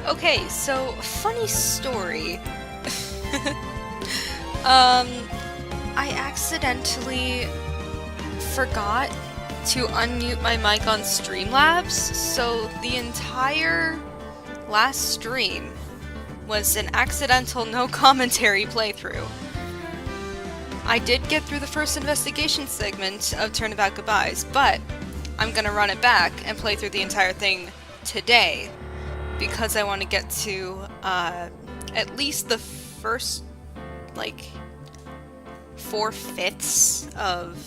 Okay, so funny story. I accidentally forgot to unmute my mic on Streamlabs, so the entire last stream was an accidental no commentary playthrough. I did get through the first investigation segment of Turnabout Goodbyes, but I'm gonna run it back and play through the entire thing today, because I want to get to at least the first, like, 4/5 of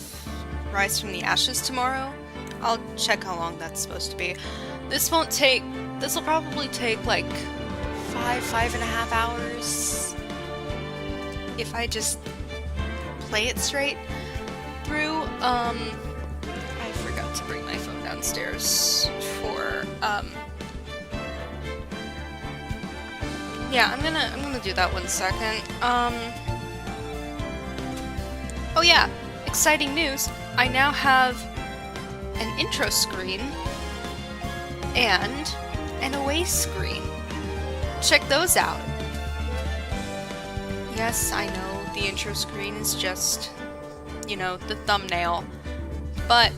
Rise from the Ashes tomorrow. I'll check how long that's supposed to be. This will probably take like 5.5 hours if I just play it straight through. I forgot to bring my phone downstairs for, yeah, I'm gonna do that 1 second. Oh yeah, exciting news! I now have an intro screen and an away screen. Check those out. Yes, I know the intro screen is just, you know, the thumbnail, but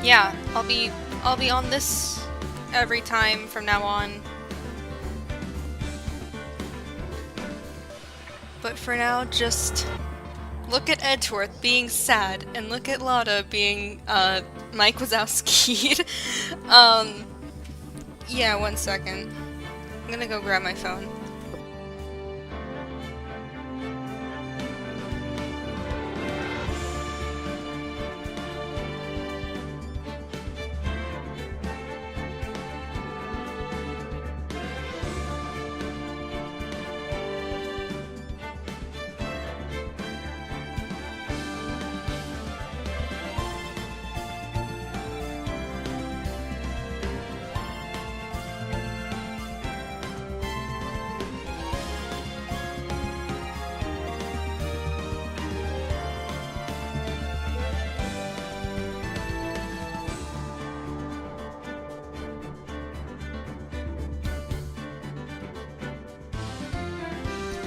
yeah, I'll be on this every time from now on. But for now, just look at Edgeworth being sad, and look at Lotta being, Mike Wazowski'd. Yeah, 1 second. I'm gonna go grab my phone.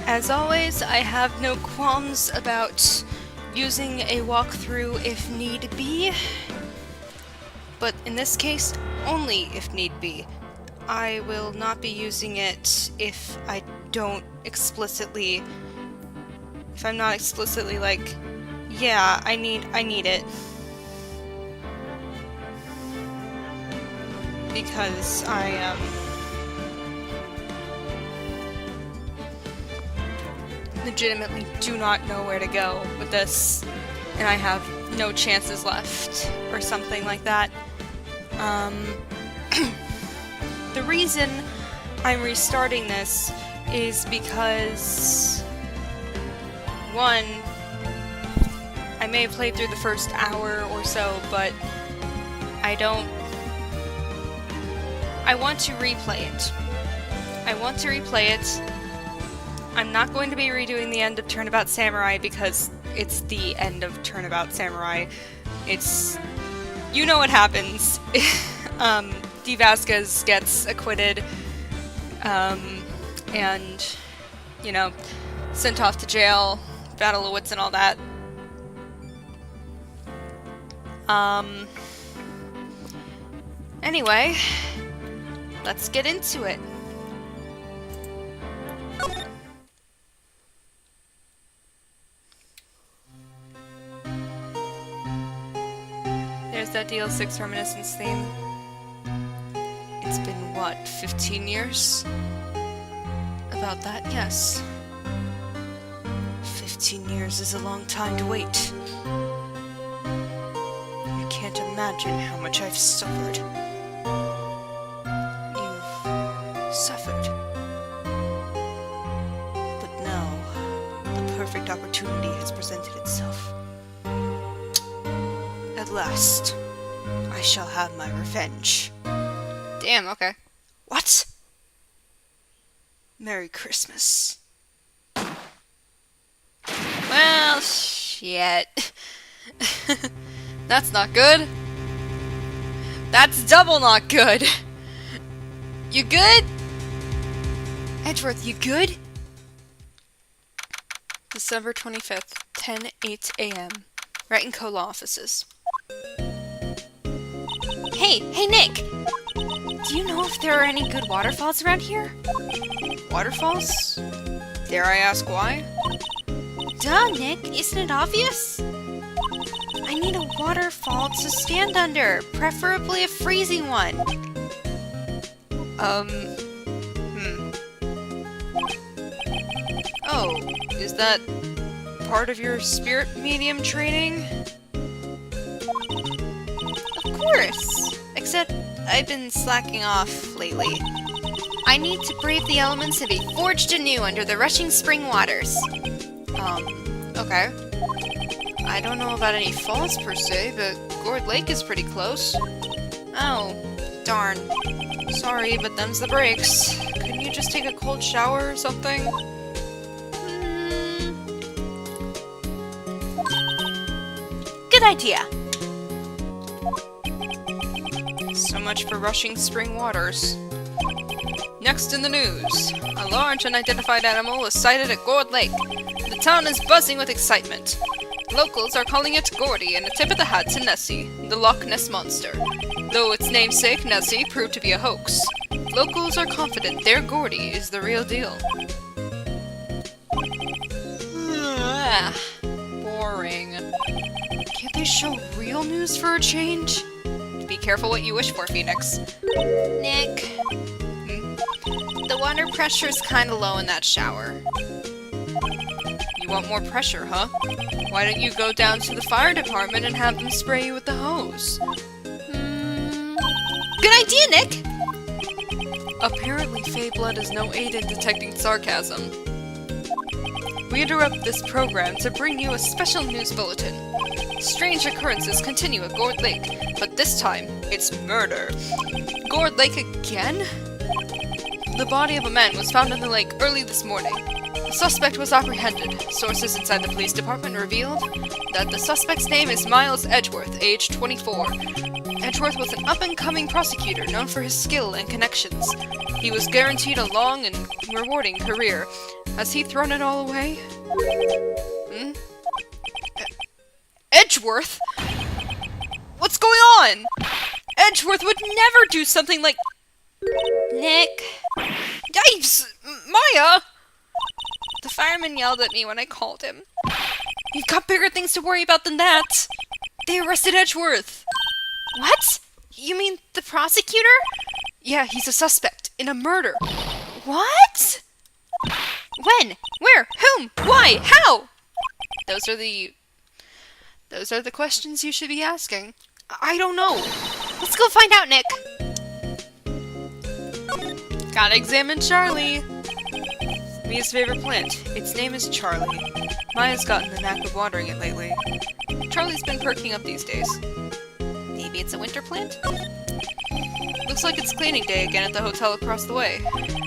As always, I have no qualms about using a walkthrough if need be, but in this case, only if need be. I will not be using it if I'm not explicitly like, yeah, I need it. Because I, legitimately do not know where to go with this, and I have no chances left, or something like that. The reason I'm restarting this is because, one, I may have played through the first hour or so, but I want to replay it. I'm not going to be redoing the end of Turnabout Samurai because it's the end of Turnabout Samurai. It's... you know what happens. D. Vasquez gets acquitted, and, you know, sent off to jail, Battle of Wits and all that. Anyway, let's get into it. There's that DL-6 reminiscence theme. It's been, what, 15 years? About that, yes. 15 years is a long time to wait. I can't imagine how much I've suffered. You've suffered. But now, the perfect opportunity has presented itself. At last, I shall have my revenge. Damn, okay. What? Merry Christmas. Well, shit. That's not good. That's double not good. You good? Edgeworth, you good? December 25th, 10:08 a.m. Wright and Co. Law Offices. Hey, Nick! Do you know if there are any good waterfalls around here? Waterfalls? Dare I ask why? Duh, Nick, isn't it obvious? I need a waterfall to stand under, preferably a freezing one. Oh, is that part of your spirit medium training? Of course! Except I've been slacking off lately. I need to brave the elements and be forged anew under the rushing spring waters. Okay. I don't know about any falls per se, but Gourd Lake is pretty close. Oh, darn. Sorry, but them's the breaks. Couldn't you just take a cold shower or something? Good idea! So much for rushing spring waters. Next in the news, a large unidentified animal was sighted at Gourd Lake. The town is buzzing with excitement. Locals are calling it Gordy and a tip of the hat to Nessie, the Loch Ness Monster. Though its namesake, Nessie, proved to be a hoax. Locals are confident their Gordy is the real deal. Boring. Can't they show real news for a change? Be careful what you wish for, Phoenix. Nick. The water pressure is kinda low in that shower. You want more pressure, huh? Why don't you go down to the fire department and have them spray you with the hose? Good idea, Nick! Apparently, Fey blood is no aid in detecting sarcasm. We interrupt this program to bring you a special news bulletin. Strange occurrences continue at Gourd Lake, but this time, it's murder. Gourd Lake again? The body of a man was found in the lake early this morning. The suspect was apprehended. Sources inside the police department revealed that the suspect's name is Miles Edgeworth, age 24. Edgeworth was an up-and-coming prosecutor known for his skill and connections. He was guaranteed a long and rewarding career. Has he thrown it all away? Edgeworth? What's going on? Edgeworth would never do something like... Nick? Yipes! Maya! The fireman yelled at me when I called him. You've got bigger things to worry about than that! They arrested Edgeworth! What? You mean the prosecutor? Yeah, he's a suspect in a murder. What? When? Where? Whom? Why? How? Those are the questions you should be asking. I don't know. Let's go find out, Nick. Gotta examine Charlie. Mia's favorite plant. Its name is Charlie. Maya's gotten the knack of watering it lately. Charlie's been perking up these days. Maybe it's a winter plant? Looks like it's cleaning day again at the hotel across the way.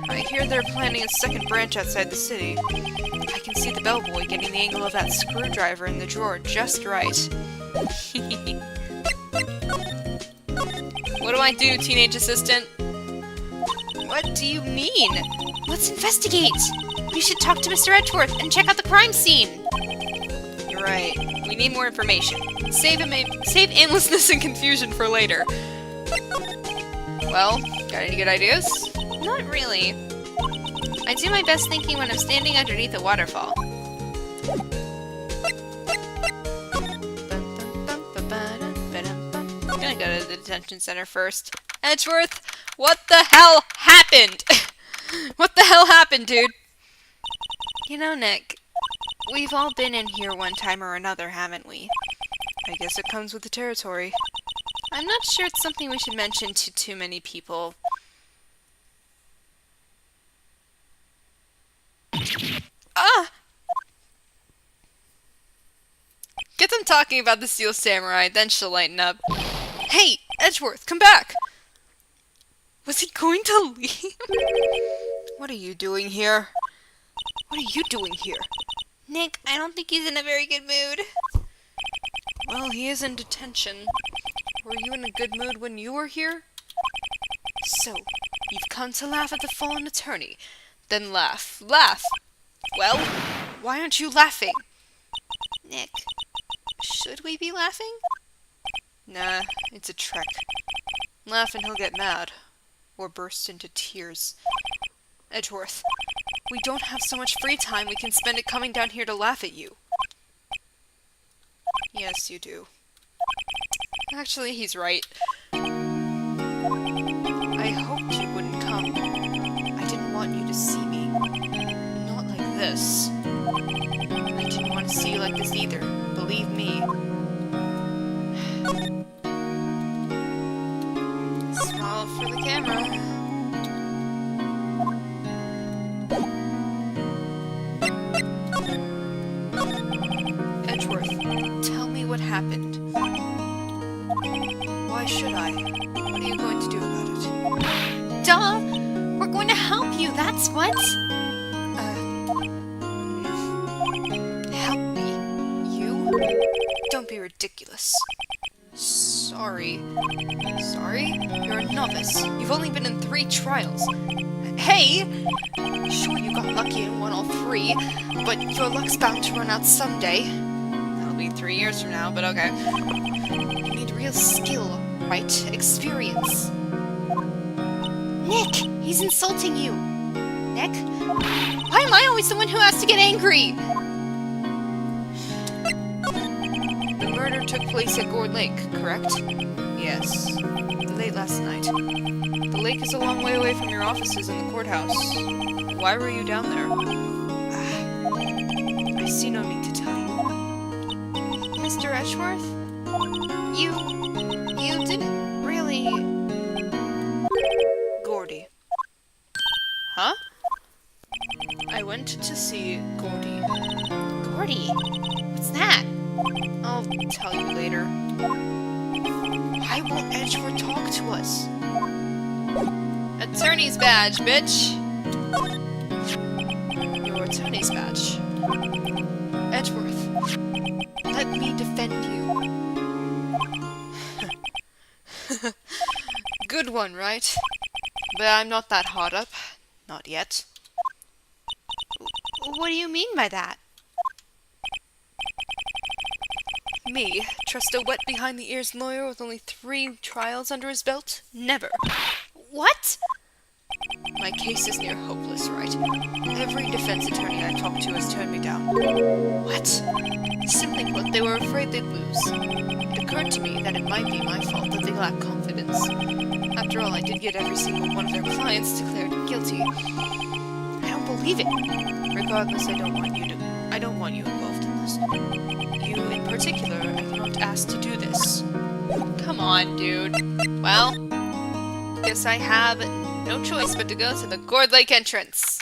I hear they're planning a second branch outside the city. I can see the bellboy getting the angle of that screwdriver in the drawer just right. What do I do, teenage assistant? What do you mean? Let's investigate! We should talk to Mr. Edgeworth and check out the crime scene! You're right. We need more information. Save aimlessness and confusion for later. Well, got any good ideas? Not really. I do my best thinking when I'm standing underneath a waterfall. I'm gonna go to the detention center first. Edgeworth, what the hell happened? What the hell happened, dude? You know, Nick, we've all been in here one time or another, haven't we? I guess it comes with the territory. I'm not sure it's something we should mention to too many people. Ah! Get them talking about the Steel Samurai, then she'll lighten up. Hey, Edgeworth, come back! Was he going to leave? What are you doing here? What are you doing here? Nick, I don't think he's in a very good mood. Well, he is in detention. Were you in a good mood when you were here? So, You've come to laugh at the fallen attorney. Then laugh. Laugh! Well, why aren't you laughing? Nick, should we be laughing? Nah, it's a trick. Laugh and he'll get mad. Or burst into tears. Edgeworth, we don't have so much free time we can spend it coming down here to laugh at you. Yes, you do. Actually, he's right. I hoped you wouldn't come. I didn't want you to see me. Not like this. I didn't want to see you like this either. Believe me. Smile for the camera. Edgeworth, tell me what happened. Why should I? What are you going to do about it? Duh! We're going to help you, that's what! Help me? You? Don't be ridiculous. Sorry. Sorry? You're a novice. You've only been in 3 trials. Hey! Sure, you got lucky and won all 3, but your luck's bound to run out someday. That'll be 3 years from now, but okay. You need real skill, right? Experience. Nick! He's insulting you! Nick? Why am I always the one who has to get angry? The murder took place at Gourd Lake, correct? Yes. Late last night. The lake is a long way away from your offices in the courthouse. Why were you down there? I see no need to tell you. Mr. Edgeworth? You didn't really... Gordy. Huh? I went to see Gordy. Gordy? What's that? I'll tell you later. Why won't Edgeworth talk to us? Attorney's badge, bitch! Your attorney's badge. Edgeworth, let me defend you. Good one, right? But I'm not that hot up. Not yet. What do you mean by that? Me, trust a wet behind-the-ears lawyer with only 3 trials under his belt? Never. What? My case is near hopeless, right? Every defense attorney I talked to has turned me down. What? Simply put, they were afraid they'd lose. It occurred to me that it might be my fault that they lack confidence. After all, I did get every single one of their clients declared guilty. I don't believe it. Regardless, I don't want you involved in this. You, in particular, I cannot ask to do this. Come on, dude. Well, guess I have no choice but to go to the Gourd Lake entrance.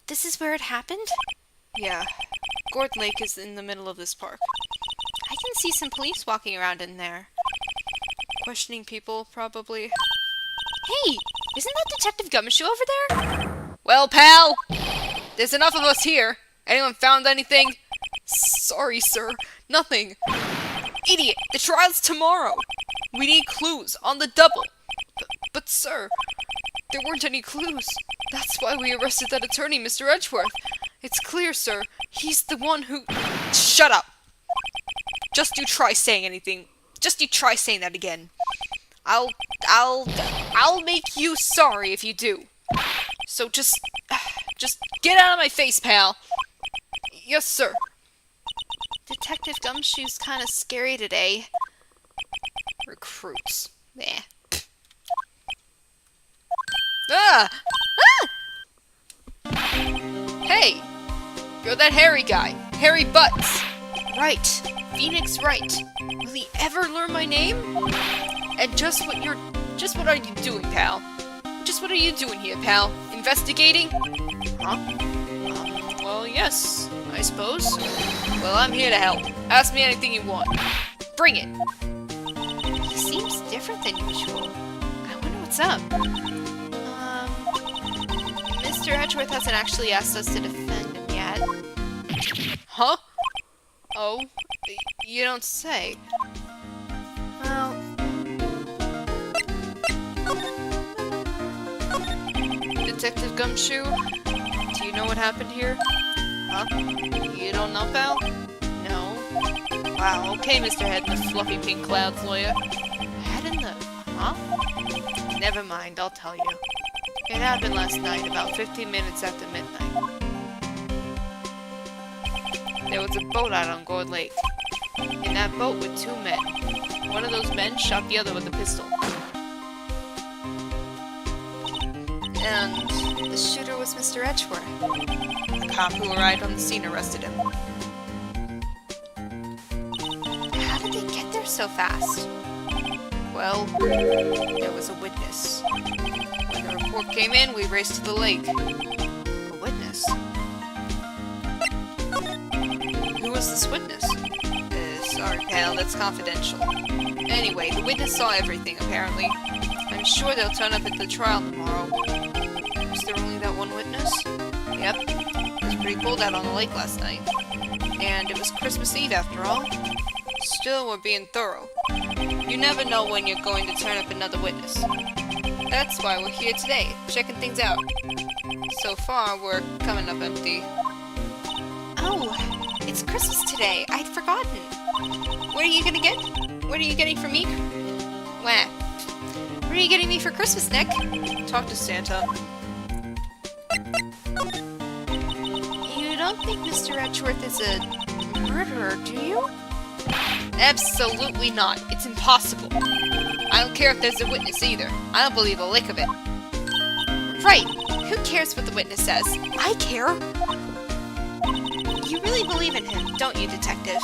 This is where it happened? Yeah. Gourd Lake is in the middle of this park. I can see some police walking around in there. Questioning people, probably. Hey! Isn't that Detective Gumshoe over there? Well, pal! There's enough of us here. Anyone found anything? Sorry, sir. Nothing. Idiot! The trial's tomorrow! We need clues, on the double! But sir, there weren't any clues. That's why we arrested that attorney, Mr. Edgeworth. It's clear, sir. He's the one who... Shut up! Just you try saying anything. Just you try saying that again. I'll make you sorry if you do. So just get out of my face, pal. Yes, sir. Detective Gumshoe's kind of scary today. Recruits. Meh. Ah! Ah! Hey! You're that hairy guy. Hairy Butts. Right. Phoenix Wright. Will he ever learn my name? And just what are you doing, pal? Just what are you doing here, pal? Investigating? Huh? Well, yes, I suppose. Well, I'm here to help. Ask me anything you want. Bring it. He seems different than usual. I wonder what's up. Mr. Edgeworth hasn't actually asked us to defend him yet. Huh? Oh, you don't say. Detective Gumshoe, do you know what happened here? Huh? You don't know, pal? No. Wow, okay, Mr. Head in the fluffy pink clouds lawyer. Head in the... Huh? Never mind, I'll tell you. It happened last night, about 15 minutes after midnight. There was a boat out on Gourd Lake. In that boat were two men. One of those men shot the other with a pistol. And the shooter was Mr. Edgeworth. The cop who arrived on the scene arrested him. How did they get there so fast? Well, there was a witness. When the report came in, we raced to the lake. A witness? Who was this witness? Sorry, pal, that's confidential. Anyway, the witness saw everything, apparently. I'm sure they'll turn up at the trial tomorrow. Was there only that one witness? Yep. It was pretty cold out on the lake last night. And it was Christmas Eve after all. Still, we're being thorough. You never know when you're going to turn up another witness. That's why we're here today, checking things out. So far, we're coming up empty. Oh, it's Christmas today. I'd forgotten. What are you getting for me? Wah. What are you getting me for Christmas, Nick? Talk to Santa. You don't think Mr. Edgeworth is a murderer, do you? Absolutely not. It's impossible. I don't care if there's a witness either. I don't believe a lick of it. Right. Who cares what the witness says? I care. You really believe in him, don't you, Detective?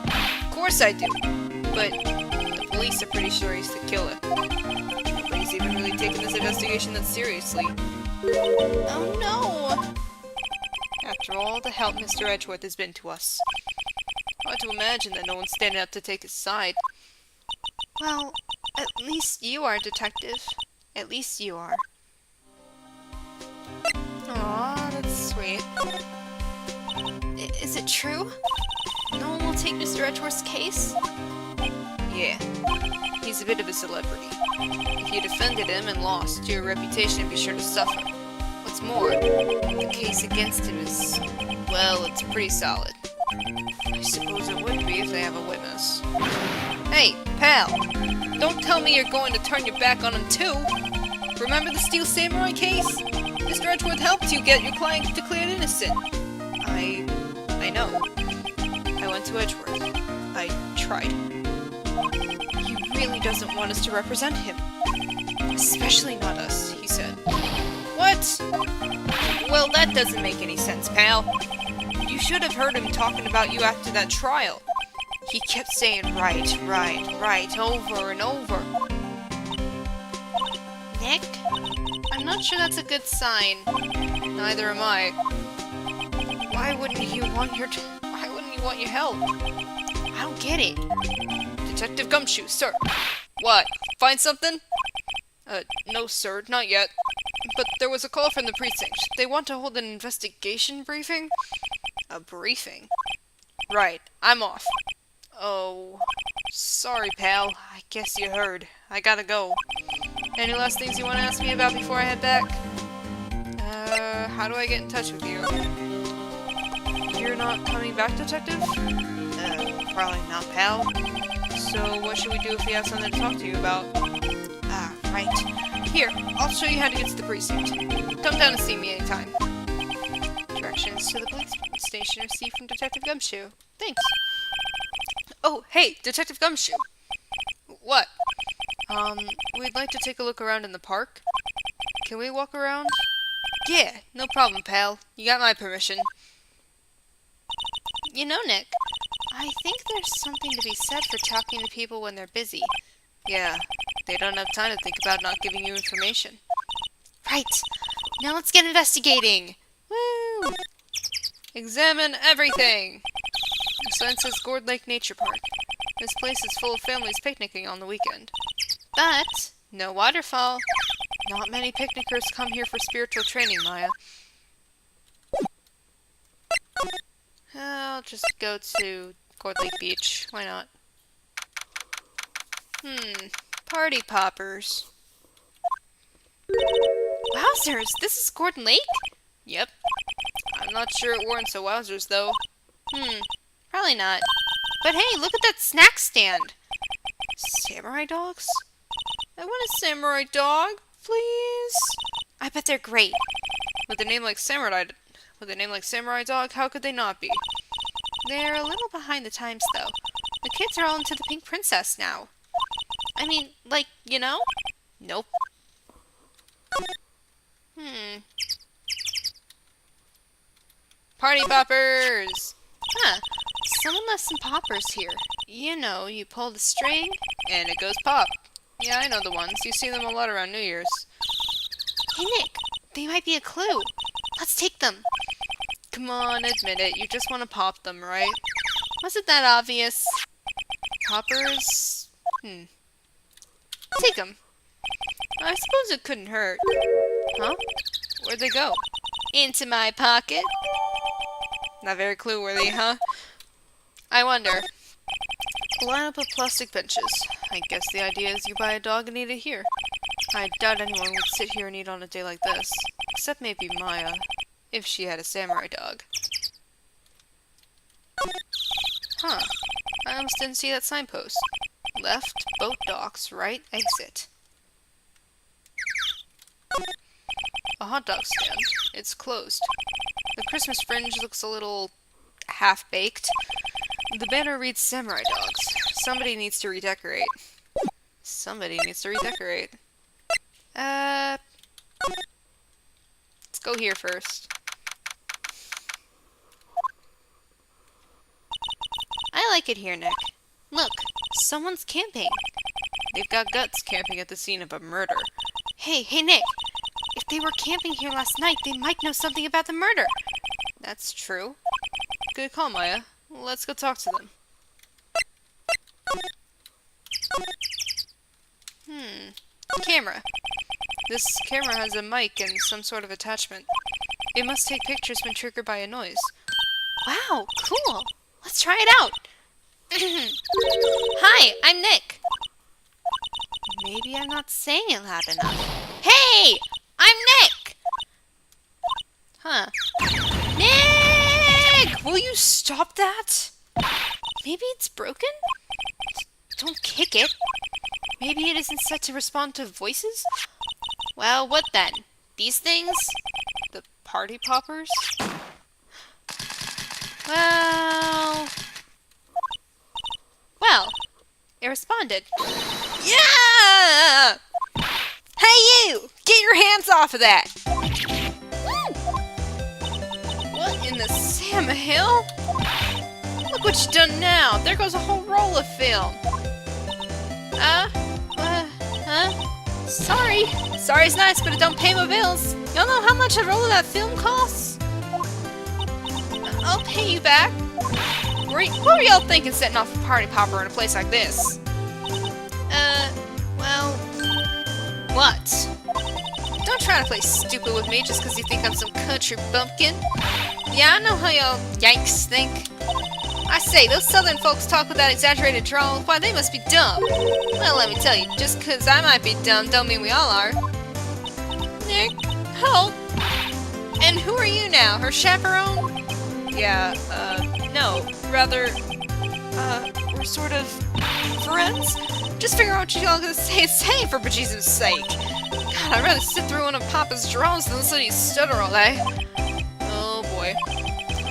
Of course I do. But the police are pretty sure he's the killer. Nobody's even really taken this investigation that seriously. Oh no! After all the help Mr. Edgeworth has been to us. Hard to imagine that no one's standing up to take his side. Well, at least you are, Detective. At least you are. Aw, that's sweet. Is it true? No one will take Mr. Edgeworth's case? Yeah. He's a bit of a celebrity. If you defended him and lost, your reputation would be sure to suffer. What's more, the case against him is, well, it's pretty solid. I suppose it would be if they have a witness. Hey, pal! Don't tell me you're going to turn your back on him too! Remember the Steel Samurai case? Mr. Edgeworth helped you get your client declared innocent. I know. I went to Edgeworth. I tried. He really doesn't want us to represent him. Especially not us, he said. What? Well, that doesn't make any sense, pal. You should have heard him talking about you after that trial. He kept saying right, right, right, over and over. Nick? I'm not sure that's a good sign. Neither am I. Why wouldn't you want your help? I don't get it. Detective Gumshoe, sir. What? Find something? No, sir, not yet. But there was a call from the precinct. They want to hold an investigation briefing? A briefing? Right, I'm off. Oh, sorry, pal. I guess you heard. I gotta go. Any last things you want to ask me about before I head back? How do I get in touch with you? You're not coming back, Detective? Probably not, pal. So what should we do if we have something to talk to you about? Ah, right. Here, I'll show you how to get to the precinct. Come down and see me anytime. Directions to the police station received from Detective Gumshoe. Thanks. Oh, hey, Detective Gumshoe. What? We'd like to take a look around in the park. Can we walk around? Yeah, no problem, pal. You got my permission. You know, Nick, I think there's something to be said for talking to people when they're busy. Yeah, they don't have time to think about not giving you information. Right. Now let's get investigating. Woo! Examine everything! The sign says Gourd Lake Nature Park. This place is full of families picnicking on the weekend. But no waterfall. Not many picnickers come here for spiritual training, Maya. I'll just go to Gourd Lake Beach. Why not? Party poppers. Wowzers, this is Gordon Lake? Yep. I'm not sure it warrants a wowzers, though. Probably not. But hey, look at that snack stand. Samurai dogs? I want a samurai dog, please. I bet they're great. With a name like Samurai Dog, how could they not be? They're a little behind the times, though. The kids are all into the Pink Princess now. I mean, like, you know? Nope. Party poppers! Huh. Someone left some poppers here. You know, you pull the string. And it goes pop. Yeah, I know the ones. You see them a lot around New Year's. Hey, Nick. They might be a clue. Let's take them. Come on, admit it. You just want to pop them, right? Was it that obvious? Poppers? Take them. I suppose it couldn't hurt. Huh? Where'd they go? Into my pocket. Not very clue-worthy, huh? I wonder. Line up of plastic benches. I guess the idea is you buy a dog and eat it here. I doubt anyone would sit here and eat on a day like this. Except maybe Maya, if she had a samurai dog. Huh. I almost didn't see that signpost. Left, boat docks, right, exit. A hot dog stand. It's closed. The Christmas fringe looks a little half-baked. The banner reads Samurai Dogs. Somebody needs to redecorate. Somebody needs to redecorate. Let's go here first. I like it here, Nick. Look, someone's camping. They've got guts camping at the scene of a murder. Hey, Nick. If they were camping here last night, they might know something about the murder. That's true. Good call, Maya. Let's go talk to them. Camera. This camera has a mic and some sort of attachment. It must take pictures when triggered by a noise. Wow, cool. Let's try it out. Hi, I'm Nick. Maybe I'm not saying it loud enough. Hey! I'm Nick! Huh. Nick! Will you stop that? Maybe it's broken? Don't kick it. Maybe it isn't set to respond to voices? Well, what then? These things? The party poppers? Well, it responded. Yeah! Hey you! Get your hands off of that! What in the Sam Hill? Look what you done now! There goes a whole roll of film! Sorry. Sorry's nice, but it don't pay my bills. Y'all know how much a roll of that film costs? I'll pay you back. What were y'all thinking setting off a party popper in a place like this? Well... What? Don't try to play stupid with me just because you think I'm some country bumpkin. Yeah, I know how y'all Yanks think. I say, those southern folks talk with that exaggerated drawl. Why, they must be dumb. Well, let me tell you, just because I might be dumb don't mean we all are. Nick, help! And who are you now, her chaperone? Yeah, no. Rather, we're sort of friends? Just figure out what y'all gonna say for bejesus' sake. God, I'd rather sit through one of Papa's draws than listen to you stutter all day. Oh boy.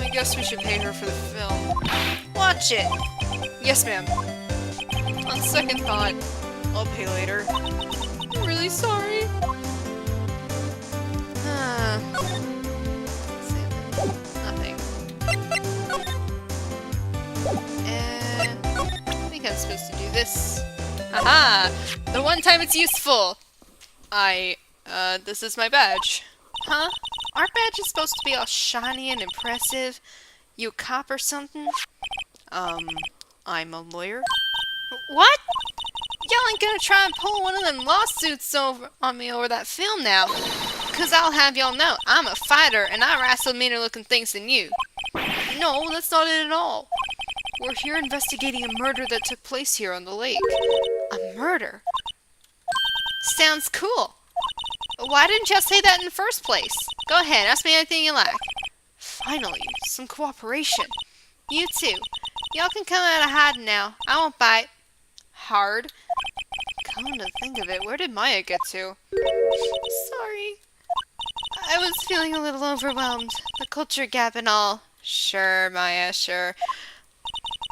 I guess we should pay her for the film. Watch it! Yes, ma'am. On second thought, I'll pay later. I'm really sorry. Nothing. I think I'm supposed to do this. Haha! The one time it's useful! This is my badge. Huh? Our badge is supposed to be all shiny and impressive. You a cop or something? I'm a lawyer. What? Y'all ain't gonna try and pull one of them lawsuits on me over that film now. Cause I'll have y'all know, I'm a fighter and I wrestle meaner looking things than you. No, that's not it at all. We're here investigating a murder that took place here on the lake. A murder? Sounds cool. Why didn't y'all say that in the first place? Go ahead, ask me anything you like. Finally, some cooperation. You too. Y'all can come out of hiding now. I won't bite. Hard. Come to think of it, where did Maya get to? Sorry. I was feeling a little overwhelmed. The culture gap and all. Sure, Maya, sure.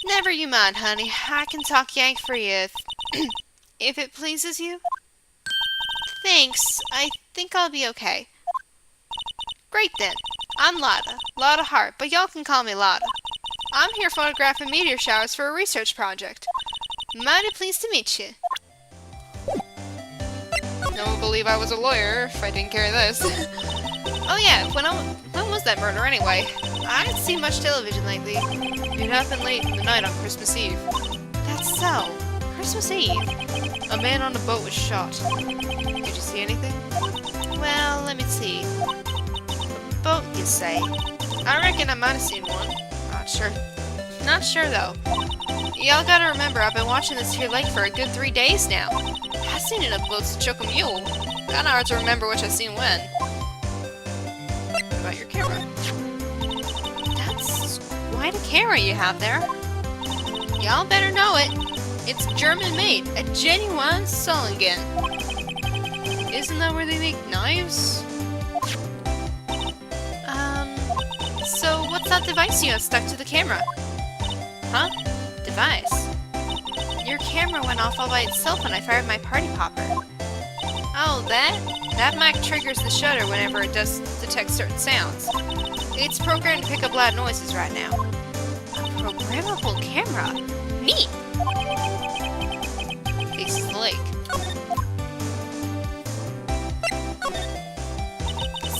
Never you mind, honey. I can talk Yank for you if it pleases you. Thanks. I think I'll be okay. Great then. I'm Lada. Lada Hart, but y'all can call me Lada. I'm here photographing meteor showers for a research project. Mighty pleased to meet you. No one would believe I was a lawyer if I didn't carry this. Oh yeah, when was that murder anyway? I didn't see much television lately. It happened late in the night on Christmas Eve. That's so. Christmas Eve? A man on a boat was shot. Did you see anything? Well, let me see. A boat, you say? I reckon I might have seen one. Not sure. Not sure, though. Y'all gotta remember, I've been watching this here lake for a good 3 days now. I seen it up boats to choke a mule. Kinda hard to remember which I seen when. What about your camera? That's quite a camera you have there. Y'all better know it. It's German-made, a genuine Solingen. Isn't that where they make knives? So what's that device you have stuck to the camera? Huh? Device? Your camera went off all by itself when I fired my party popper. Oh, that? That mic triggers the shutter whenever it does detect certain sounds. It's programmed to pick up loud noises right now. A programmable camera? Neat! Faces the lake.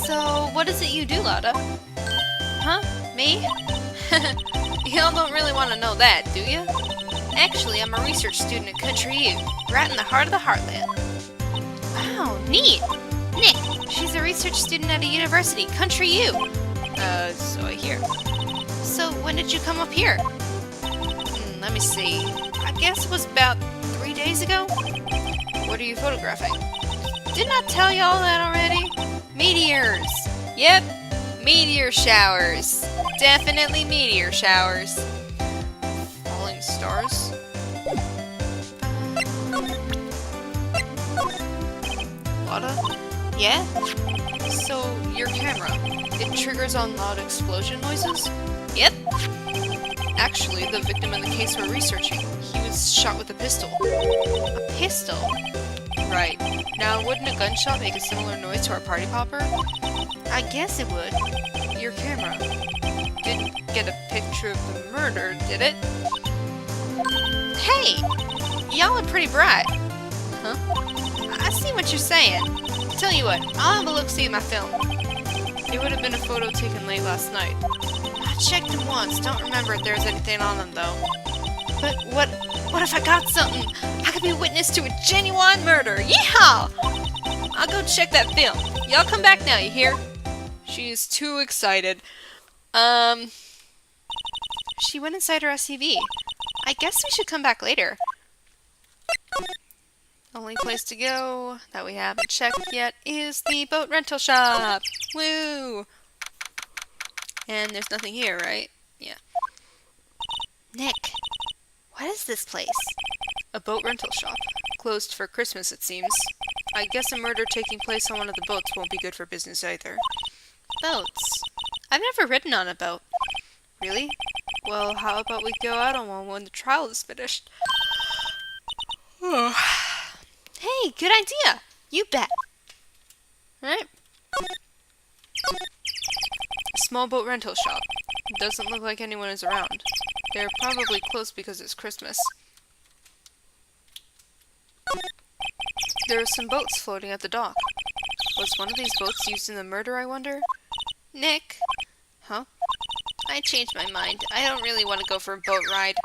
So, what is it you do, Lada? Huh? Me? Y'all don't really want to know that, do you? Actually, I'm a research student at Country U, right in the heart of the heartland. Wow, neat! Nick, she's a research student at a university, Country U. So I hear. So, when did you come up here? Let me see. I guess it was about 3 days ago? What are you photographing? Didn't I tell y'all that already? Meteors! Yep, meteor showers. Definitely meteor showers. Falling stars? Lada? Yeah? So, your camera, it triggers on loud explosion noises? Yep. Actually, the victim in the case we're researching, he was shot with a pistol. A pistol? Right. Now, wouldn't a gunshot make a similar noise to our party popper? I guess it would. Your camera didn't get a picture of the murder, did it? Hey! Y'all are pretty bright. Huh? I see what you're saying. Tell you what, I'll have a look-see at my film. It would have been a photo taken late last night. I checked them once, don't remember if there was anything on them though. But what if I got something? I could be a witness to a genuine murder. Yeehaw! I'll go check that film. Y'all come back now, you hear? She's too excited. She went inside her SUV. I guess we should come back later. Only place to go that we haven't checked yet is the boat rental shop. Woo! And there's nothing here, right? Yeah. Nick, what is this place? A boat rental shop. Closed for Christmas, it seems. I guess a murder taking place on one of the boats won't be good for business either. Boats? I've never ridden on a boat. Really? Well, how about we go out on one when the trial is finished? Hey, good idea! You bet! Alright. A small boat rental shop. Doesn't look like anyone is around. They're probably closed because it's Christmas. There are some boats floating at the dock. Was one of these boats used in the murder, I wonder? Nick? Huh? I changed my mind. I don't really want to go for a boat ride.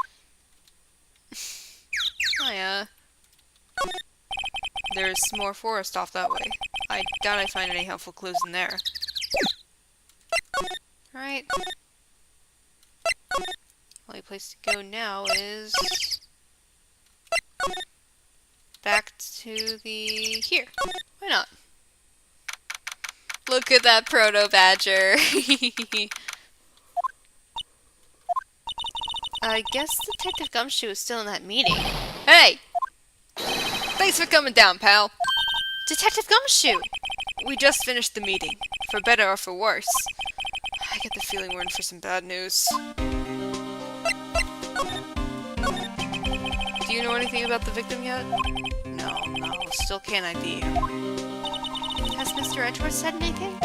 There's more forest off that way. I doubt I find any helpful clues in there. Alright. Only place to go now is back to the here. Why not? Look at that proto-badger. I guess Detective Gumshoe is still in that meeting. Hey! Thanks for coming down, pal. Detective Gumshoe! We just finished the meeting. For better or for worse. I get the feeling we're in for some bad news. Do you know anything about the victim yet? No, still can't ID you. Has Mr. Edgeworth said anything?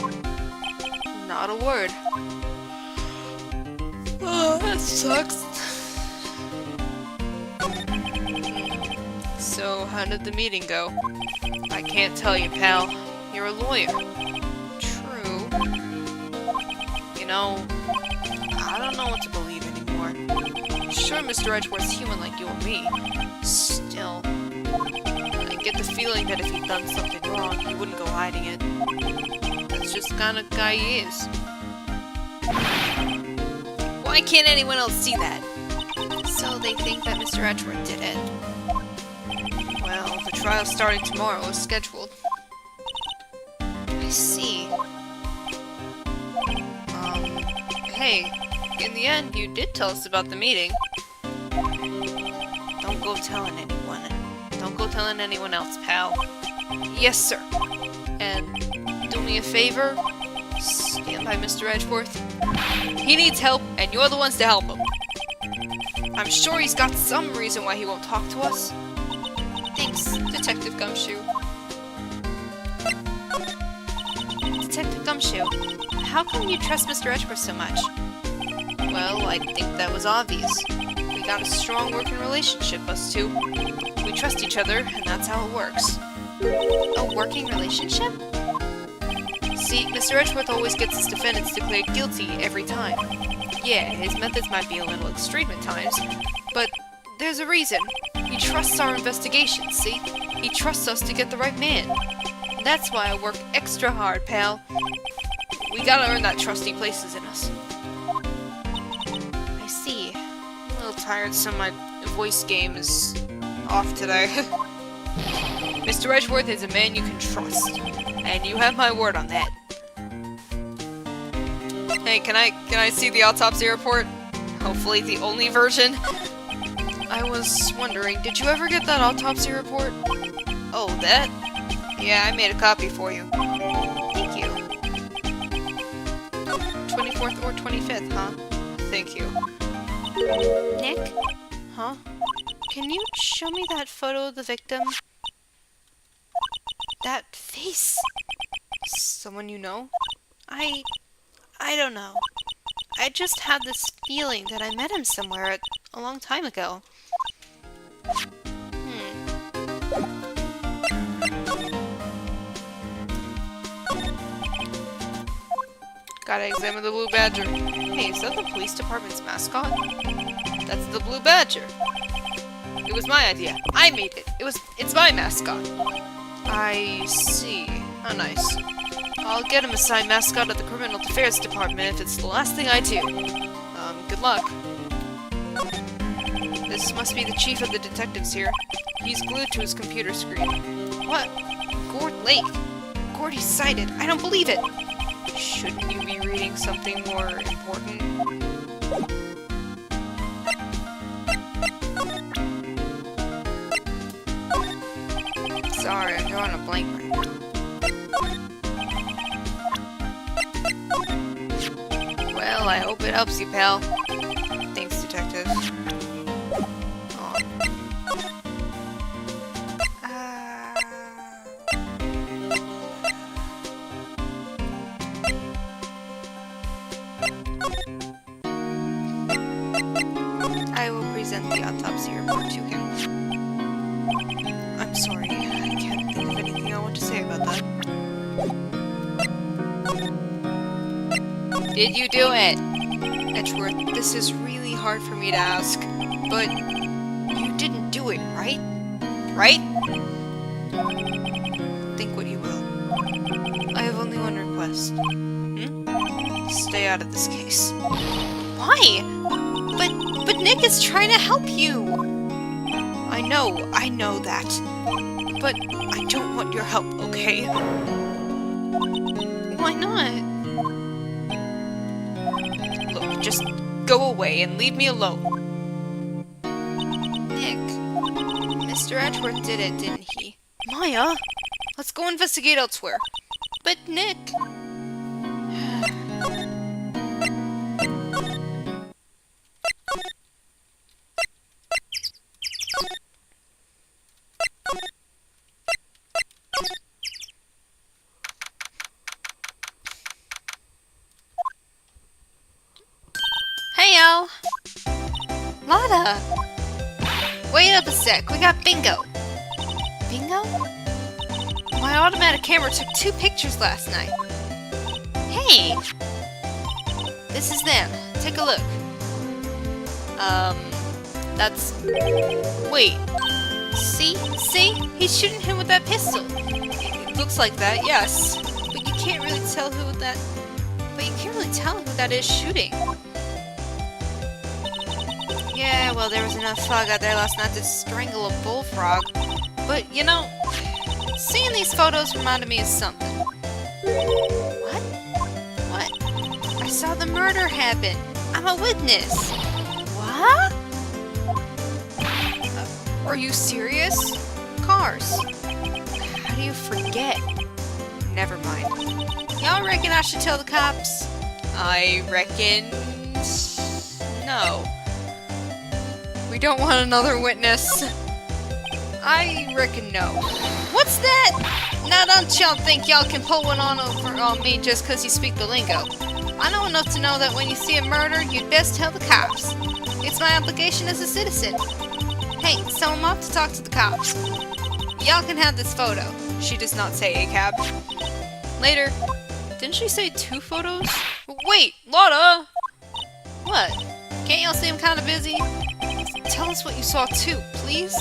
Not a word. Oh, that sucks. So, how did the meeting go? I can't tell you, pal. You're a lawyer. True. You know, I don't know what to believe anymore. Sure, Mr. Edgeworth's human like you and me. Still, I get the feeling that if he'd done something wrong, he wouldn't go hiding it. That's just the kind of guy he is. Why can't anyone else see that? So they think that Mr. Edgeworth did it. Well, the trial starting tomorrow is scheduled. I see. Hey, in the end, you did tell us about the meeting. Don't go telling anyone. Don't go telling anyone else, pal. Yes, sir. And do me a favor. Stand by Mr. Edgeworth. He needs help, and you're the ones to help him. I'm sure he's got some reason why he won't talk to us. Thanks, Detective Gumshoe. Detective Gumshoe, how come you trust Mr. Edgeworth so much? Well, I think that was obvious. We got a strong working relationship, us two. We trust each other, and that's how it works. A working relationship? See, Mr. Edgeworth always gets his defendants declared guilty every time. Yeah, his methods might be a little extreme at times, but there's a reason. He trusts our investigations, see? He trusts us to get the right man. That's why I work extra hard, pal. We gotta earn that trust he places in us. I see. I'm a little tired, so my voice game is off today. Mr. Edgeworth is a man you can trust, and you have my word on that. Hey, can I see the autopsy report? Hopefully the only version. I was wondering, did you ever get that autopsy report? Oh, that? Yeah, I made a copy for you. Thank you. 24th or 25th, huh? Thank you. Nick? Huh? Can you show me that photo of the victim? That face? Someone you know? I don't know. I just had this feeling that I met him somewhere a long time ago. Gotta examine the blue badger. Hey, is that the police department's mascot? That's the blue badger. It was my idea. I made it. It's my mascot. I see. How nice. I'll get him assigned mascot at the Criminal Affairs Department if it's the last thing I do. Good luck. This must be the chief of the detectives here. He's glued to his computer screen. What? Gord Lake? Gordy's sighted. I don't believe it. Shouldn't you be reading something more important? Sorry, I'm drawing a blank right now. Well, I hope it helps you, pal. Thanks, detective. Oh. I will present the autopsy report to him. I'm sorry, I can't think of anything I want to say about that. Did you do it? Edgeworth, this is really hard for me to ask, but you didn't do it, right? Right? Think what you will. I have only one request. Stay out of this case. Why? But Nick is trying to help you. I know that. But I don't want your help, okay? Why not? Look, just go away and leave me alone. Nick, Mr. Edgeworth did it, didn't he? Maya, let's go investigate elsewhere. But Nick... Hey, Al! Lotta! Wait up a sec, we got bingo! Bingo? My automatic camera took 2 pictures last night. Hey! This is them. Take a look. That's... Wait. See? See? He's shooting him with that pistol. It looks like that, yes. But you can't really tell who that... is shooting. Yeah, well, there was enough fog out there last night to strangle a bullfrog. But, you know, seeing these photos reminded me of something. What? What? I saw the murder happen. I'm a witness. What? Are you serious? Cars. How do you forget? Never mind. Y'all reckon I should tell the cops? I reckon... no. We don't want another witness. I reckon no. What's that? Now don't y'all think y'all can pull one on over on me just cause you speak the lingo. I know enough to know that when you see a murder, you'd best tell the cops. It's my obligation as a citizen. Hey, so I'm off to talk to the cops. Y'all can have this photo. She does not say a cab. Later. Didn't she say 2 photos? Wait, Lotta! What? Can't y'all see I'm kinda busy? Tell us what you saw too, please?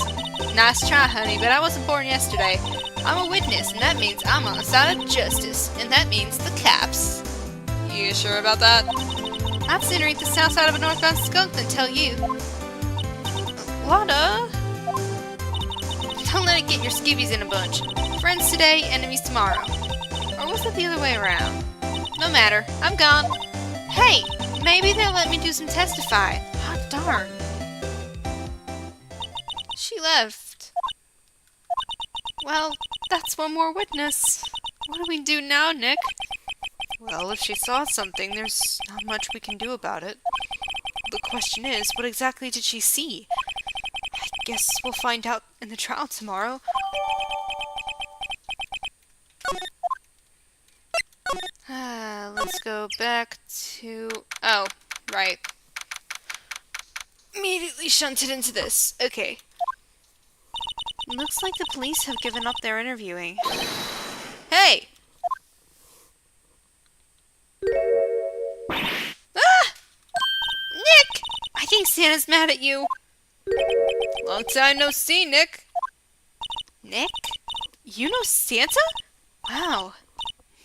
Nice try, honey, but I wasn't born yesterday. I'm a witness, and that means I'm on the side of justice, and that means the cops. You sure about that? I'd sooner eat the south side of a northbound skunk than tell you. Lotta? Don't let it get your skivvies in a bunch. Friends today, enemies tomorrow. Or was it the other way around? No matter, I'm gone. Hey, maybe they'll let me do some testifying. Hot darn. She left. Well, that's one more witness. What do we do now, Nick? Well, if she saw something, there's not much we can do about it. The question is, what exactly did she see? I guess we'll find out in the trial tomorrow. Let's go back to... Oh, right. Immediately shunted into this. Okay. Looks like the police have given up their interviewing. Hey! Ah! Nick! I think Santa's mad at you. Long time no see, Nick. Nick? You know Santa? Wow.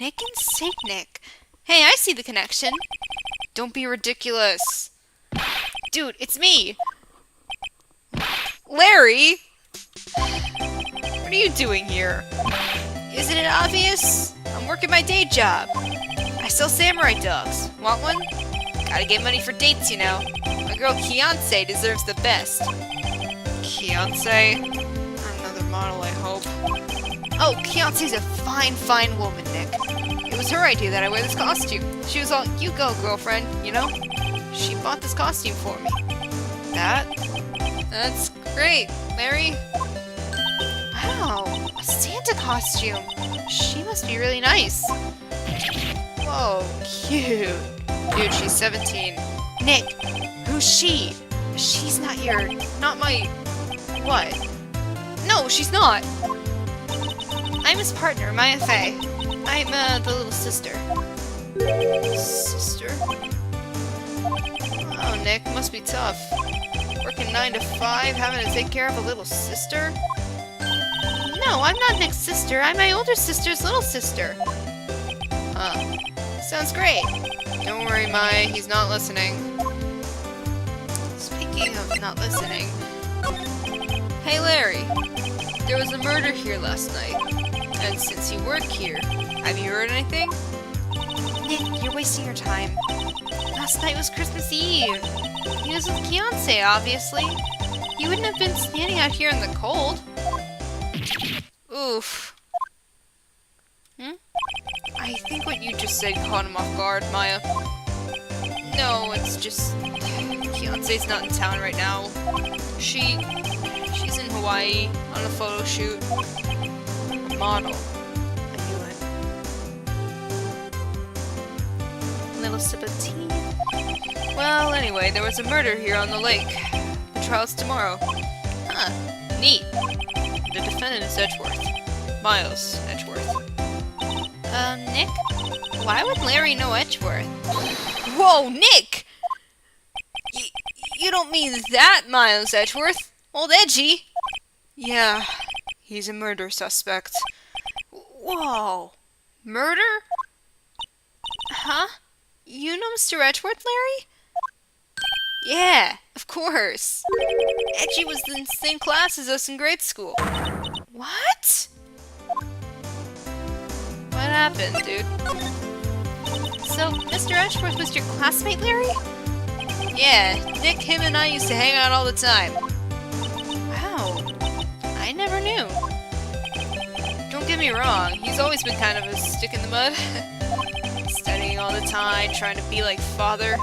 Nick and Saint Nick. Hey, I see the connection. Don't be ridiculous. Dude, it's me. Larry! What are you doing here? Isn't it obvious? I'm working my day job. I sell samurai dogs. Want one? Gotta get money for dates, you know. My girl Fiancé deserves the best. Fiancé? Another model, I hope. Oh, Fiancé's a fine, fine woman, Nick. It was her idea that I wear this costume. She was all, you go, girlfriend, you know? She bought this costume for me. That's great, Larry. Wow, a Santa costume. She must be really nice. Whoa, cute. Dude, she's 17. Nick, who's she? She's not my... What? No, she's not. I'm his partner, Maya Faye. I'm, the little sister. Sister? Oh, Nick, must be tough. Working 9 to 5, having to take care of a little sister? No, I'm not Nick's sister. I'm my older sister's little sister. Huh. Sounds great. Don't worry, Maya, he's not listening. Speaking of not listening... Hey, Larry. There was a murder here last night. And since you work here, Have you heard anything? Nick, you're wasting your time. Last night was Christmas Eve. He was with Fiancé, obviously. He wouldn't have been standing out here in the cold. Oof. I think what you just said caught him off guard, Maya. No, it's just... Fiancé's not in town right now. She's in Hawaii on a photo shoot. A model. I knew it. Little sip of tea. Well, anyway, there was a murder here on the lake. The trial's tomorrow. Huh. Neat. The defendant is Edgeworth. Miles Edgeworth. Nick? Why would Larry know Edgeworth? Whoa, Nick! You don't mean that Miles Edgeworth? Old Edgy? Yeah, he's a murder suspect. Whoa. Murder? Huh? You know Mr. Edgeworth, Larry? Yeah, of course. Edgy was in the same class as us in grade school. What? What happened, dude? So, Mr. Edgeworth was your classmate, Larry? Yeah, Nick, him, and I used to hang out all the time. Wow. I never knew. Don't get me wrong, he's always been kind of a stick in the mud. Studying all the time, trying to be like father.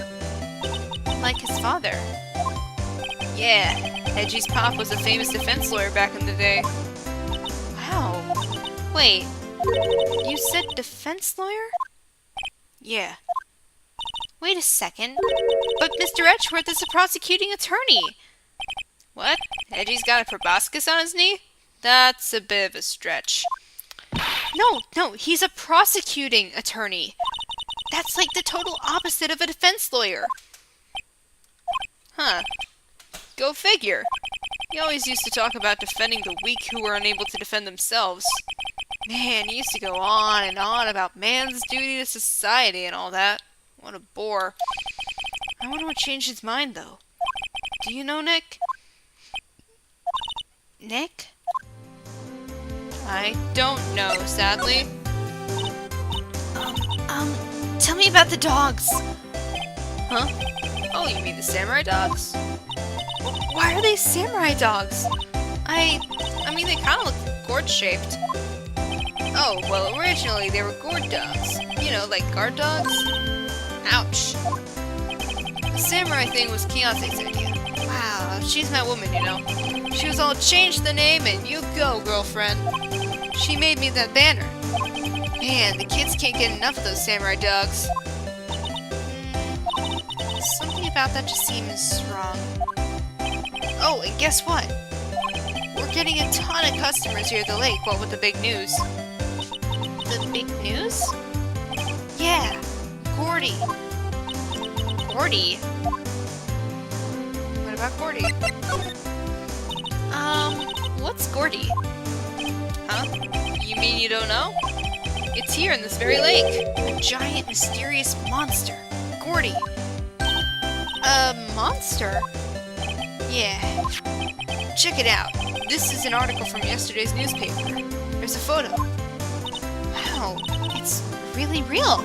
Like his father. Yeah, Edgy's pop was a famous defense lawyer back in the day. Wow. Wait, you said defense lawyer? Yeah. Wait a second. But Mr. Edgeworth is a prosecuting attorney. What? Edgy's got a proboscis on his knee? That's a bit of a stretch. No, he's a prosecuting attorney. That's like the total opposite of a defense lawyer. Huh. Go figure. He always used to talk about defending the weak who were unable to defend themselves. Man, he used to go on and on about man's duty to society and all that. What a bore. I wonder what changed his mind, though. Do you know, Nick? Nick? I don't know, sadly. Tell me about the dogs. Huh? Oh, you mean the samurai dogs? Why are they samurai dogs? I mean, they kind of look gourd-shaped. Oh, well, originally they were gourd dogs. You know, like guard dogs? Ouch. The samurai thing was Kianse's idea. Wow, she's my woman, you know. She was all, change the name and you go, girlfriend. She made me that banner. Man, the kids can't get enough of those samurai dogs. Something about that just seems wrong. Oh, and guess what? We're getting a ton of customers here at the lake, what with the big news. The big news? Yeah, Gordy. Gordy? What about Gordy? What's Gordy? Huh? You mean you don't know? It's here in this very lake. A giant, mysterious monster. Gordy. A monster? Yeah. Check it out. This is an article from yesterday's newspaper. There's a photo. Wow, it's really real.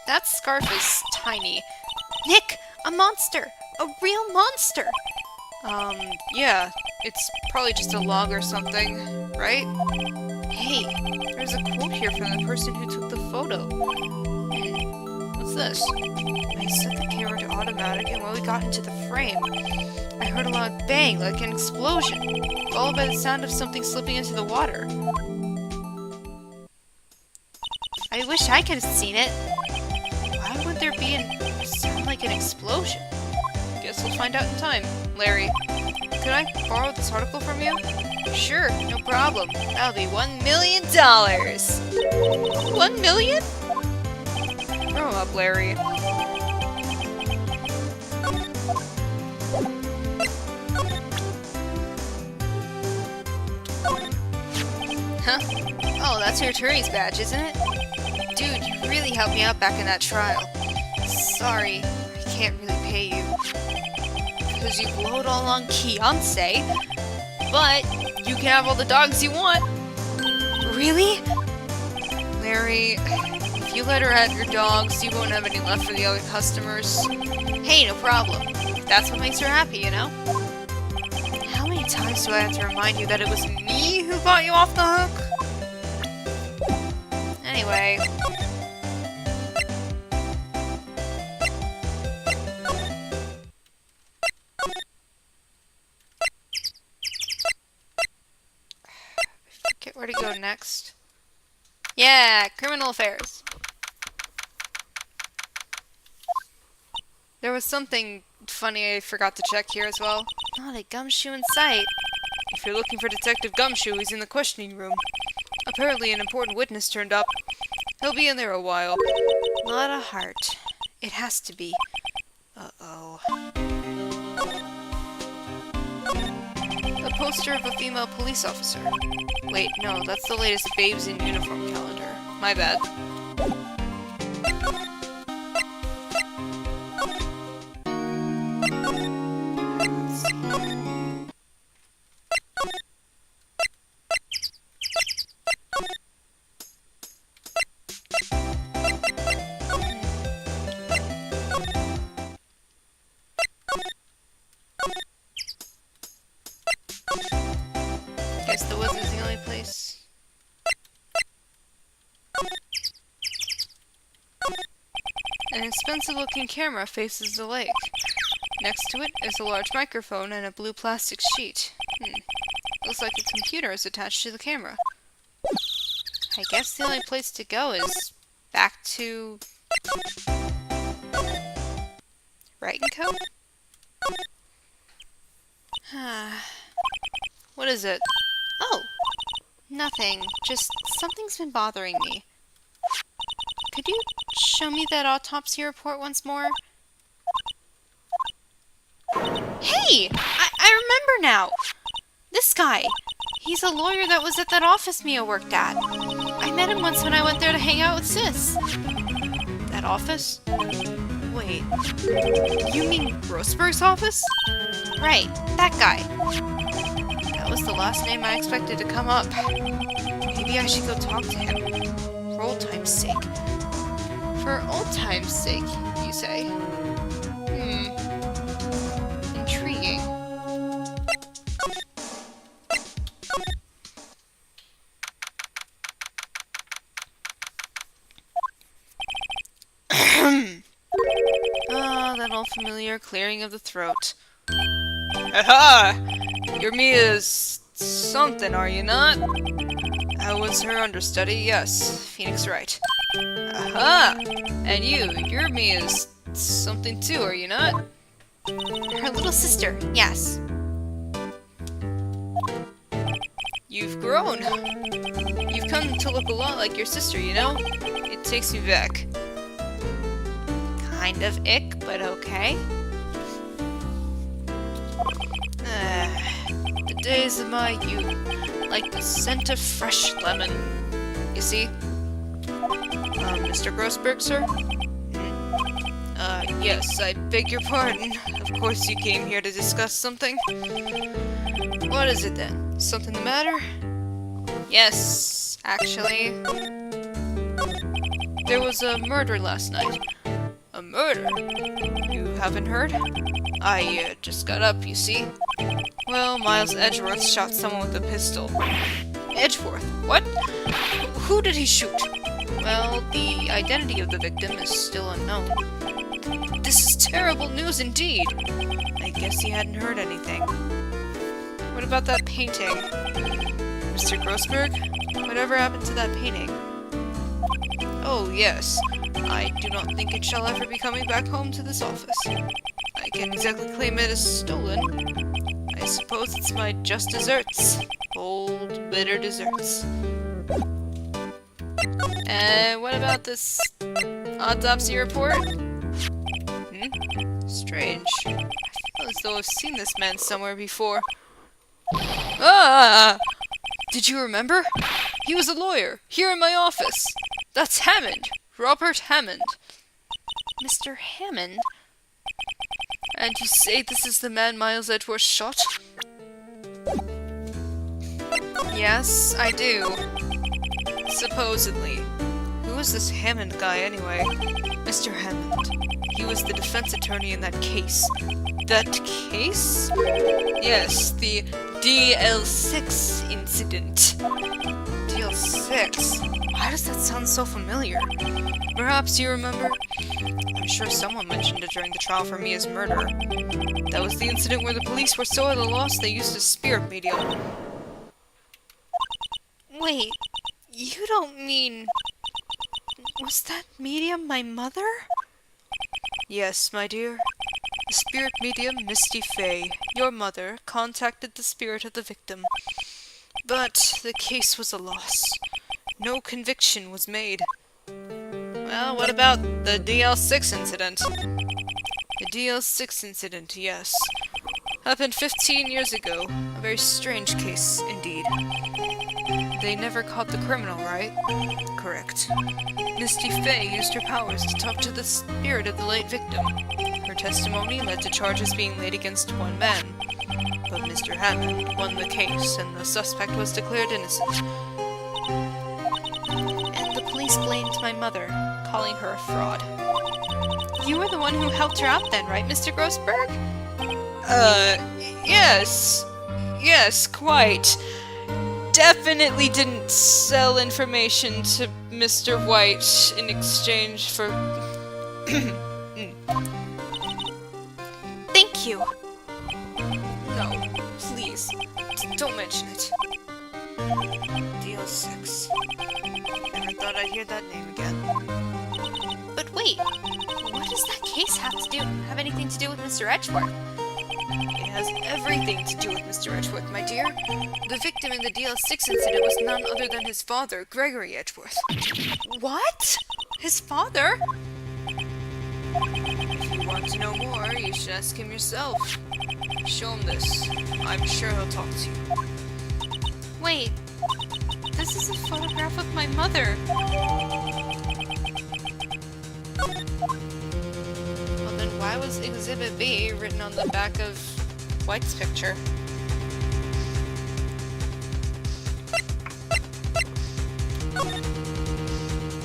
That scarf is tiny. Nick, a monster! A real monster! Yeah. It's probably just a log or something, right? Hey, There's a quote here from the person who took the photo. What's this? I set the camera to automatic, and when we got into the frame, I heard a loud bang, like an explosion, followed by the sound of something slipping into the water. I wish I could have seen it. Why would there be a sound like an explosion? Guess we'll find out in time. Larry, could I borrow this article from you? Sure, no problem. That'll be $1 million! 1 million? Grow up, Larry. Huh? Oh, that's your attorney's badge, isn't it? Dude, you really helped me out back in that trial. Sorry, I can't really pay you. Because you blowed all on Kianse. But you can have all the dogs you want. Really? Larry, if you let her have your dogs, you won't have any left for the other customers. Hey, no problem. That's what makes her happy, you know? How many times do I have to remind you that it was me who bought you off the hook? Anyway... Get where to go next. Yeah, criminal affairs. There was something funny I forgot to check here as well. Not a gumshoe in sight. If you're looking for Detective Gumshoe, he's in the questioning room. Apparently an important witness turned up. He'll be in there a while. Not a heart. It has to be. Uh-oh. A poster of a female police officer. Wait, no, that's the latest Babes in Uniform calendar. My bad. Let's see. Guess the woods is the only place. An expensive-looking camera faces the lake. Next to it is a large microphone and a blue plastic sheet. Looks like a computer is attached to the camera. I guess the only place to go is back to... Wright & Co.? What is it? Oh! Nothing. Just something's been bothering me. Could you show me that autopsy report once more? Hey! I remember now! This guy! He's a lawyer that was at that office Mia worked at. I met him once when I went there to hang out with Sis. That office? Wait. You mean Grossberg's office? Right, that guy. That was the last name I expected to come up. Maybe I should go talk to him. For old time's sake. For old time's sake, you say? Intriguing. That old familiar clearing of the throat. Aha! You're Mia's something, are you not? I was her understudy, yes. Phoenix Wright. Aha! And you're Mia's something too, are you not? Her little sister, yes. You've grown. You've come to look a lot like your sister, you know? It takes me back. Kind of ick, but okay. The days of my youth, like the scent of fresh lemon. You see? Mr. Grossberg, sir? Yes, I beg your pardon. Of course you came here to discuss something. What is it then? Something the matter? Yes, actually. There was a murder last night. A murder? You haven't heard? I just got up, you see. Well, Miles Edgeworth shot someone with a pistol. Edgeworth? What? Who did he shoot? Well, the identity of the victim is still unknown. This is terrible news indeed. I guess he hadn't heard anything. What about that painting? Mr. Grossberg? Whatever happened to that painting? Oh, yes. I do not think it shall ever be coming back home to this office. I can't exactly claim it as stolen. I suppose it's my just desserts. Old, bitter desserts. And what about this autopsy report? Strange. I feel as though I've seen this man somewhere before. Ah! Did you remember? He was a lawyer, here in my office. That's Hammond. Robert Hammond. Mr. Hammond? And you say this is the man Miles Edgeworth shot? Yes, I do. Supposedly. Who is this Hammond guy, anyway? Mr. Hammond. He was the defense attorney in that case. That case? Yes, the DL-6 incident. DL-6? Why does that sound so familiar? Perhaps you remember? I'm sure someone mentioned it during the trial for Mia's murder. That was the incident where the police were so at a loss they used a spirit medium. Wait, you don't mean... Was that medium my mother? Yes, my dear. The spirit medium, Misty Fey, your mother, contacted the spirit of the victim. But the case was a loss. No conviction was made. Well, what about the DL-6 incident? The DL-6 incident, yes. Happened 15 years ago. A very strange case, indeed. They never caught the criminal, right? Correct. Misty Fey used her powers to talk to the spirit of the late victim. Her testimony led to charges being laid against one man. But Mr. Hammond won the case, and the suspect was declared innocent. And the police blamed my mother, calling her a fraud. You were the one who helped her out then, right, Mr. Grossberg? Yes. Yes, quite. Definitely didn't sell information to Mr. White in exchange for... Thank you. No, please, don't mention it. DL-6. Never thought I'd hear that name again. But wait, what does that case have anything to do with Mr. Edgeworth? It has everything to do with Mr. Edgeworth, my dear. The victim in the DL-6 incident was none other than his father, Gregory Edgeworth. What? His father? If you want to know more, you should ask him yourself. Show him this. I'm sure he'll talk to you. Wait, this is a photograph of my mother. Well, then why was Exhibit B written on the back of White's picture?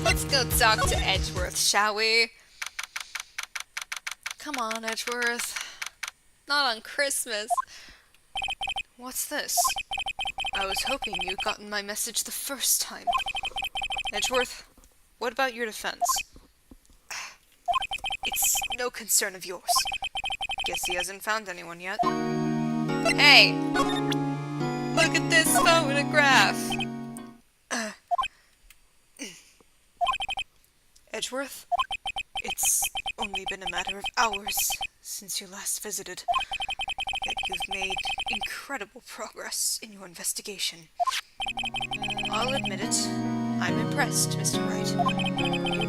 Let's go talk to Edgeworth, shall we? Come on, Edgeworth. Not on Christmas. What's this? I was hoping you'd gotten my message the first time. Edgeworth, what about your defense? It's no concern of yours. Guess he hasn't found anyone yet. Hey! Look at this photograph! Edgeworth, it's only been a matter of hours since you last visited, yet you've made incredible progress in your investigation. I'll admit it, I'm impressed, Mr. Wright.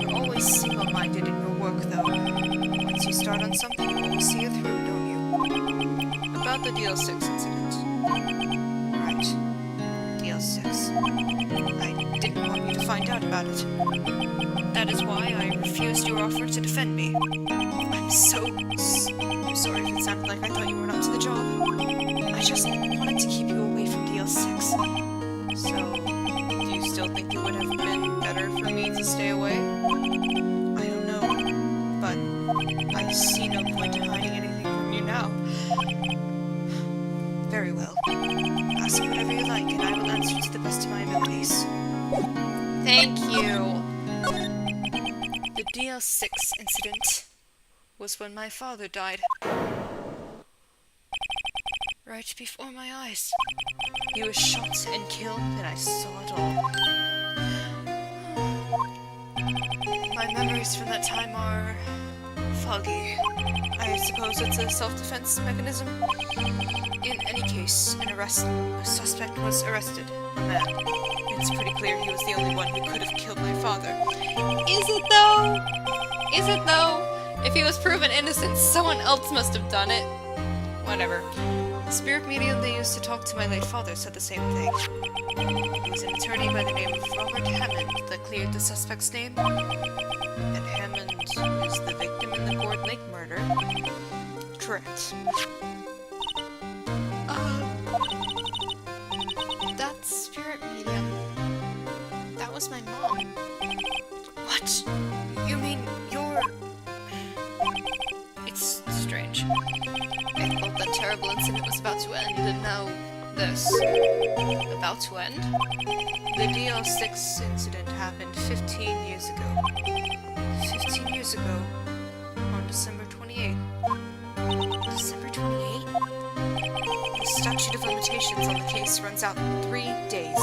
You're always single-minded in your work, though. Once you start on something, you always see it through, don't you? About the DL-6 incident. Right. DL-6. I didn't want you to find out about it. That is why I refused your offer to defend me. I'm sorry if it sounded like I thought you weren't up to the job. I just wanted to keep you away from DL-6. So, do you still think it would have been better for me to stay away? I don't know, but I see no point in hiding anything from you now. Very well. Ask whatever you like, and I will answer to the best of my abilities. Thank you. The DL-6 incident was when my father died. Right before my eyes. He was shot and killed, and I saw it all. My memories from that time are foggy. I suppose it's a self-defense mechanism. In any case, a suspect was arrested. A man. It's pretty clear he was the only one who could have killed my father. Is it though? Is it though? If he was proven innocent, someone else must have done it. Whatever. The spirit medium they used to talk to my late father said the same thing. He was an attorney by the name of Robert Hammond that cleared the suspect's name. And Hammond is the victim in the Gord Lake murder. Correct. That spirit medium. That was my incident was about to end, and now this. About to end? The DL-6 incident happened 15 years ago. 15 years ago, on December 28th. December 28th? The statute of limitations on the case runs out in 3 days.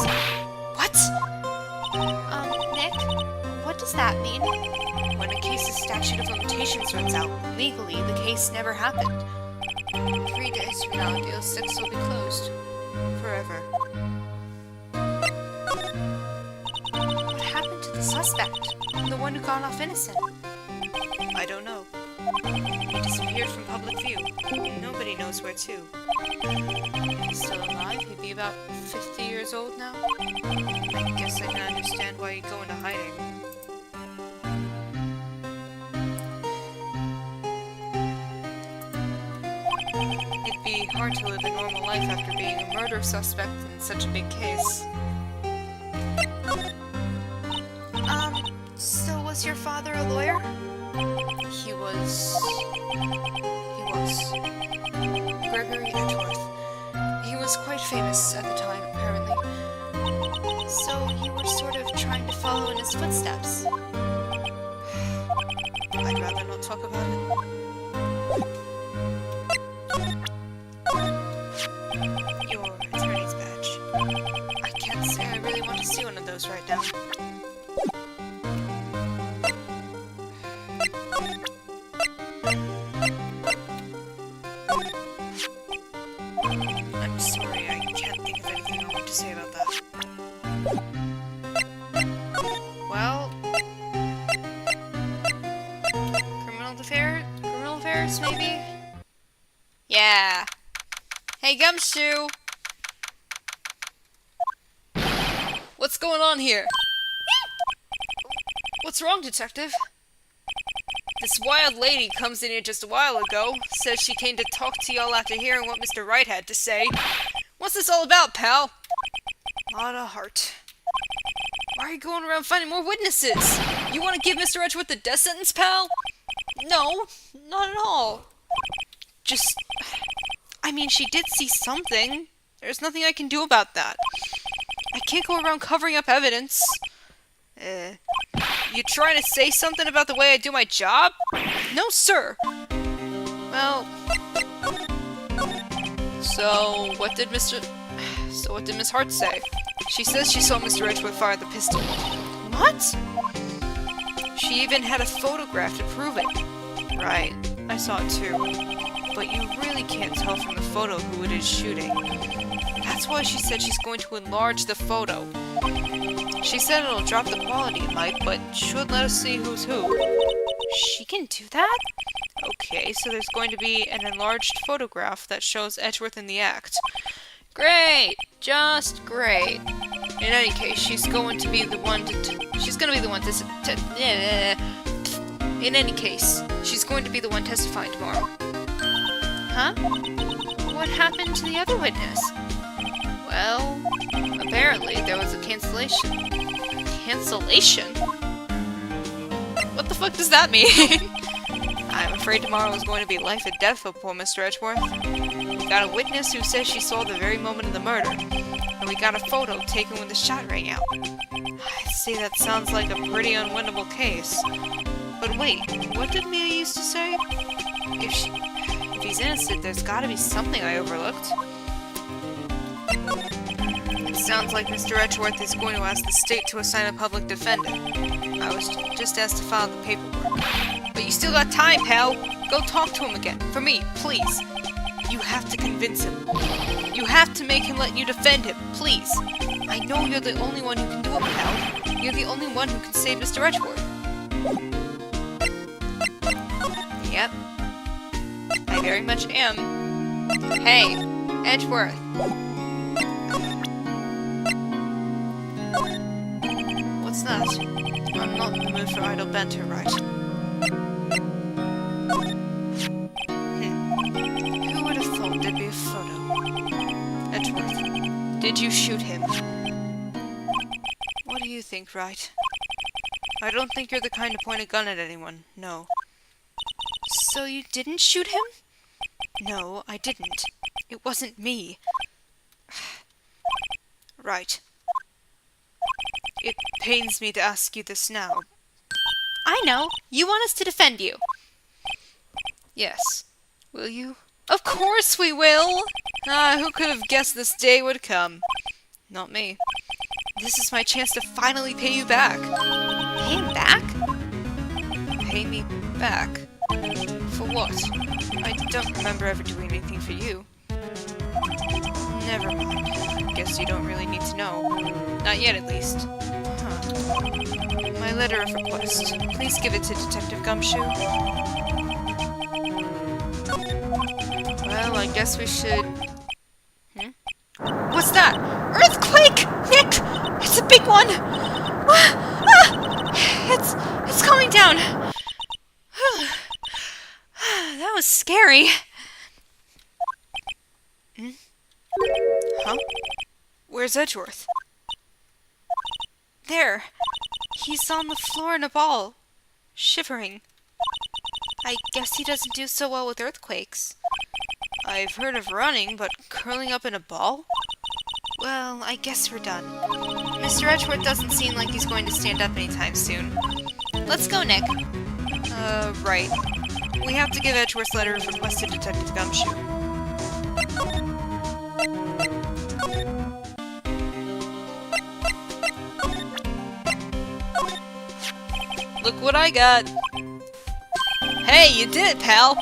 What? Nick, what does that mean? When a case's statute of limitations runs out, legally, the case never happened. 3 days from now, DL-6 will be closed. Forever. What happened to the suspect? The one who got off innocent? I don't know. He disappeared from public view. Nobody knows where to. If he's still alive, he'd be about 50 years old now. I guess I can understand why he'd go into hiding. It'd be hard to live a normal life after being a murder suspect in such a big case. So was your father a lawyer? He was... Gregory Edgeworth. He was quite famous at the time, apparently. So you were sort of trying to follow in his footsteps? I'd rather not talk about it. Your attorney's badge. I can't say I really want to see one of those right now. I'm sorry, I can't think of anything I want to say about that. Well... Criminal affairs, maybe? Yeah. Hey, Gumshoe! What's going on here? What's wrong, Detective? This wild lady comes in here just a while ago, says she came to talk to y'all after hearing what Mr. Wright had to say. What's this all about, pal? Not a heart. Why are you going around finding more witnesses? You want to give Mr. Edgeworth the death sentence, pal? No, not at all. I mean, she did see something. There's nothing I can do about that. I can't go around covering up evidence. You trying to say something about the way I do my job? No, sir. Well... So, what did Miss Hart say? She says she saw Mr. Edgeworth fire the pistol. What? She even had a photograph to prove it. Right, I saw it too. But you really can't tell from the photo who it is shooting. That's why she said she's going to enlarge the photo. She said it'll drop the quality it might, but should let us see who's who. She can do that? Okay, so there's going to be an enlarged photograph that shows Edgeworth in the act. Great! Just great. In any case, she's going to be the one to In any case, she's going to be the one testifying tomorrow. Huh? What happened to the other witness? Well, apparently there was a cancellation. Cancellation? What the fuck does that mean? I'm afraid tomorrow is going to be life or death for poor Mr. Edgeworth. We got a witness who says she saw the very moment of the murder, and we got a photo taken when the shot rang out. I'd say that sounds like a pretty unwinnable case. But wait, what did Mia used to say? If he's innocent, there's gotta be something I overlooked. It sounds like Mr. Edgeworth is going to ask the state to assign a public defender. I was just asked to file the paperwork. But you still got time, pal. Go talk to him again. For me, please. You have to convince him. You have to make him let you defend him, please. I know you're the only one who can do it, pal. You're the only one who can save Mr. Edgeworth. Yep. I very much am. Hey, Edgeworth. What's that? I'm not in the mood for idle banter, right? Who would have thought there'd be a photo? Edgeworth, did you shoot him? What do you think, Wright? I don't think you're the kind to point a gun at anyone, no. So you didn't shoot him? No, I didn't. It wasn't me. Right. It pains me to ask you this now. I know. You want us to defend you. Yes. Will you? Of course we will! Who could have guessed this day would come? Not me. This is my chance to finally pay you back. Pay him back? Pay me back? For what? I don't remember ever doing anything for you. Never mind. Guess you don't really need to know. Not yet, at least. Huh. My letter of request. Please give it to Detective Gumshoe. Well, I guess we should... What's that? Earthquake! Nick! It's a big one! It's coming down! That was scary. Huh? Where's Edgeworth? There. He's on the floor in a ball. Shivering. I guess he doesn't do so well with earthquakes. I've heard of running, but curling up in a ball? Well, I guess we're done. Mr. Edgeworth doesn't seem like he's going to stand up anytime soon. Let's go, Nick. Right. We have to give Edgeworth's letter of request to Detective Gumshoe. Look what I got! Hey, you did it, pal!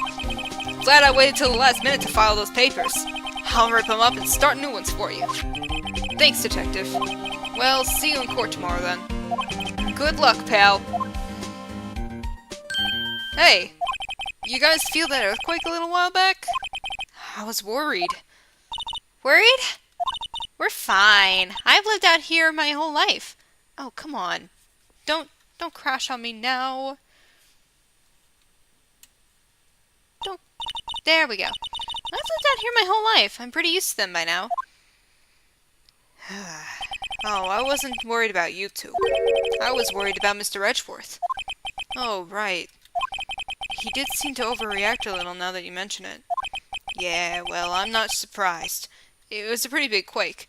Glad I waited till the last minute to file those papers. I'll rip them up and start new ones for you. Thanks, Detective. Well, see you in court tomorrow, then. Good luck, pal. Hey, you guys feel that earthquake a little while back? I was worried. Worried? We're fine. I've lived out here my whole life. Oh, come on. Don't crash on me now. There we go. I've lived out here my whole life. I'm pretty used to them by now. Oh, I wasn't worried about you two. I was worried about Mr. Edgeworth. Oh, right. He did seem to overreact a little now that you mention it. Yeah, well, I'm not surprised. It was a pretty big quake.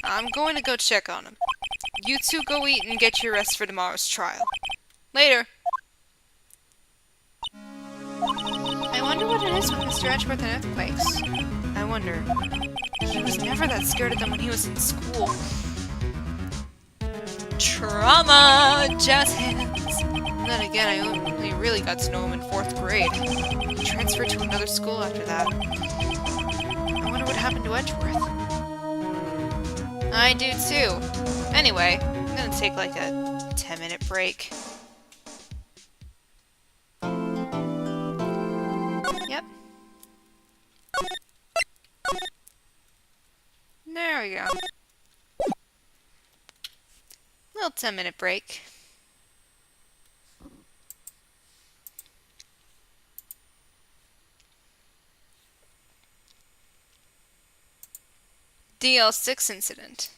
I'm going to go check on him. You two go eat and get your rest for tomorrow's trial. Later. I wonder what it is with Mr. Edgeworth and earthquakes. I wonder. He was never that scared of them when he was in school. Trauma! Jazz hands! And then again, I only really got to know him in 4th grade. He transferred to another school after that. I wonder what happened to Edgeworth. I do too. Anyway, I'm gonna take like a 10-minute break. Yep. There we go. Little 10-minute break. DL-6 incident.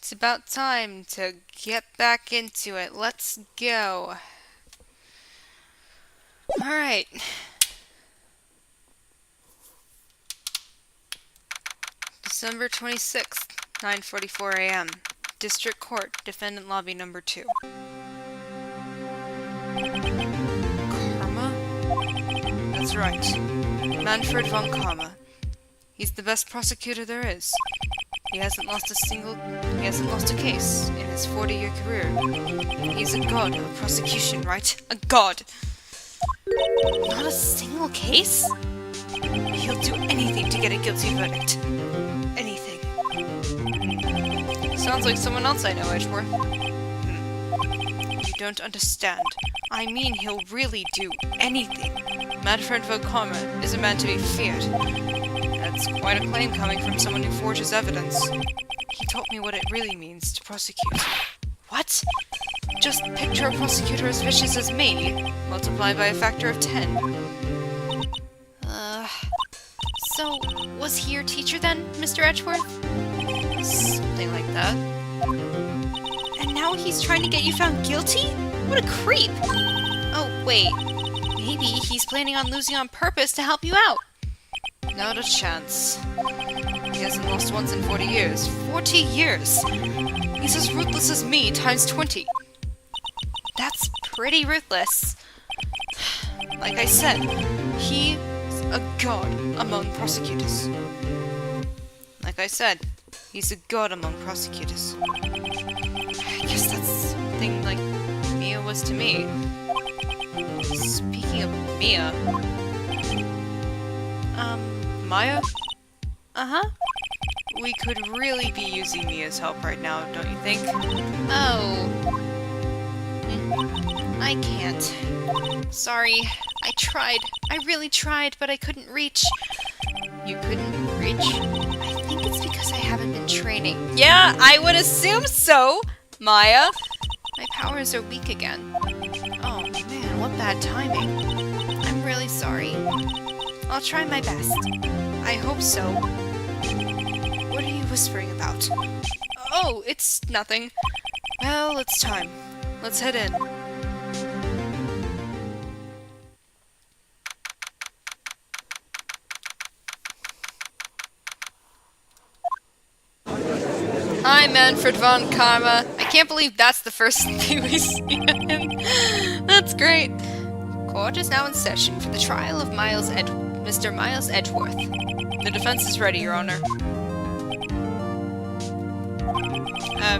It's about time to get back into it. Let's go. Alright. December 26th, 9:44 a.m. District Court, Defendant Lobby Number 2. Karma? That's right. Manfred von Karma. He's the best prosecutor there is. He hasn't lost a case in his 40-year career. He's a god of prosecution, right? A god! Not a single case? He'll do anything to get a guilty verdict. Anything. Sounds like someone else I know, Edgeworth. You don't understand. I mean, he'll really do anything. Manfred von Karma is a man to be feared. That's quite a claim coming from someone who forges evidence. He taught me what it really means to prosecute. What? Just picture a prosecutor as vicious as me, multiplied by a factor of 10. So, was he your teacher then, Mr. Edgeworth? Something like that. And now he's trying to get you found guilty? What a creep! Oh, wait. Maybe he's planning on losing on purpose to help you out. Not a chance. He hasn't lost once in 40 years. 40 years! He's as ruthless as me, times 20. That's pretty ruthless. Like I said, he's a god among prosecutors. Like I said, he's a god among prosecutors. I guess that's something like Mia was to me. Speaking of Mia... Maya? Uh-huh. We could really be using Mia's help right now, don't you think? Oh. I can't. Sorry. I tried. I really tried, but I couldn't reach. You couldn't reach? I think it's because I haven't been training. Yeah, I would assume so, Maya. My powers are weak again. Oh man, what bad timing. I'm really sorry. I'll try my best. I hope so. What are you whispering about? Oh, it's nothing. Well, it's time. Let's head in. Hi, Manfred von Karma. I can't believe that's the first thing we see him. That's great. Court is now in session for the trial of Mr. Miles Edgeworth. The defense is ready, Your Honor.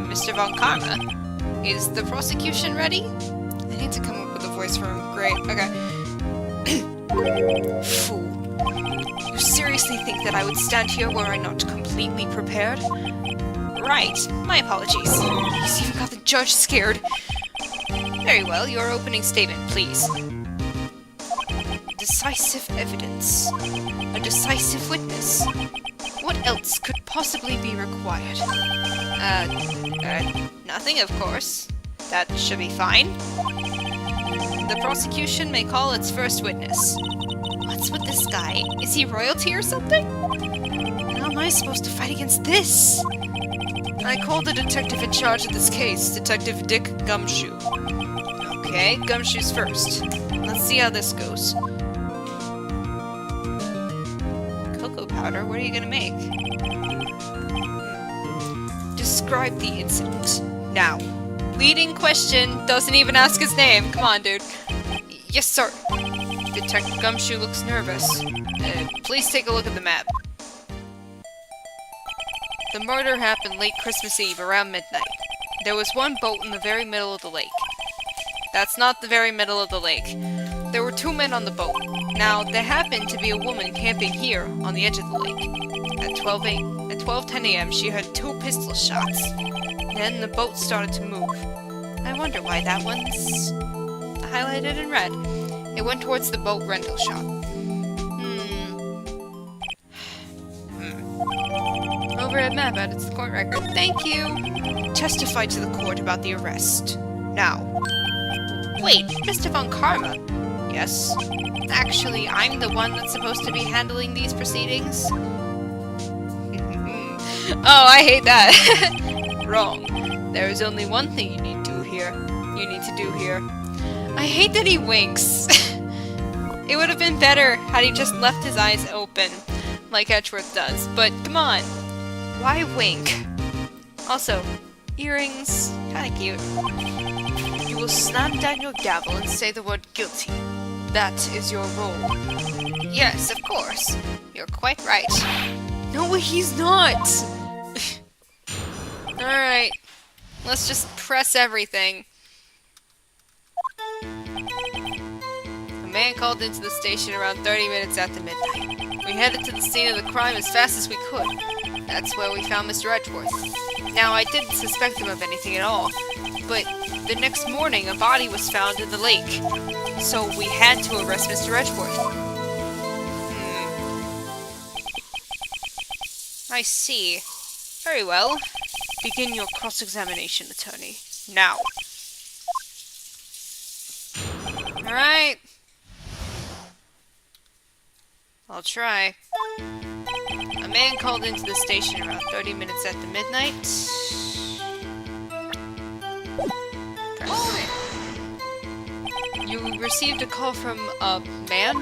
Mr. von Karma? Is the prosecution ready? I need to come up with a voice for him. Great, okay. Fool. You seriously think that I would stand here were I not completely prepared? Right, my apologies. He's even got the judge scared. Very well, your opening statement, please. Decisive evidence. A decisive witness. What else could possibly be required? Nothing, of course. That should be fine. The prosecution may call its first witness. What's with this guy? Is he royalty or something? How am I supposed to fight against this? I called the detective in charge of this case, Detective Dick Gumshoe. Okay, Gumshoe's first. Let's see how this goes. Cocoa powder, what are you gonna make? Describe the incident. Now. Leading question, doesn't even ask his name. Come on, dude. Yes, sir. Detective Gumshoe looks nervous. Please take a look at the map. The murder happened late Christmas Eve, around midnight. There was one boat in the very middle of the lake. That's not the very middle of the lake. There were 2 men on the boat. Now, there happened to be a woman camping here, on the edge of the lake. At 12:10 a.m., she heard 2 pistol shots. Then the boat started to move. I wonder why that one's highlighted in red. It went towards the boat rental shop. Overhead map added to the court record. Thank you. Testify to the court about the arrest. Now. Wait, Mr. von Karma. Yes? Actually, I'm the one that's supposed to be handling these proceedings. Oh, I hate that. wrong. There is only one thing you need to do here. I hate that he winks. It would have been better had he just left his eyes open, like Edgeworth does, but come on. Why wink? Also, earrings, kinda cute. You will slam down your gavel and say the word guilty. That is your role. Yes, of course. You're quite right. No, he's not! Alright. Let's just press everything. A man called into the station around 30 minutes after midnight. We headed to the scene of the crime as fast as we could. That's where we found Mr. Edgeworth. Now, I didn't suspect him of anything at all, but the next morning a body was found in the lake. So we had to arrest Mr. Edgeworth. I see. Very well. Begin your cross-examination, attorney. Now. Alright. I'll try. A man called into the station around 30 minutes after midnight. Press. You received a call from a man?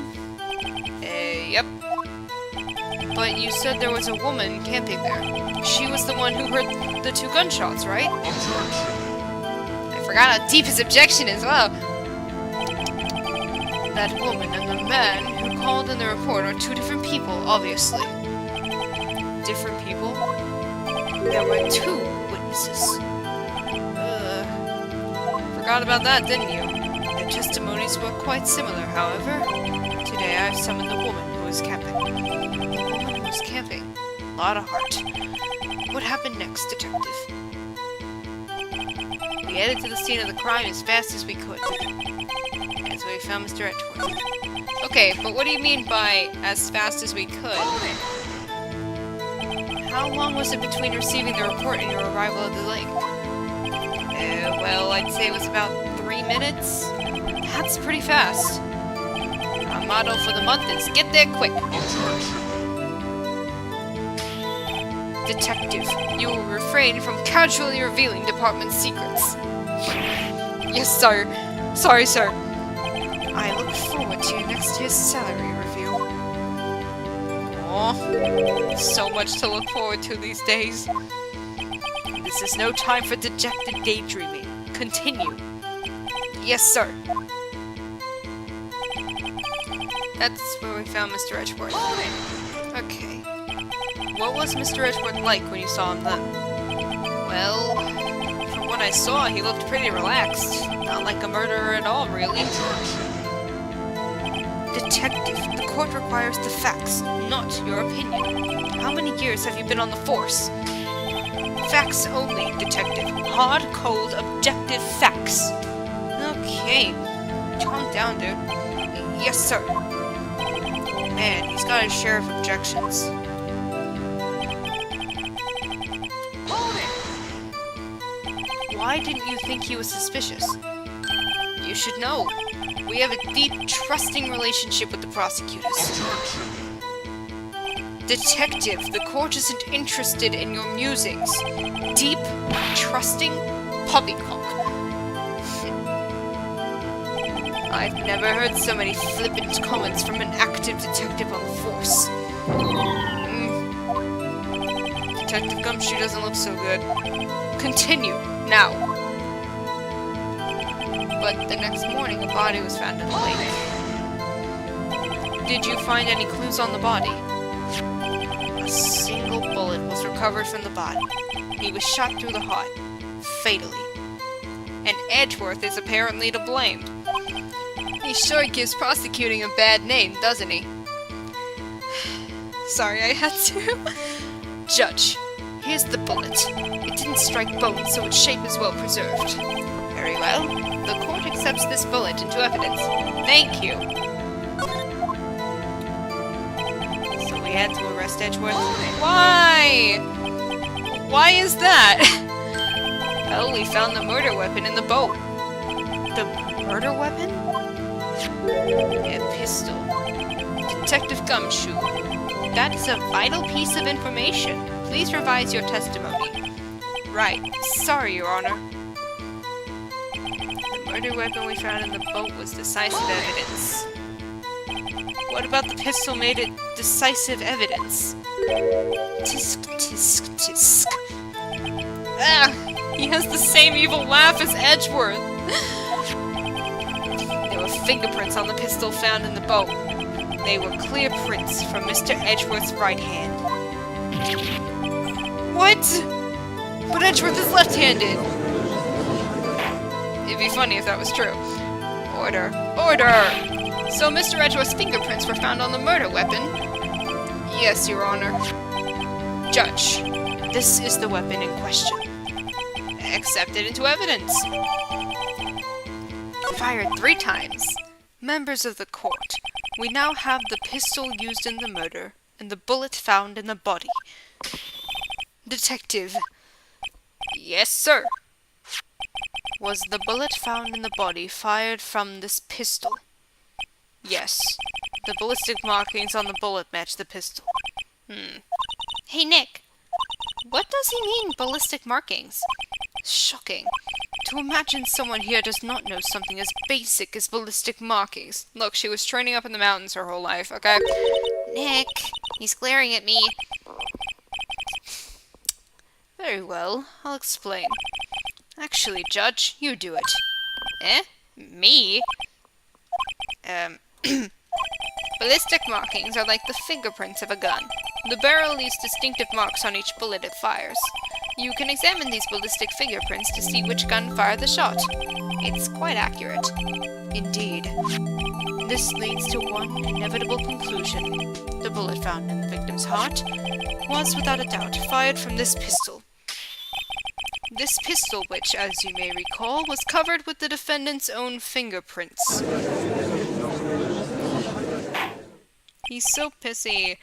Yep. But you said there was a woman camping there. She was the one who heard the 2 gunshots, right? I forgot how deep his objection is, wow. That woman and the man who called in the report are 2 different people, obviously. Different people? There were 2 witnesses. Forgot about that, didn't you? Their testimonies were quite similar, however. Today I've summoned the woman who was camping. The woman who was camping. A lot of heart. What happened next, detective? We headed to the scene of the crime as fast as we could. That's where we found Mr. Edgeworth. Okay, but what do you mean by as fast as we could? How long was it between receiving the report and your arrival at the lake? Well, I'd say it was about 3 minutes. That's pretty fast. Our motto for the month is get there quick. Detective, you will refrain from casually revealing department secrets. Yes, sir. Sorry, sir. I look forward to your next year's salary review. Aw, so much to look forward to these days. This is no time for dejected daydreaming. Continue. Yes, sir. That's where we found Mr. Edgeworth. Okay. What was Mr. Edgeworth like when you saw him then? Well, from what I saw, he looked pretty relaxed. Not like a murderer at all, really. Detective, the court requires the facts, not your opinion. How many years have you been on the force? Facts only, detective. Hard, cold, objective facts. Okay. Calm down, dude. Yes, sir. Man, he's got his share of objections. Why didn't you think he was suspicious? You should know. We have a deep, trusting relationship with the prosecutors. Detective, the court isn't interested in your musings. Deep, trusting poppycock. I've never heard so many flippant comments from an active detective on the force. Detective Gumshoe doesn't look so good. Continue, now. But the next morning, a body was found in the lake. Did you find any clues on the body? A single bullet was recovered from the body. He was shot through the heart, fatally. And Edgeworth is apparently to blame. He sure gives prosecuting a bad name, doesn't he? Sorry, I had to. Judge, here's the bullet. It didn't strike bone, so its shape is well preserved. Very well. The court accepts this bullet into evidence. Thank you. So we had to arrest Edgeworth? Why? Why is that? Well, we found the murder weapon in the boat. The murder weapon? A pistol. Detective Gumshoe. That is a vital piece of information. Please revise your testimony. right. Sorry, Your Honor. The murder weapon we found in the boat was decisive evidence. What about the pistol made it decisive evidence? Tisk, tisk, tisk. Ah! He has the same evil laugh as Edgeworth! There were fingerprints on the pistol found in the boat. They were clear prints from Mr. Edgeworth's right hand. What? But Edgeworth is left-handed! It'd be funny if that was true. Order. Order! So Mr. Edgeworth's fingerprints were found on the murder weapon? Yes, Your Honor. Judge, this is the weapon in question. Accept it into evidence. Fired 3 times. Members of the court, we now have the pistol used in the murder and the bullet found in the body. Detective. Yes, sir. Was the bullet found in the body fired from this pistol? Yes. The ballistic markings on the bullet match the pistol. Hey, Nick. What does he mean, ballistic markings? Shocking. To imagine someone here does not know something as basic as ballistic markings. Look, she was training up in the mountains her whole life, okay? Nick, he's glaring at me. Very well, I'll explain. Actually, Judge, you do it. Eh? Me? Ballistic markings are like the fingerprints of a gun. The barrel leaves distinctive marks on each bullet it fires. You can examine these ballistic fingerprints to see which gun fired the shot. It's quite accurate. Indeed. This leads to one inevitable conclusion. The bullet found in the victim's heart was, without a doubt, fired from this pistol. This pistol, which, as you may recall, was covered with the defendant's own fingerprints. He's so pissy.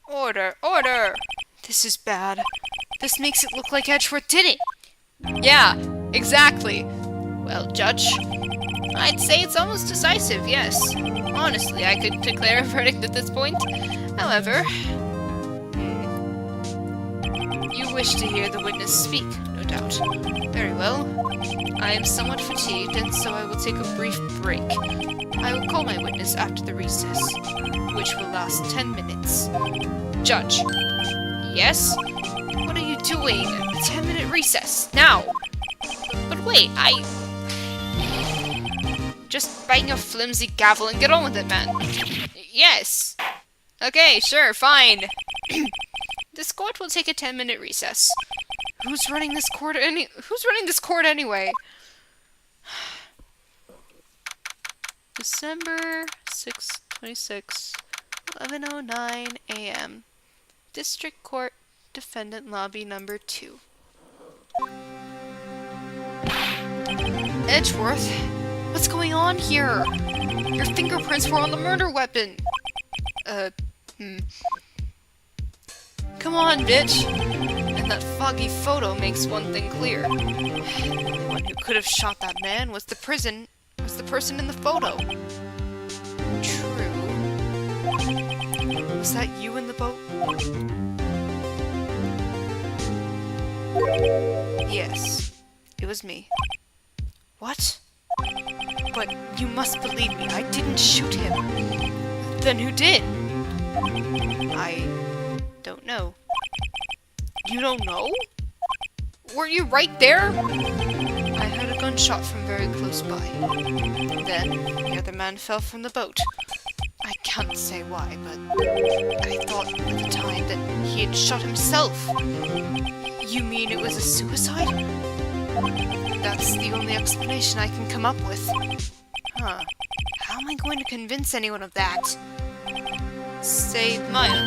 Order! Order! This is bad. This makes it look like Edgeworth did it. Yeah, exactly. Well, Judge, I'd say it's almost decisive, yes. Honestly, I could declare a verdict at this point. However, you wish to hear the witness speak, no doubt. Very well. I am somewhat fatigued, and so I will take a brief break. I will call my witness after the recess, which will last 10 minutes. Judge. Yes? What are you doing? A 10-minute recess. Now! But wait, just bang your flimsy gavel and get on with it, man. Yes! Okay, sure, fine. This court will take a 10-minute recess. Who's running this court anyway? December 6th, 26, 11:09 a.m. District Court, Defendant Lobby Number 2. Edgeworth, what's going on here? Your fingerprints were on the murder weapon. Come on, bitch. And that foggy photo makes one thing clear. The one who could have shot that man was the person in the photo. True. Was that you in the boat? Yes, it was me. What? But you must believe me, I didn't shoot him. Then who did? I don't know. You don't know? Were you right there? I heard a gunshot from very close by. Then, the other man fell from the boat. I can't say why, but I thought at the time that he had shot himself. You mean it was a suicide? That's the only explanation I can come up with. Huh. How am I going to convince anyone of that? Say, Maya.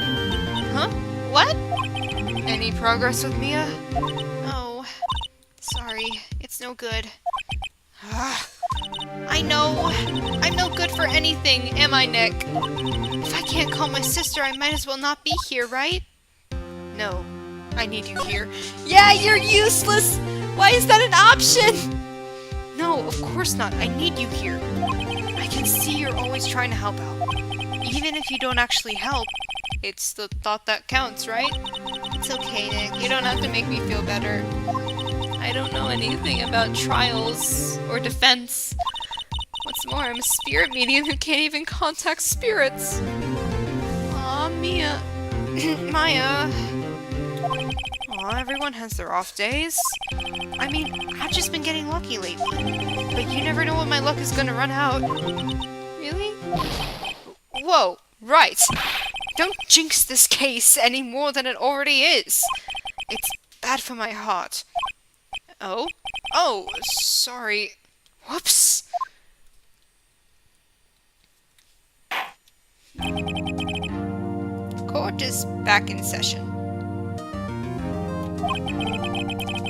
Huh? What? Any progress with Mia? Oh. Sorry. It's no good. I know. I'm no good for anything, am I, Nick? If I can't call my sister, I might as well not be here, right? No. I need you here. Yeah, you're useless! Why is that an option? No, of course not. I need you here. I can see you're always trying to help out. Even if you don't actually help, it's the thought that counts, right? It's okay, Nick. You don't have to make me feel better. I don't know anything about trials or defense. What's more, I'm a spirit medium who can't even contact spirits. Aw, Mia. Maya. Aw, everyone has their off days. I mean, I've just been getting lucky lately. But you never know when my luck is gonna run out. Really? Whoa, right. Don't jinx this case any more than it already is. It's bad for my heart. Oh? Oh, sorry. Whoops. Court is back in session.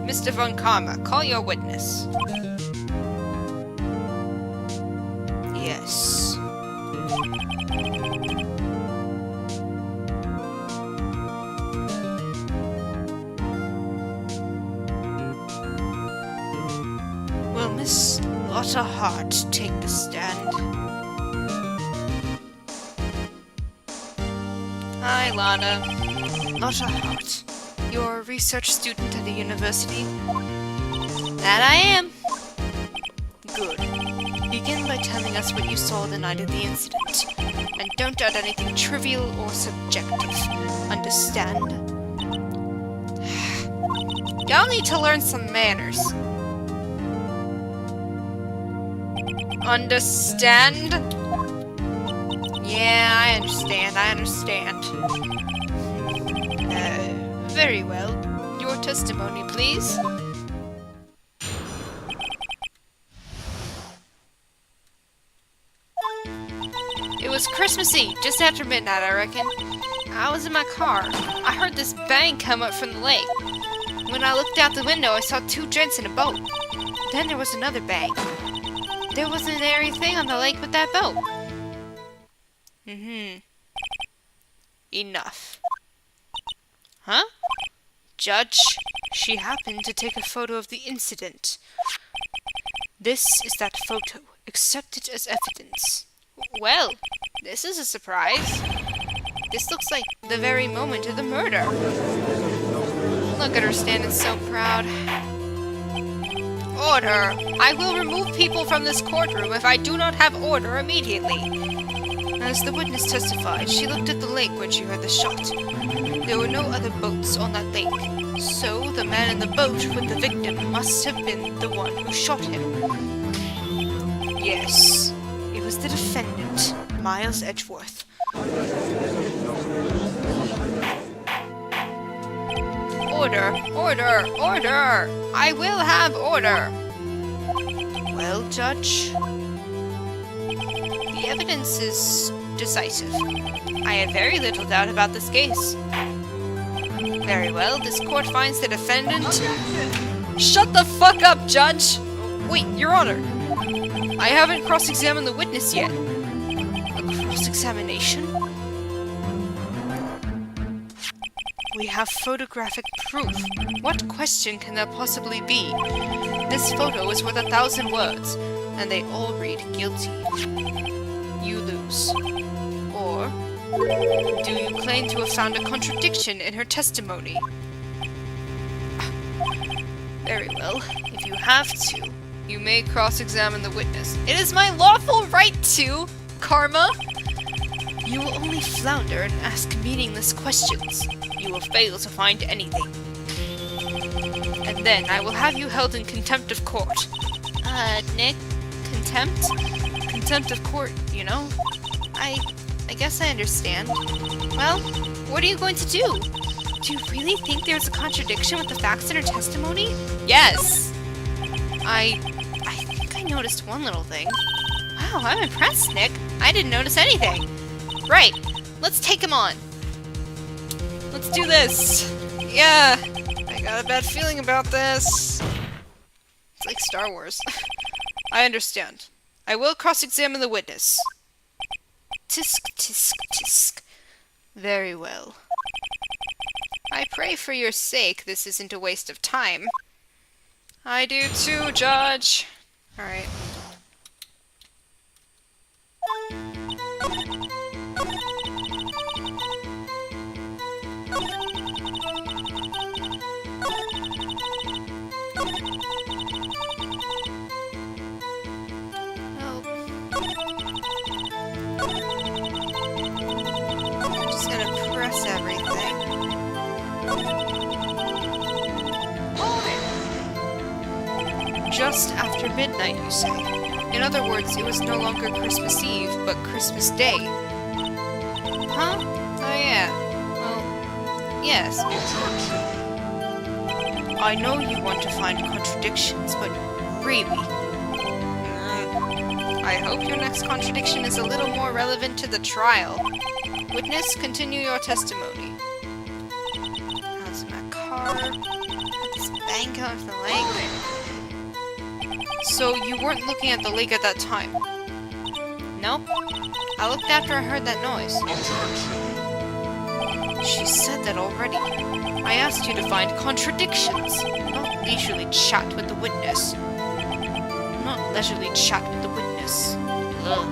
Mr. Von Karma, call your witness. Yes. Will Miss Lotta Hart take the stand? Hi, Lana. Lotta Hart, you're a research student at the university? That I am. Good. Begin by telling us what you saw the night of the incident. And don't add anything trivial or subjective. Understand? Y'all need to learn some manners. Understand? Yeah, I understand. Very well. Your testimony, please. It was Christmas Eve, just after midnight, I reckon. I was in my car. I heard this bang come up from the lake. When I looked out the window, I saw two gents in a boat. Then there was another bang. There wasn't anything on the lake but that boat. Enough. Huh? Judge, she happened to take a photo of the incident. This is that photo. Accept it as evidence. Well, this is a surprise. This looks like the very moment of the murder. Look at her standing so proud. Order! I will remove people from this courtroom if I do not have order immediately. As the witness testified, she looked at the lake when she heard the shot. There were no other boats on that lake, so the man in the boat with the victim must have been the one who shot him. Yes, it was the defendant, Miles Edgeworth. Order! Order! Order! I will have order! Well, Judge, the evidence is decisive. I have very little doubt about this case. Very well, this court finds the defendant... Shut the fuck up, Judge! Wait, Your Honor! I haven't cross-examined the witness yet. A cross-examination? We have photographic proof. What question can there possibly be? This photo is worth 1,000 words, and they all read guilty. You lose. Or, do you claim to have found a contradiction in her testimony? Very well. If you have to, you may cross-examine the witness. It is my lawful right to, Karma! You will only flounder and ask meaningless questions. You will fail to find anything. And then I will have you held in contempt of court. Nick? Contempt? Contempt of court, you know? I guess I understand. Well, what are you going to do? Do you really think there's a contradiction with the facts in her testimony? Yes! I think I noticed one little thing. Wow, I'm impressed, Nick. I didn't notice anything. Right, let's take him on. Let's do this! Yeah! I got a bad feeling about this. It's like Star Wars. I understand. I will cross-examine the witness. Tisk, tisk, tisk. Very well. I pray for your sake this isn't a waste of time. I do too, Judge. Alright. just after midnight, you say? In other words, it was no longer Christmas Eve, but Christmas Day. Huh? Oh yeah. Well, yes. I know you want to find contradictions, but really... I hope your next contradiction is a little more relevant to the trial. Witness, continue your testimony. I was in my car. This bang coming from the lake. So you weren't looking at the lake at that time? Nope. I looked after I heard that noise. She said that already. I asked you to find contradictions, not leisurely chat with the witness. Not leisurely chat with the witness. Ugh.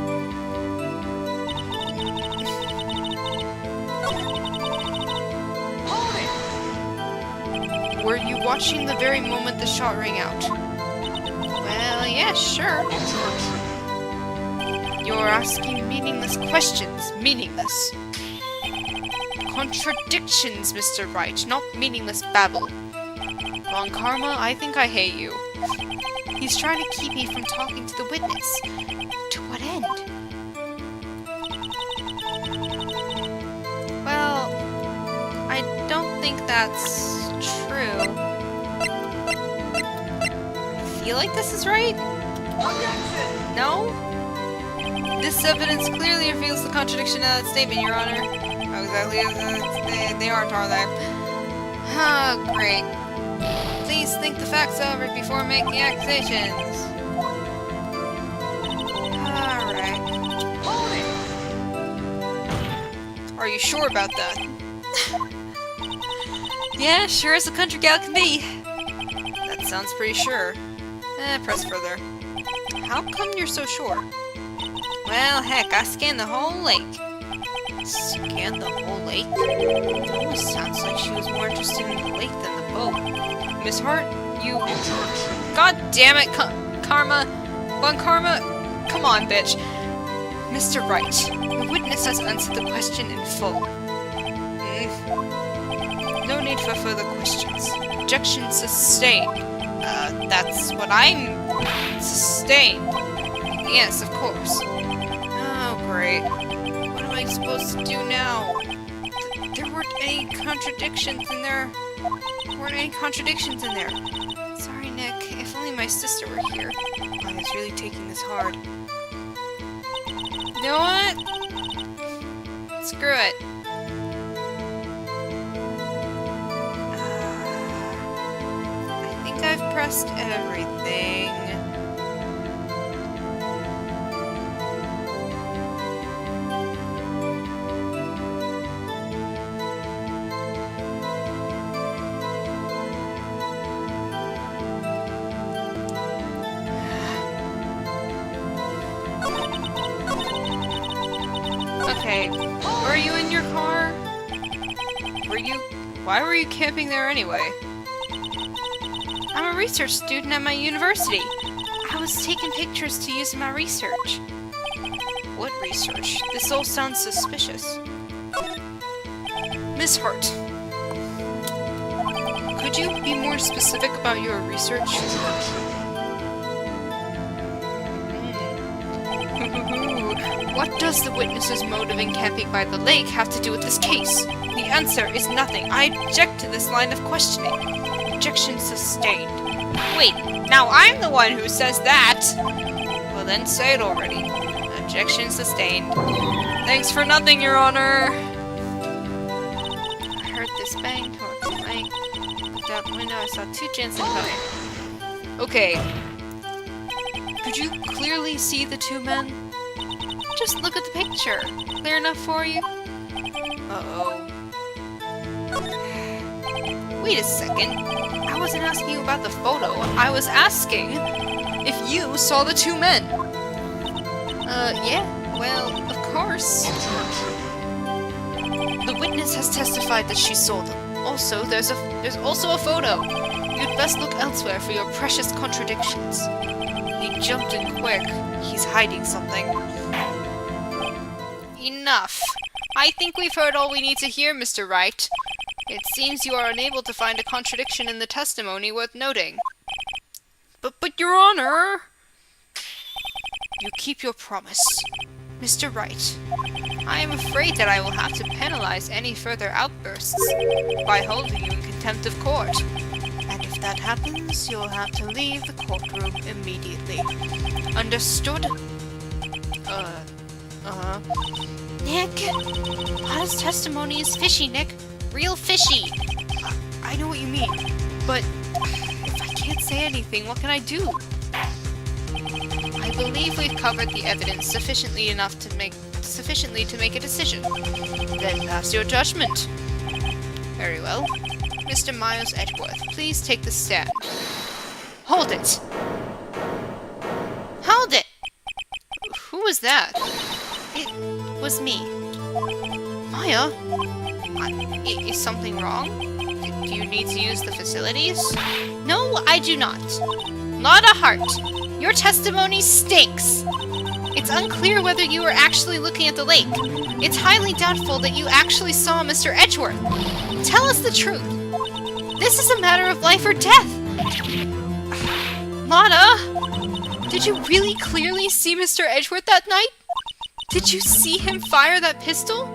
Were you watching the very moment the shot rang out? Well, yeah, sure. You're asking meaningless questions. Meaningless. Contradictions, Mr. Wright, not meaningless babble. Von Karma, I think I hate you. He's trying to keep me from talking to the witness. To what end? Well, I don't think that's true. I feel like this is right? No? This evidence clearly reveals the contradiction of that statement, Your Honor. Oh, exactly. They aren't, are they? Ah, great. Please think the facts over before making accusations. Alright. Are you sure about that? Yeah, sure as a country gal can be. That sounds pretty sure. Press further. How come you're so sure? Well, heck, I scanned the whole lake. Scanned the whole lake? It almost sounds like she was more interested in the lake than the boat. Miss Hart, you... God damn it, Karma! Von Karma! Come on, bitch! Mr. Wright, the witness has answered the question in full. No need for further questions. Objection sustained. That's what I'm... Sustained. Yes, of course. Oh, great. What am I supposed to do now? There weren't any contradictions in there. Sorry, Nick. If only my sister were here. I was really taking this hard. You know what? Screw it. I think I've pressed everything. Okay, were you in your car? Why were you camping there anyway? I'm a research student at my university. I was taking pictures to use in my research. What research? This all sounds suspicious. Miss Hart, could you be more specific about your research? What does the witness's motive in camping by the lake have to do with this case? The answer is nothing. I object to this line of questioning. Objection sustained. Wait, now I'm the one who says that! Well then say it already. Objection sustained. Thanks for nothing, Your Honor! I heard this bang towards the lake. Looked out the window, I saw two gents in boat. Okay. Could you clearly see the two men? Just look at the picture. Clear enough for you? Uh-oh. Wait a second. I wasn't asking you about the photo. I was asking if you saw the two men. Yeah. Well, of course. The witness has testified that she saw them. Also, there's also a photo. You'd best look elsewhere for your precious contradictions. He jumped in quick. He's hiding something. Enough. I think we've heard all we need to hear, Mr. Wright. It seems you are unable to find a contradiction in the testimony worth noting. But Your Honor! You keep your promise. Mr. Wright, I am afraid that I will have to penalize any further outbursts by holding you in contempt of court. And if that happens, you'll have to leave the courtroom immediately. Understood? Nick! Lada's testimony is fishy, Nick. Real fishy. I know what you mean, but if I can't say anything, what can I do? I believe we've covered the evidence sufficiently to make a decision. Then pass your judgment. Very well. Mr. Miles Edgeworth, please take the stand. Hold it! Hold it! Who was that? It was me. Maya? Is something wrong? Do you need to use the facilities? No, I do not. Lada Hart, your testimony stinks. It's unclear whether you were actually looking at the lake. It's highly doubtful that you actually saw Mr. Edgeworth. Tell us the truth. This is a matter of life or death. Lada, did you really clearly see Mr. Edgeworth that night? Did you see him fire that pistol?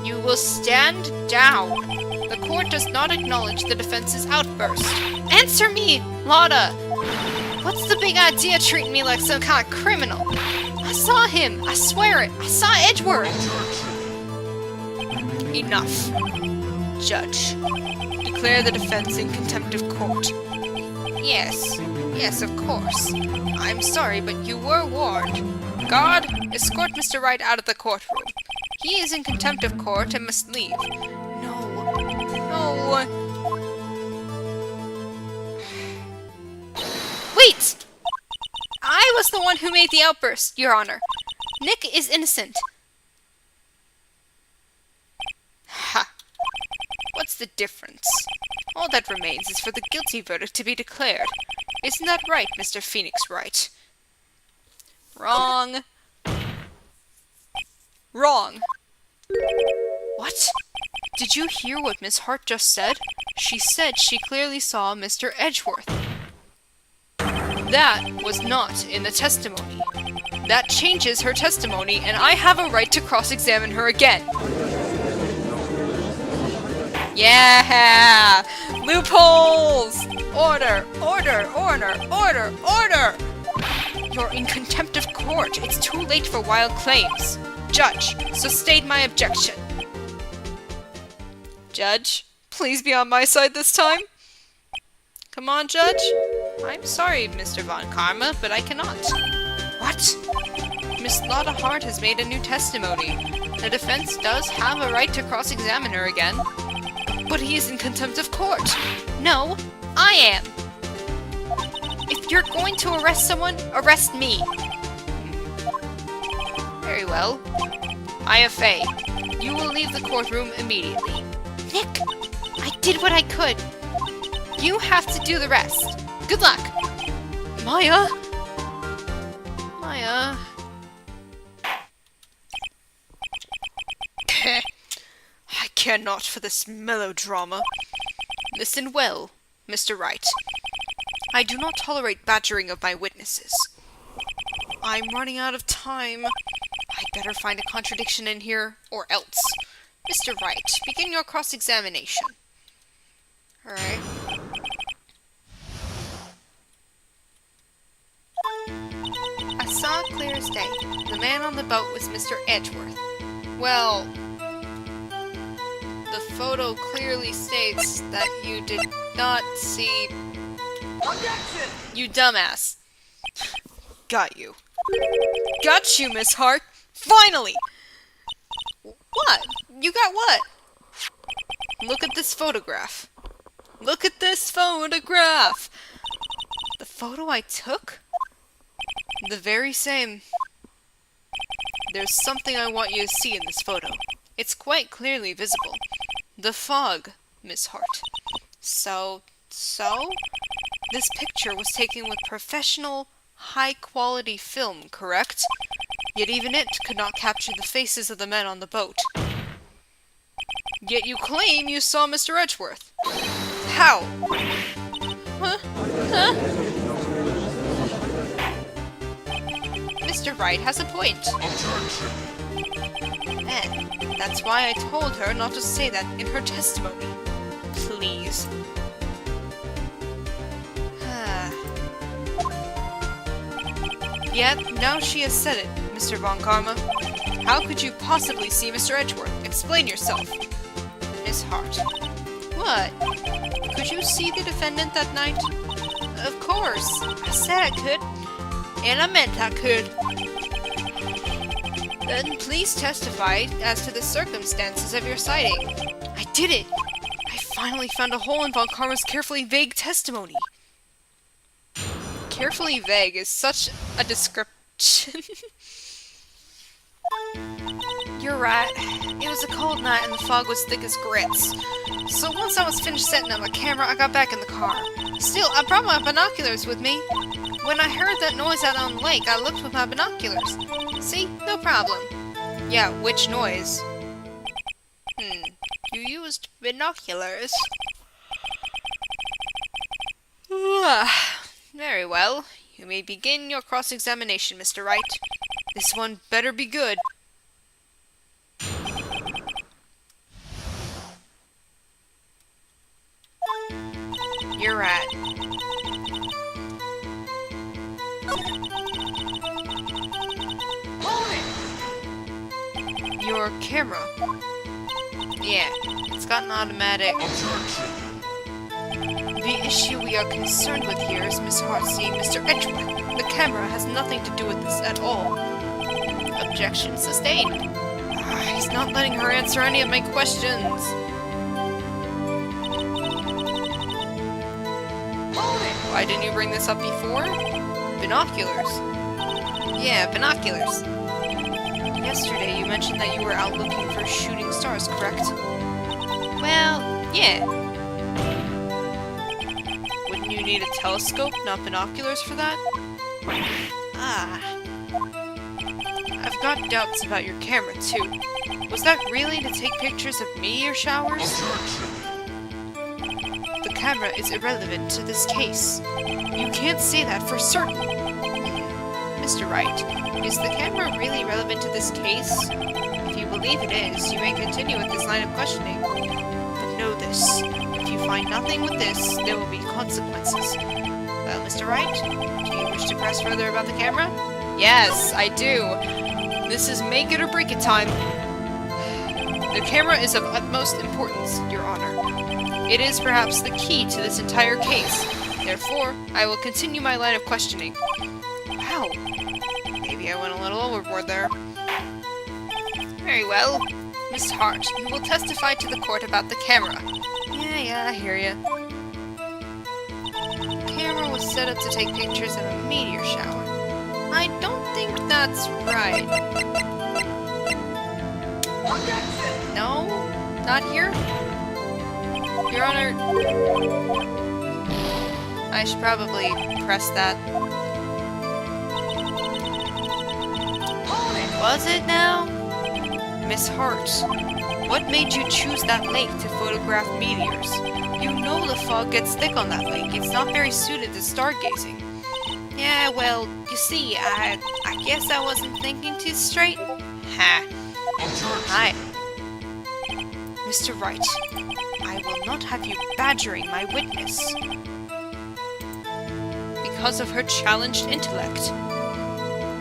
You will stand down. The court does not acknowledge the defense's outburst. Answer me, Lada! What's the big idea treating me like some kind of criminal? I saw him! I swear it! I saw Edgeworth! Enough. Judge, declare the defense in contempt of court. Yes, of course. I'm sorry, but you were warned. Guard, escort Mr. Wright out of the courtroom. He is in contempt of court and must leave. No. Wait! I was the one who made the outburst, Your Honor. Nick is innocent. Ha! What's the difference? All that remains is for the guilty verdict to be declared. Isn't that right, Mr. Phoenix Wright? Wrong. Wrong. What? Did you hear what Miss Hart just said? She said she clearly saw Mr. Edgeworth. That was not in the testimony. That changes her testimony, and I have a right to cross-examine her again. Yeah! Loopholes! Order! You're in contempt of court. It's too late for wild claims. Judge, sustain my objection. Judge, please be on my side this time. Come on, Judge. I'm sorry, Mr. Von Karma, but I cannot. What? Miss Lada Hart has made a new testimony. The defense does have a right to cross-examine her again. But he is in contempt of court. No, I am. If you're going to arrest someone, arrest me. Very well. IFA, you will leave the courtroom immediately. Nick, I did what I could. You have to do the rest. Good luck. Maya? I care not for this melodrama. Listen well, Mr. Wright. I do not tolerate badgering of my witnesses. I'm running out of time. I'd better find a contradiction in here, or else. Mr. Wright, begin your cross-examination. Alright. I saw it clear as day. The man on the boat was Mr. Edgeworth. Well, the photo clearly states that you did not see... Objection! You dumbass. Got you. Got you, Miss Hart! Finally! What? You got what? Look at this photograph. Look at this photograph! The photo I took? The very same. There's something I want you to see in this photo. It's quite clearly visible. The fog, Miss Hart. So? This picture was taken with professional, high-quality film, correct? Yet even it could not capture the faces of the men on the boat. Yet you claim you saw Mr. Edgeworth. How? Huh? Mr. Wright has a point. And that's why I told her not to say that in her testimony. Please. Yep, now she has said it, Mr. Von Karma. How could you possibly see Mr. Edgeworth? Explain yourself. Miss Hart. What? Could you see the defendant that night? Of course. I said I could. And I meant I could. Then please testify as to the circumstances of your sighting. I did it! I finally found a hole in Von Karma's carefully vague testimony. Carefully vague is such a description. You're right. It was a cold night and the fog was thick as grits. So once I was finished setting up my camera, I got back in the car. Still, I brought my binoculars with me. When I heard that noise out on the lake, I looked with my binoculars. See? No problem. Yeah, which noise? You used binoculars. Very well. You may begin your cross-examination, Mr. Wright. This one better be good. You're right. Your camera. Yeah, it's got an automatic. The issue we are concerned with here is Miss Hart seeing Mr. Edgeworth. The camera has nothing to do with this at all. Objection sustained. He's not letting her answer any of my questions. Why didn't you bring this up before? Binoculars. Yeah, binoculars. Yesterday you mentioned that you were out looking for shooting stars, correct? Well, yeah. Wouldn't you need a telescope, not binoculars for that? I've got doubts about your camera, too. Was that really to take pictures of meteor showers? The camera is irrelevant to this case. You can't say that for certain. Mr. Wright, is the camera really relevant to this case? If you believe it is, you may continue with this line of questioning. But know this. If you find nothing with this, there will be consequences. Well, Mr. Wright, do you wish to press further about the camera? Yes, I do. This is make it or break it time. The camera is of utmost importance, Your Honor. It is perhaps the key to this entire case. Therefore, I will continue my line of questioning. Wow. Maybe I went a little overboard there. Very well. Miss Hart, you will testify to the court about the camera. Yeah, I hear ya. The camera was set up to take pictures of a meteor shower. I don't think that's right. No? Not here? Your Honor, I should probably press that. Was it now? Miss Hart, what made you choose that lake to photograph meteors? You know the fog gets thick on that lake. It's not very suited to stargazing. Yeah, well, you see, I guess I wasn't thinking too straight. Ha. Hi. Mr. Wright, I will not have you badgering my witness. Because of her challenged intellect.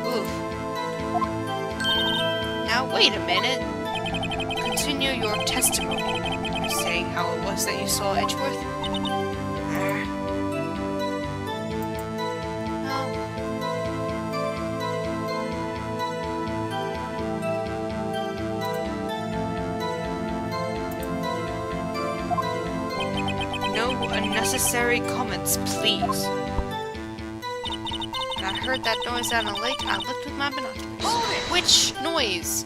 Oof. Now wait a minute. Continue your testimony. You're saying how it was that you saw Edgeworth? No unnecessary comments, please. When I heard that noise out on the lake, I looked with my binoculars. Which noise?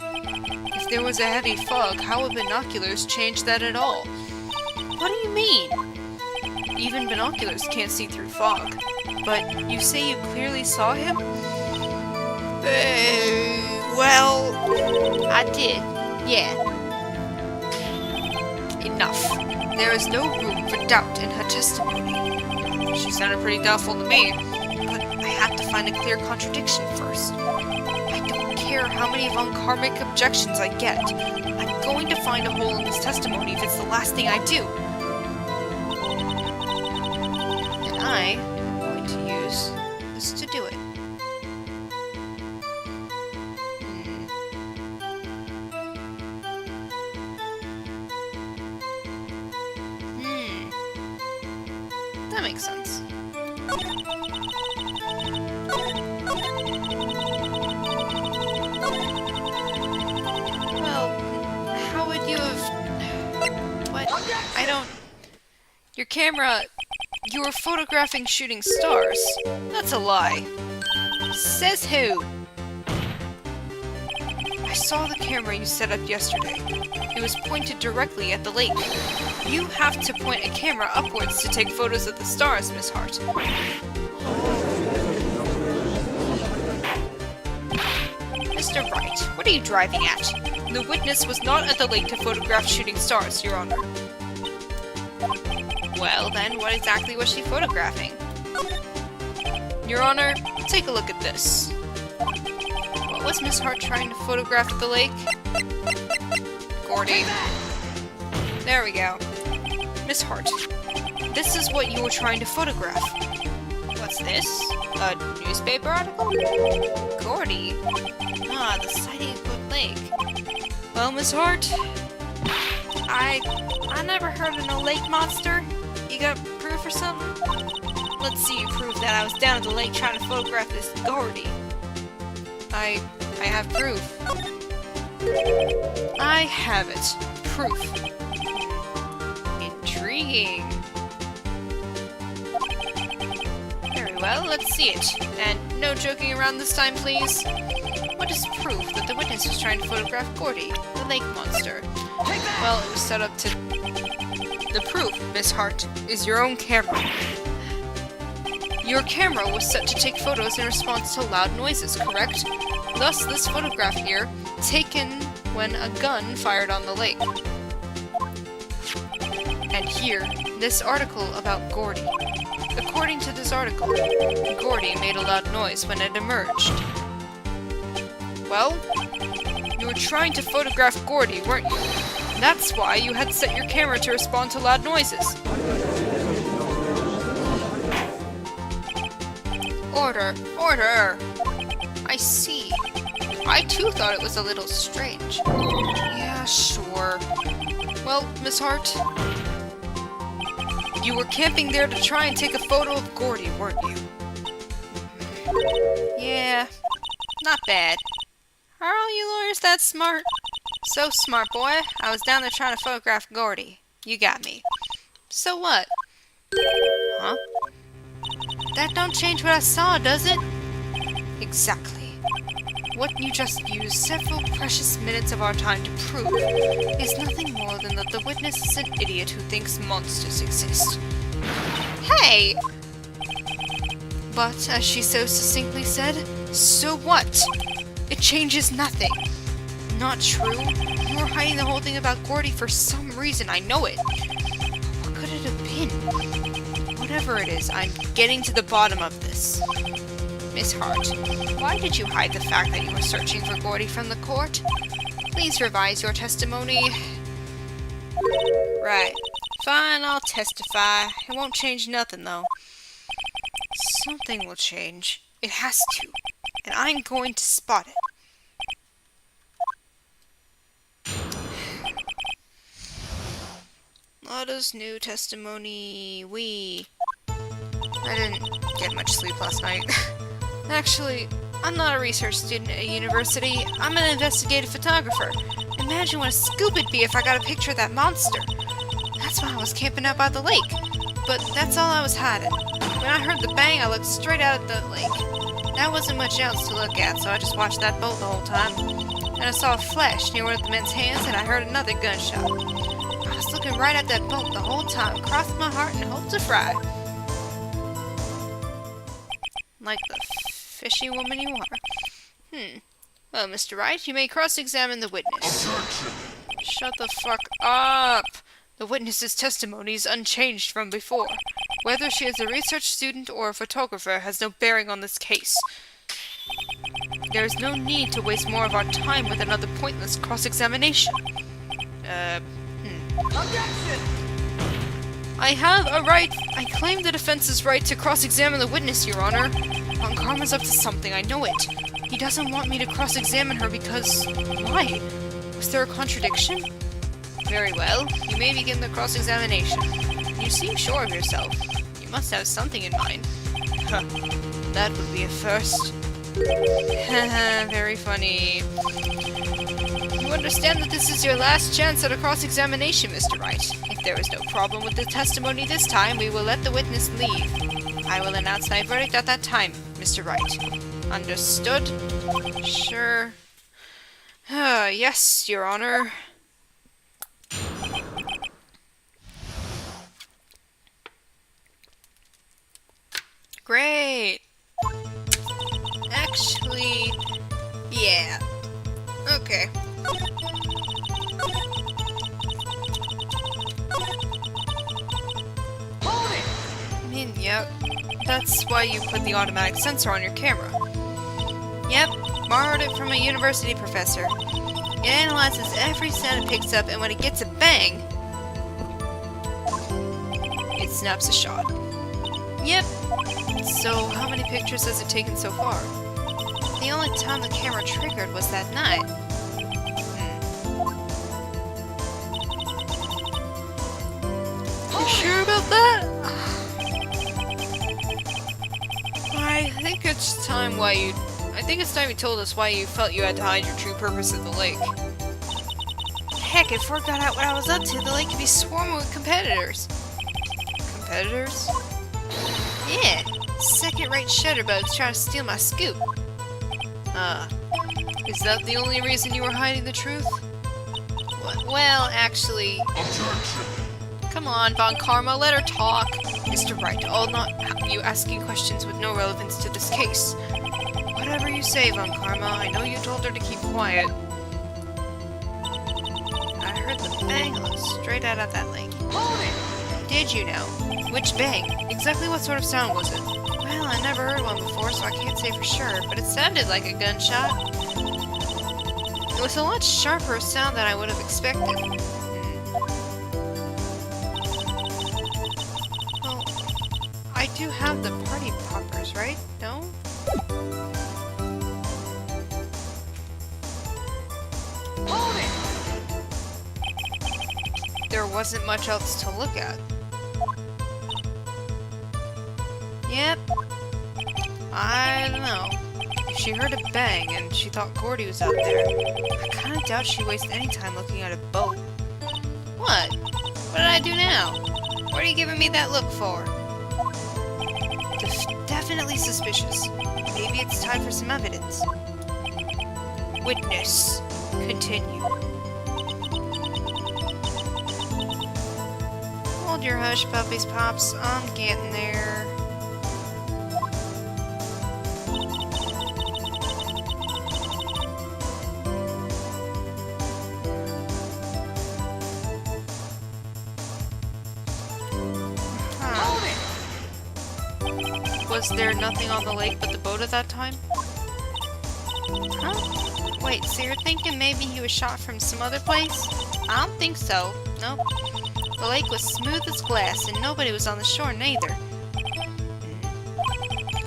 If there was a heavy fog, how would binoculars change that at all? What do you mean? Even binoculars can't see through fog. But you say you clearly saw him? Well, I did. Yeah. Enough. There is no room for doubt in her testimony. She sounded pretty doubtful to me. But I have to find a clear contradiction first. I don't care how many von-karmic objections I get. I'm going to find a hole in this testimony if it's the last thing I do. And I'm going to use this to do it. That makes sense. Well, how would you have... What? I don't... Your camera... You were photographing shooting stars. That's a lie. Says who? I saw the camera you set up yesterday. It was pointed directly at the lake. You have to point a camera upwards to take photos of the stars, Miss Hart. Mr. Wright, what are you driving at? The witness was not at the lake to photograph shooting stars, Your Honor. Well, then, what exactly was she photographing? Your Honor, take a look at this. What was Miss Hart trying to photograph at the lake? Gordy. There we go. Miss Hart, this is what you were trying to photograph. What's this? A newspaper article? Gordy. Ah, the sighting of Good Lake. Well, Miss Hart, I never heard of no lake monster. You got proof or something? let's see you prove that I was down at the lake trying to photograph this Gordy. I have proof. I have it. Proof. Intriguing. Very well, let's see it. And no joking around this time, please. What is proof that the witness was trying to photograph Gordy, the lake monster? Well, it was set up to... The proof, Miss Hart, is your own camera. Your camera was set to take photos in response to loud noises, correct? Thus, this photograph here, taken when a gun fired on the lake. And here, this article about Gordy. According to this article, Gordy made a loud noise when it emerged. Well, you were trying to photograph Gordy, weren't you? That's why you had set your camera to respond to loud noises. Order! Order! I see. I too thought it was a little strange. Yeah, sure. Well, Miss Hart, you were camping there to try and take a photo of Gordy, weren't you? Yeah, not bad. Are all you lawyers that smart? So smart, boy. I was down there trying to photograph Gordy. You got me. So what? Huh? That don't change what I saw, does it? Exactly. What you just used several precious minutes of our time to prove is nothing more than that the witness is an idiot who thinks monsters exist. Hey! But, as she so succinctly said, so what? It changes nothing. Not true. You were hiding the whole thing about Gordy for some reason, I know it. What could it have been? Whatever it is, I'm getting to the bottom of this. Miss Hart, why did you hide the fact that you were searching for Gordy from the court? Please revise your testimony. Right. Fine, I'll testify. It won't change nothing, though. Something will change. It has to. And I'm going to spot it. Lotta's new testimony. I didn't get much sleep last night. Actually, I'm not a research student at a university. I'm an investigative photographer. Imagine what a scoop it'd be if I got a picture of that monster. That's why I was camping out by the lake. But that's all I was hiding. When I heard the bang, I looked straight out at the lake. There wasn't much else to look at, so I just watched that boat the whole time. And I saw a flash near one of the men's hands, and I heard another gunshot. I was looking right at that boat the whole time, crossed my heart and hoped to fry. Like the fishy woman you are. Well, Mr. Wright, you may cross-examine the witness. Shut the fuck up! The witness's testimony is unchanged from before. Whether she is a research student or a photographer has no bearing on this case. There is no need to waste more of our time with another pointless cross-examination. Objection! I have a right. I claim the defense's right to cross-examine the witness, Your Honor. Von Karma's up to something, I know it. He doesn't want me to cross-examine her because... Why? Was there a contradiction? Very well. You may begin the cross-examination. You seem sure of yourself. You must have something in mind. Huh. That would be a first. Haha, very funny. You understand that this is your last chance at a cross-examination, Mr. Wright. If there is no problem with the testimony this time, we will let the witness leave. I will announce my verdict at that time, Mr. Wright. Understood? Sure. Yes, Your Honor. Great! Actually, yeah. Okay. I mean, yep. That's why you put the automatic sensor on your camera. Yep, borrowed it from a university professor. It analyzes every sound it picks up, and when it gets a bang, it snaps a shot. Yep. So, how many pictures has it taken so far? The only time the camera triggered was that night. You sure about that? I think it's time you told us why you felt you had to hide your true purpose at the lake. Heck, if word got out what I was up to, the lake could be swarming with competitors. Competitors? Yeah, second-rate shutterbugs trying to steal my scoop. Is that the only reason you were hiding the truth? Well, actually... Objection! Come on, Von Karma, let her talk. Mr. Wright, I'll not have you asking questions with no relevance to this case. Whatever you say, Von Karma, I know you told her to keep quiet. I heard the bang straight out of that lake. Hold it! Did you know? Which bang? Exactly what sort of sound was it? Well, I never heard one before, so I can't say for sure, but it sounded like a gunshot. It was a lot sharper sound than I would have expected. Well, I do have the party poppers, right? No? Hold it! There wasn't much else to look at. Yep. I don't know. If she heard a bang and she thought Gordy was out there, I kinda doubt she'd waste any time looking at a boat. What? What did I do now? What are you giving me that look for? Definitely suspicious. Maybe it's time for some evidence. Witness. Continue. Hold your hush, puppies, Pops. I'm getting there. Was there nothing on the lake but the boat at that time? Huh? Wait, so you're thinking maybe he was shot from some other place? I don't think so. Nope. The lake was smooth as glass and nobody was on the shore neither.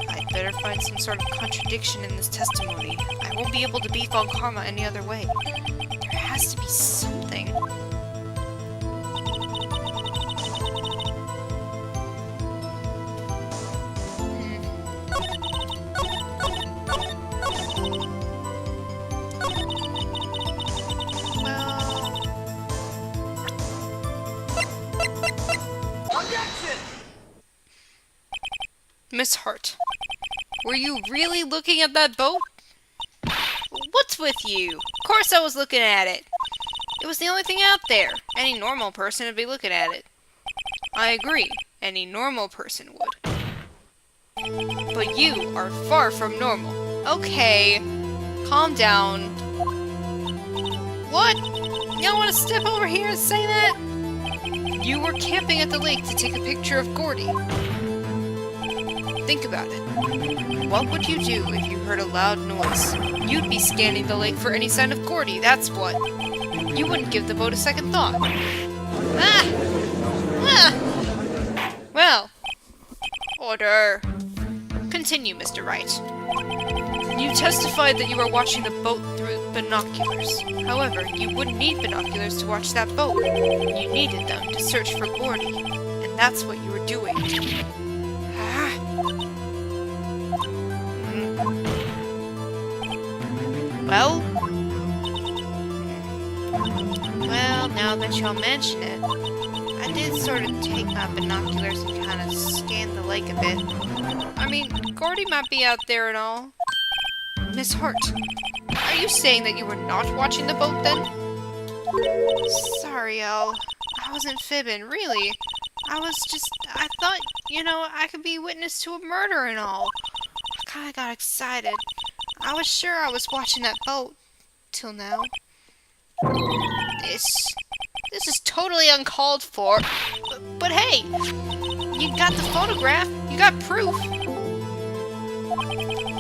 I'd better find some sort of contradiction in this testimony. I won't be able to beat Von Karma any other way. There has to be something. Miss Hart, were you really looking at that boat? What's with you? Of course I was looking at it. It was the only thing out there. Any normal person would be looking at it. I agree. Any normal person would. But you are far from normal. Okay, calm down. What? You don't want to step over here and say that? You were camping at the lake to take a picture of Gordy. Think about it. What would you do if you heard a loud noise? You'd be scanning the lake for any sign of Gordy, that's what. You wouldn't give the boat a second thought. Ah! Ah! Well, order. Continue, Mr. Wright. You testified that you were watching the boat through binoculars. However, you wouldn't need binoculars to watch that boat. You needed them to search for Gordy, and that's what you were doing. Ah. Well? Well, now that y'all mention it, I did sort of take my binoculars and kind of scan the lake a bit. I mean, Gordy might be out there and all. Miss Hart, are you saying that you were not watching the boat then? Sorry, Elle. I wasn't fibbing, really. I thought, I could be witness to a murder and all. I kinda got excited. I was sure I was watching that boat. Till now. This is totally uncalled for. But hey, you got the photograph. You got proof.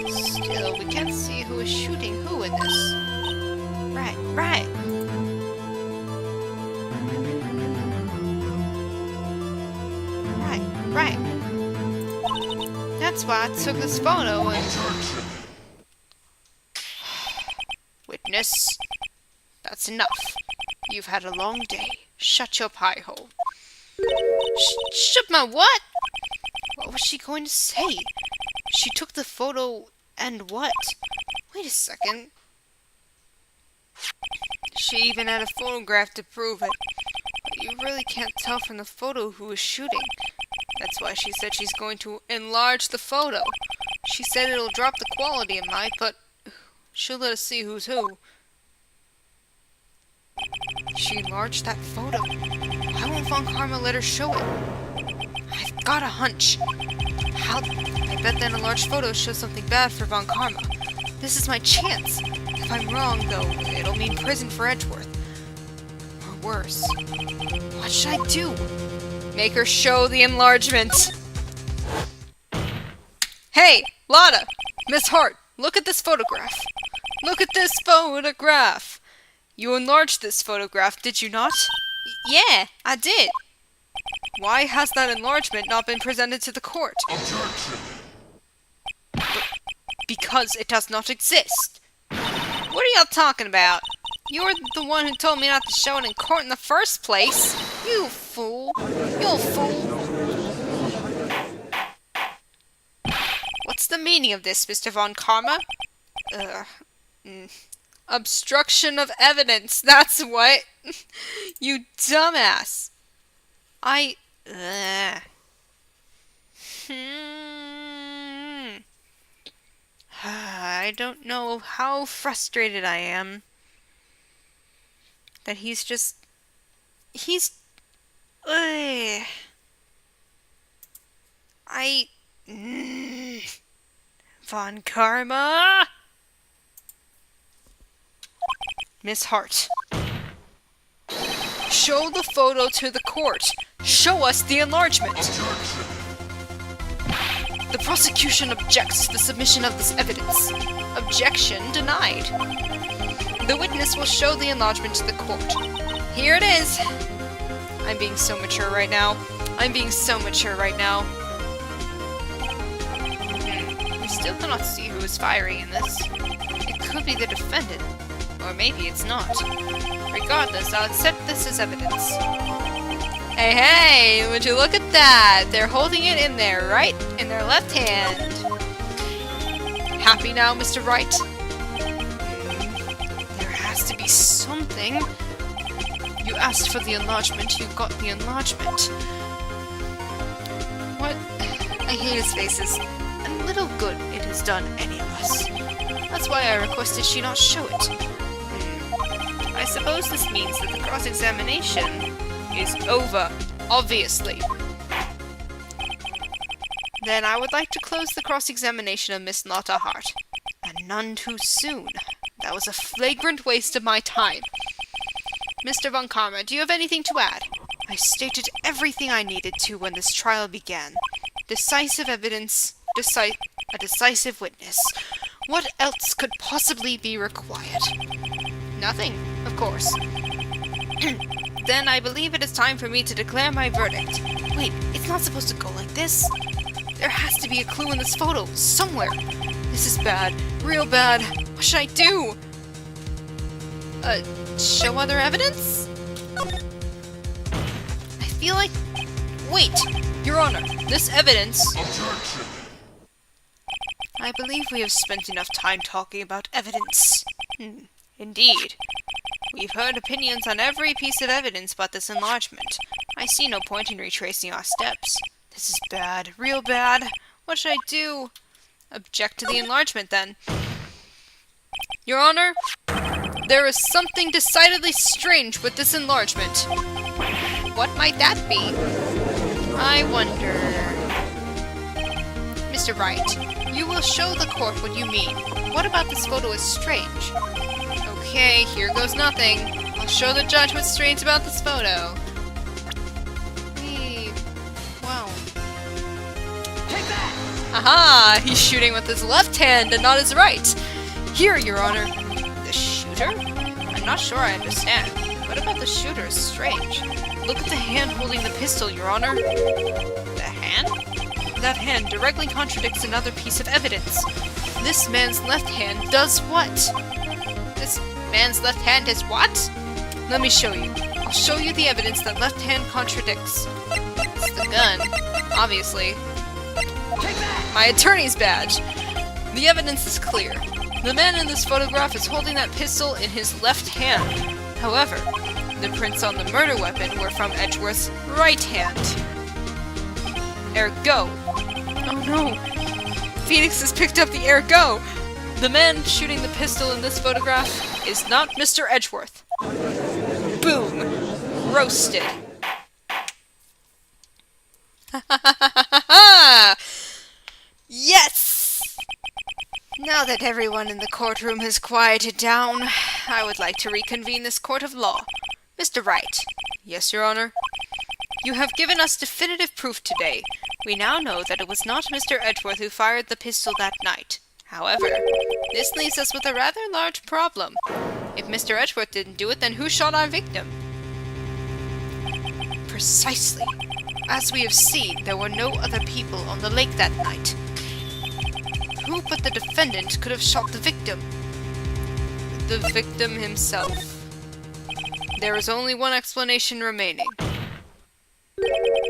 Still, we can't see who is shooting who in this. Right. Right. That's why I took this photo and... Witness. That's enough. You've had a long day. Shut your pie hole. Shut my what? What was she going to say? She took the photo and what? Wait a second. She even had a photograph to prove it. But you really can't tell from the photo who was shooting. That's why she said she's going to enlarge the photo. She said it'll drop the quality, it might, but she'll let us see who's who. She enlarged that photo. Why won't Von Karma let her show it? I've got a hunch. I bet that enlarged photo shows something bad for Von Karma. This is my chance. If I'm wrong, though, it'll mean prison for Edgeworth. Or worse. What should I do? Make her show the enlargement. Hey, Lotta! Miss Hart, look at this photograph. Look at this photograph. You enlarged this photograph, did you not? Yeah, I did. Why has that enlargement not been presented to the court? Because it does not exist. What are y'all talking about? You're the one who told me not to show it in court in the first place. You fool. You fool. What's the meaning of this, Mr. Von Karma? Obstruction of evidence, that's what. You dumbass. I don't know how frustrated I am that he's Von Karma. Miss Hart. Show the photo to the court. Show us the enlargement. The prosecution objects to the submission of this evidence. Objection denied. The witness will show the enlargement to the court. Here it is. I'm being so mature right now. We still cannot see who is firing in this. It could be the defendant. Or maybe it's not. Regardless, I'll accept this as evidence. Hey, would you look at that? They're holding it in their right, in their left hand. Happy now, Mr. Wright? There has to be something. You asked for the enlargement, you got the enlargement. What? I hate his faces. And little good it has done any of us. That's why I requested she not show it. I suppose this means that the cross-examination is over, obviously. Then I would like to close the cross-examination of Miss Lotta Hart. And none too soon. That was a flagrant waste of my time. Mr. Von Karma, do you have anything to add? I stated everything I needed to when this trial began. Decisive evidence, a decisive witness. What else could possibly be required? Nothing, of course. Then I believe it is time for me to declare my verdict. Wait, it's not supposed to go like this. There has to be a clue in this photo, somewhere. This is bad, real bad. What should I do? Show other evidence? I feel like... Wait! Your Honor, this evidence... Objection. I believe we have spent enough time talking about evidence. Indeed. We've heard opinions on every piece of evidence but this enlargement. I see no point in retracing our steps. This is bad, real bad. What should I do? Object to the enlargement, then. Your Honor, there is something decidedly strange with this enlargement. What might that be? I wonder... Mr. Wright, you will show the court what you mean. What about this photo is strange? Okay, here goes nothing. I'll show the judge what's strange about this photo. Wow. Take that! Aha! He's shooting with his left hand and not his right. Here, Your Honor. The shooter? I'm not sure I understand. What about the shooter is strange? Look at the hand holding the pistol, Your Honor. The hand? That hand directly contradicts another piece of evidence. This man's left hand does what? This man's left hand is what? Let me show you. I'll show you the evidence that left hand contradicts. It's the gun, obviously. Take that! My attorney's badge. The evidence is clear. The man in this photograph is holding that pistol in his left hand. However, the prints on the murder weapon were from Edgeworth's right hand. Ergo. Oh no. Phoenix has picked up the ergo. The man shooting the pistol in this photograph is not Mr. Edgeworth. Boom. Roasted. Yes! Now that everyone in the courtroom has quieted down, I would like to reconvene this court of law. Mr. Wright. Yes, Your Honor. You have given us definitive proof today. We now know that it was not Mr. Edgeworth who fired the pistol that night. However, this leaves us with a rather large problem. If Mr. Edgeworth didn't do it, then who shot our victim? Precisely. As we have seen, there were no other people on the lake that night. Who but the defendant could have shot the victim? The victim himself. There is only one explanation remaining.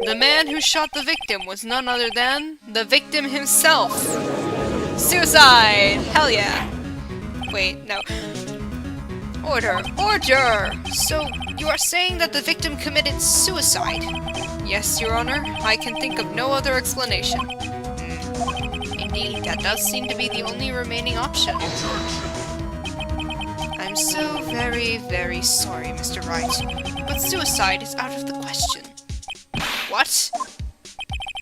The man who shot the victim was none other than the victim himself. Suicide! Hell yeah! Wait, no. Order! Order! So, you are saying that the victim committed suicide? Yes, Your Honor. I can think of no other explanation. Indeed, that does seem to be the only remaining option. I'm so very, very sorry, Mr. Wright, but suicide is out of the question. What?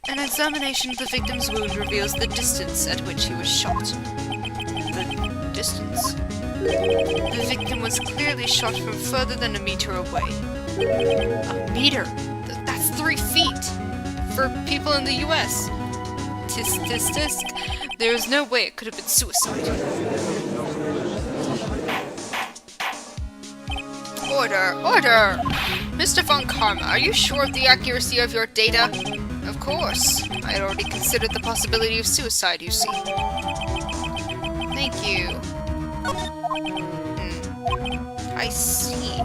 An examination of the victim's wound reveals the distance at which he was shot. The distance? The victim was clearly shot from further than a meter away. A meter? That's 3 feet! For people in the US. Tisk, tisk, tisk. There is no way it could have been suicide. Order! Order! Mr. Von Karma, are you sure of the accuracy of your data? Of course. I had already considered the possibility of suicide, you see. Thank you. I see.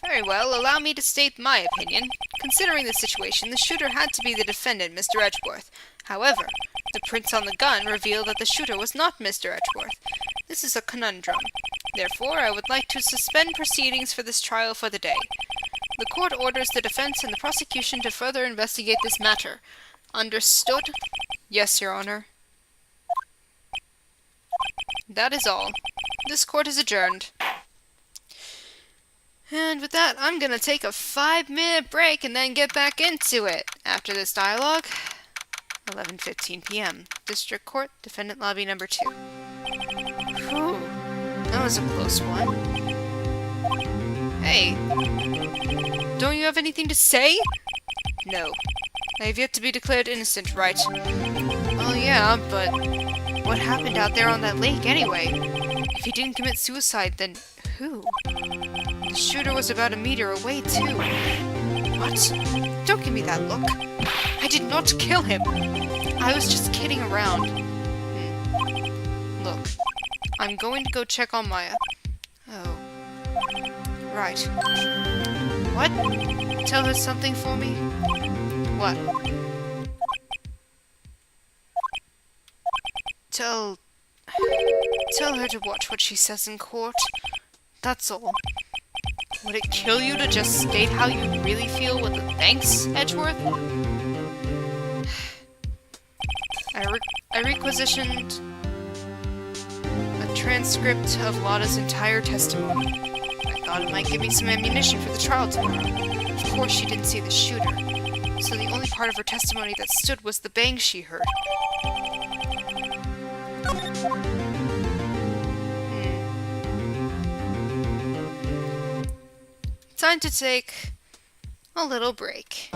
Very well, allow me to state my opinion. Considering the situation, the shooter had to be the defendant, Mr. Edgeworth. However, the prints on the gun reveal that the shooter was not Mr. Edgeworth. This is a conundrum. Therefore, I would like to suspend proceedings for this trial for the day. The court orders the defense and the prosecution to further investigate this matter. Understood? Yes, Your Honor. That is all. This court is adjourned. And with that, I'm gonna take a 5-minute break and then get back into it. After this dialogue, 11:15 p.m. District Court, Defendant Lobby Number 2. Whew, that was a close one. Hey, Don't you have anything to say? No. I have yet to be declared innocent, Wright. Well, yeah, but what happened out there on that lake anyway? If he didn't commit suicide, then who? The shooter was about a meter away, too. What? Don't give me that look. I did not kill him! I was just kidding around. Look, I'm going to go check on Maya. Oh. Right. What? Tell her something for me? What? Tell her to watch what she says in court. That's all. Would it kill you to just state how you really feel with a thanks, Edgeworth? I requisitioned a transcript of Lotta's entire testimony. I thought it might give me some ammunition for the trial tomorrow. Of course, she didn't see the shooter, so the only part of her testimony that stood was the bang she heard. Time to take a little break.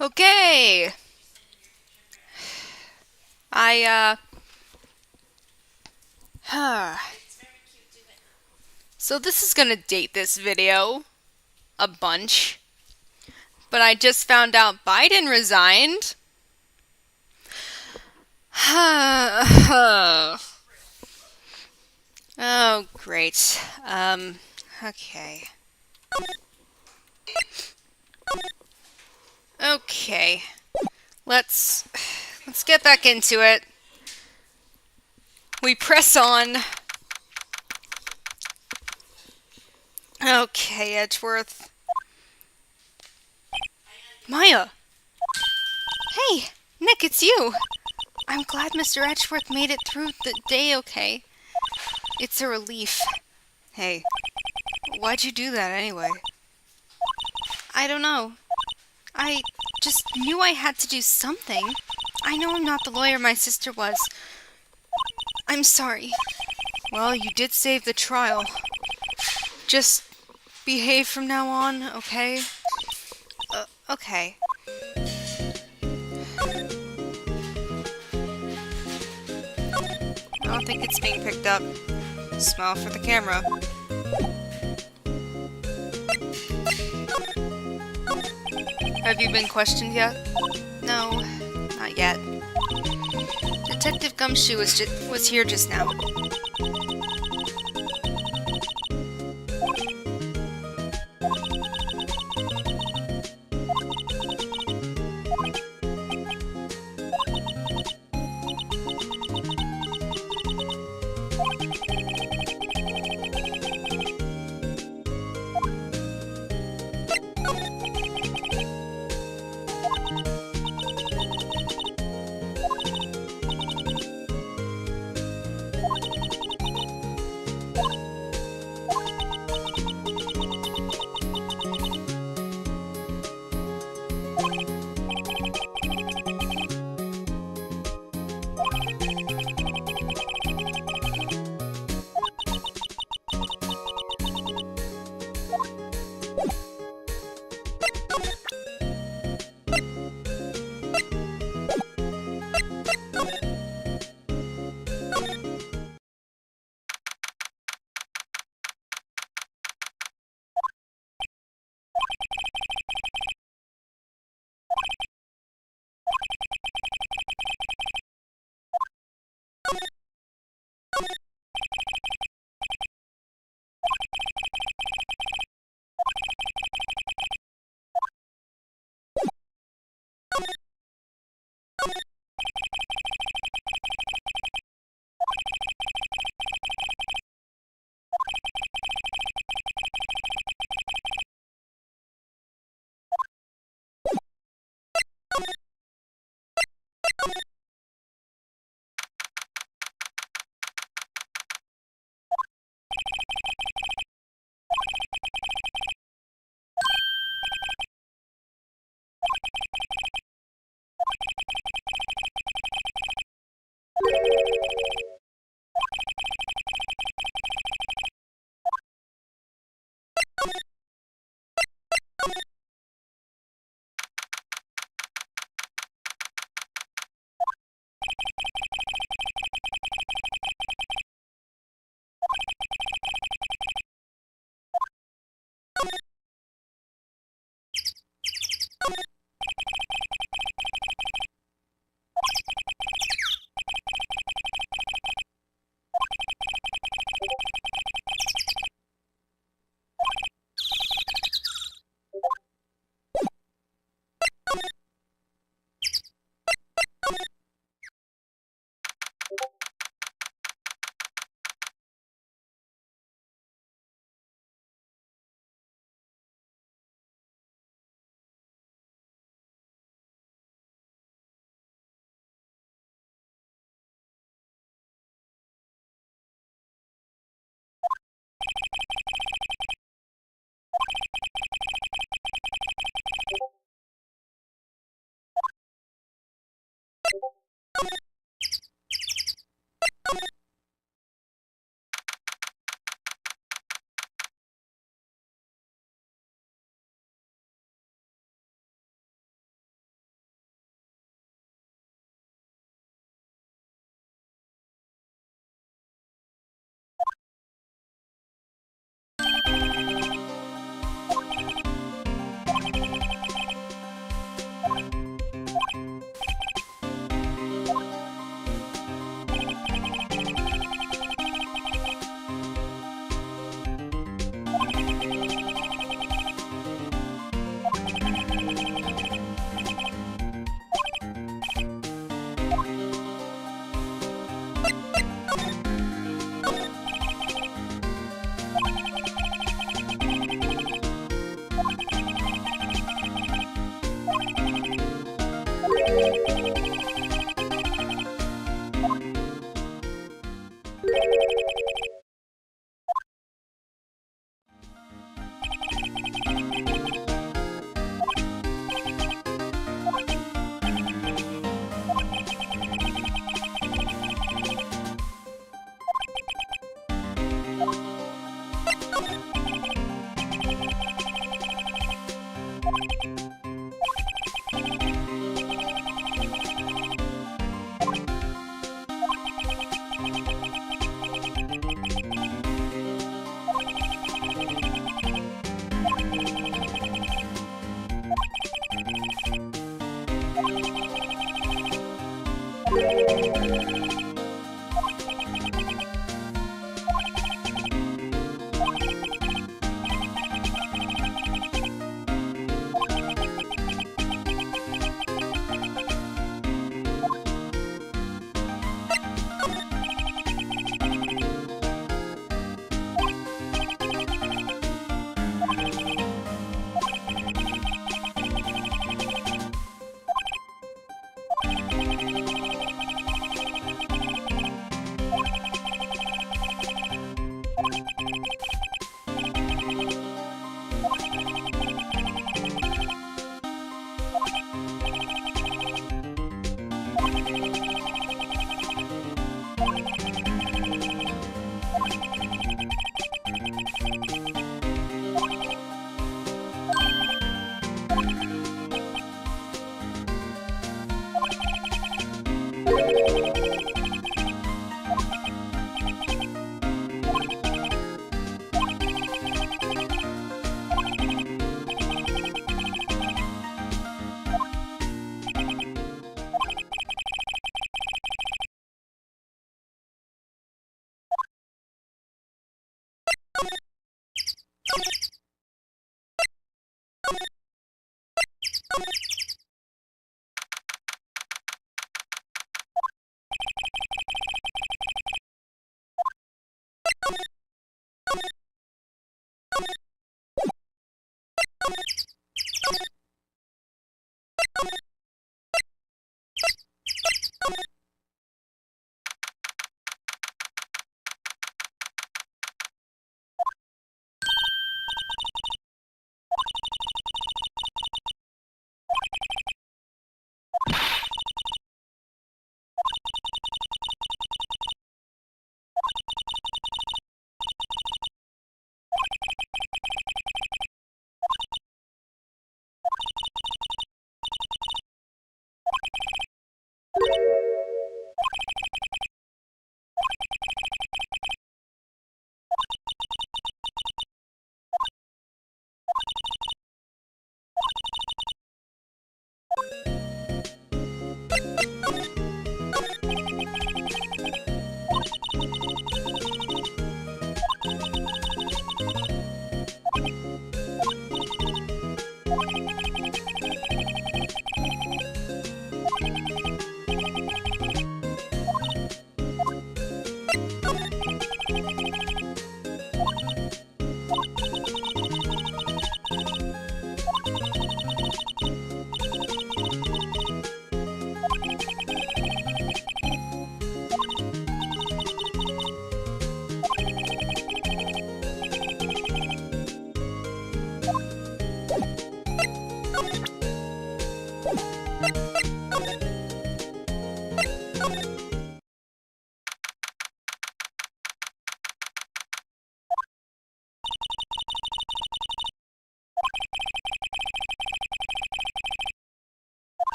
Okay. So this is gonna date this video a bunch. But I just found out Biden resigned. Oh, great. Okay. Okay. Let's get back into it. We press on. Okay, Edgeworth. Maya! Hey, Nick, it's you! I'm glad Mr. Edgeworth made it through the day okay. It's a relief. Hey, why'd you do that anyway? I don't know. I just knew I had to do something. I know I'm not the lawyer my sister was. I'm sorry. Well, you did save the trial. Just behave from now on, okay? Okay. I don't think it's being picked up. Smile for the camera. Have you been questioned yet? No, not yet. Detective Gumshoe was here just now.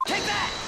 Take that!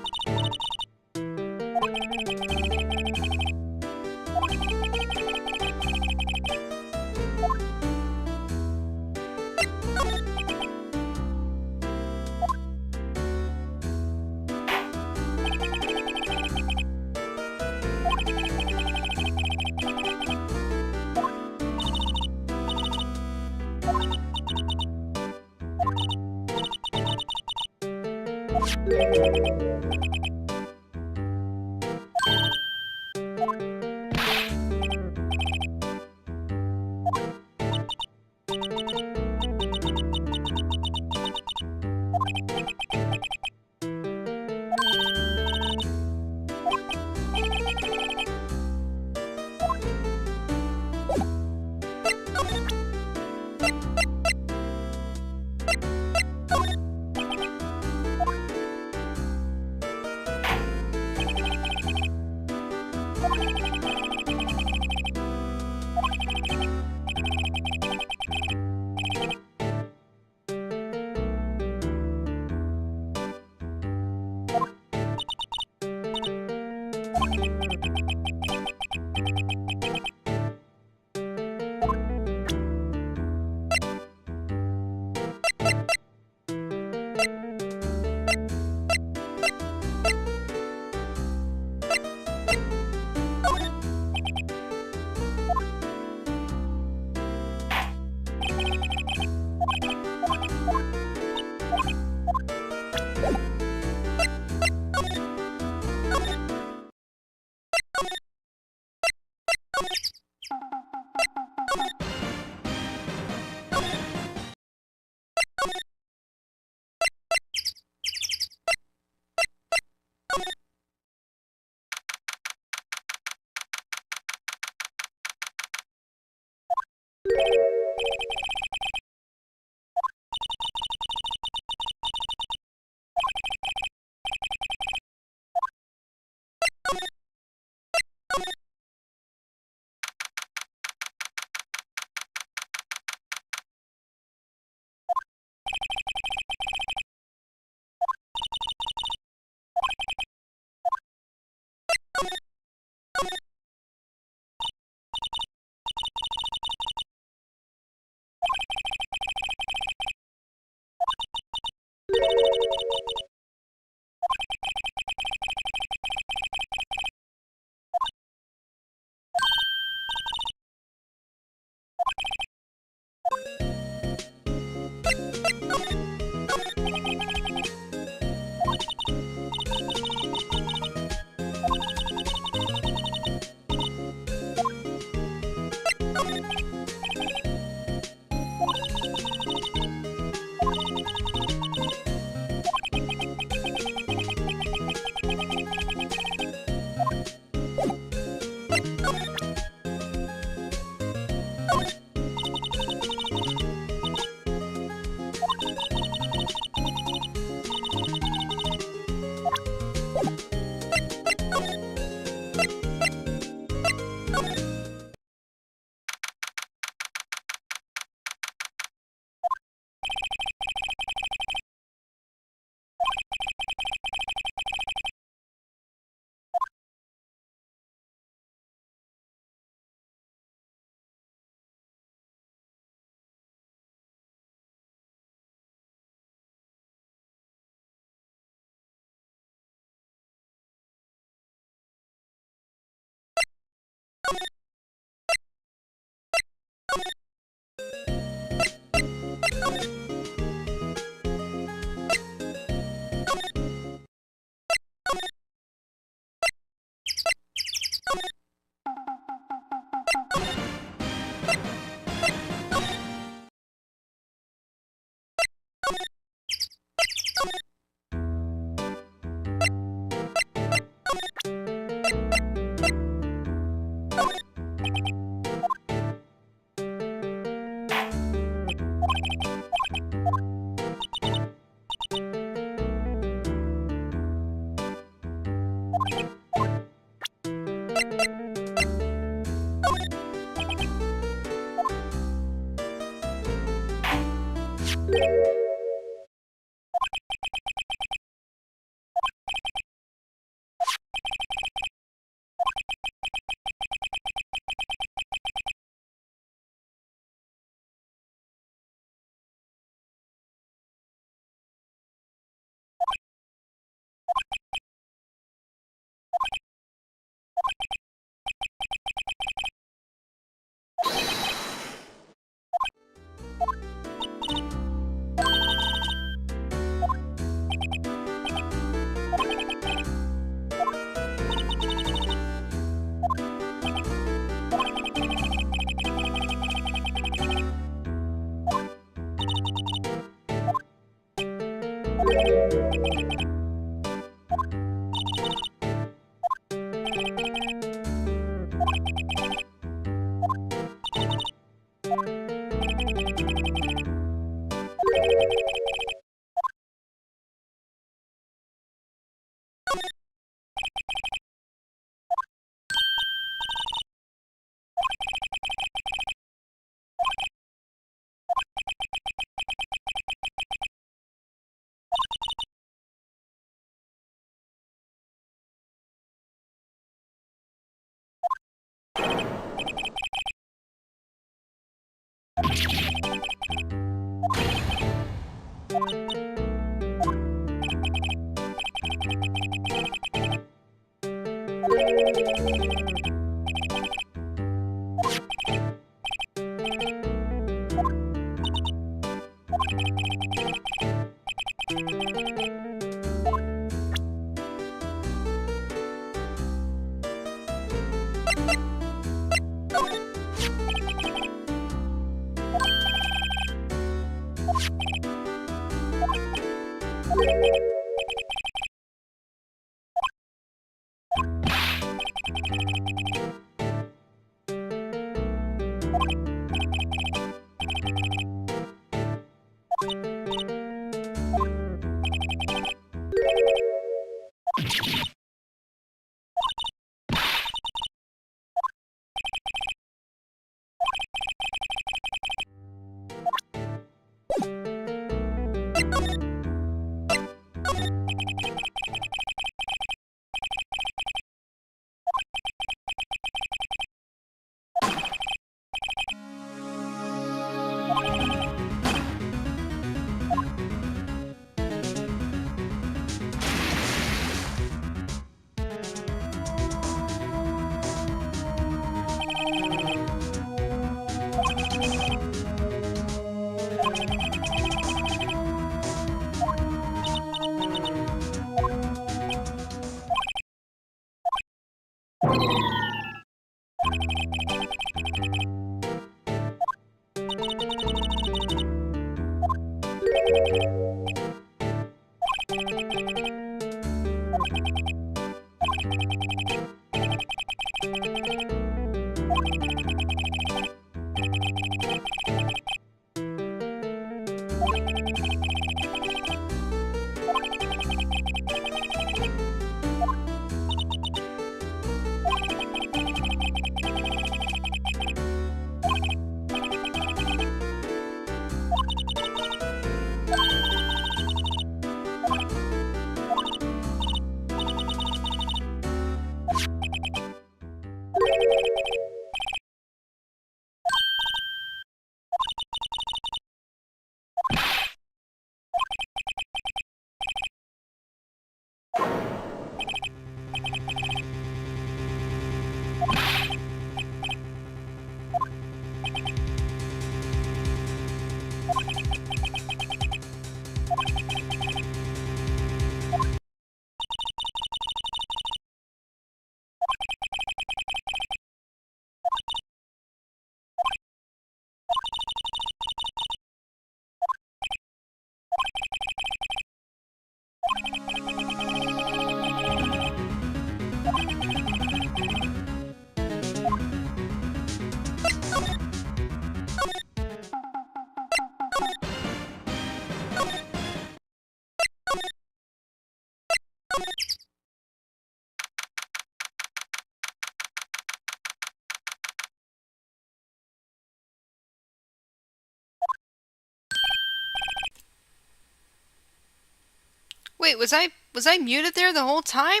Wait, was I muted there the whole time?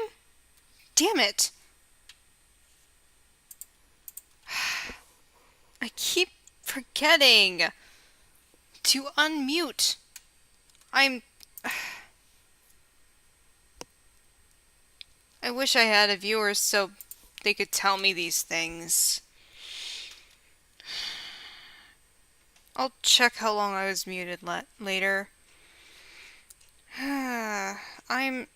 Damn it. I keep forgetting to unmute. I wish I had a viewer so they could tell me these things. I'll check how long I was muted later. I'm...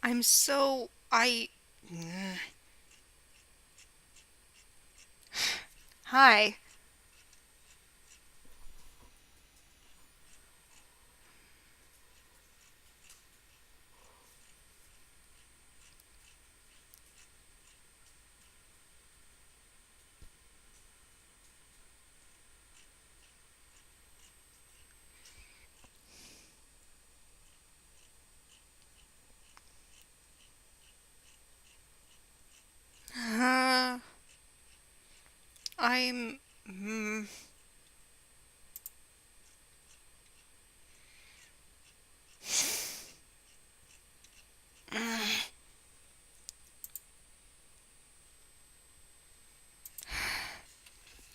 I'm so... Hi. I'm...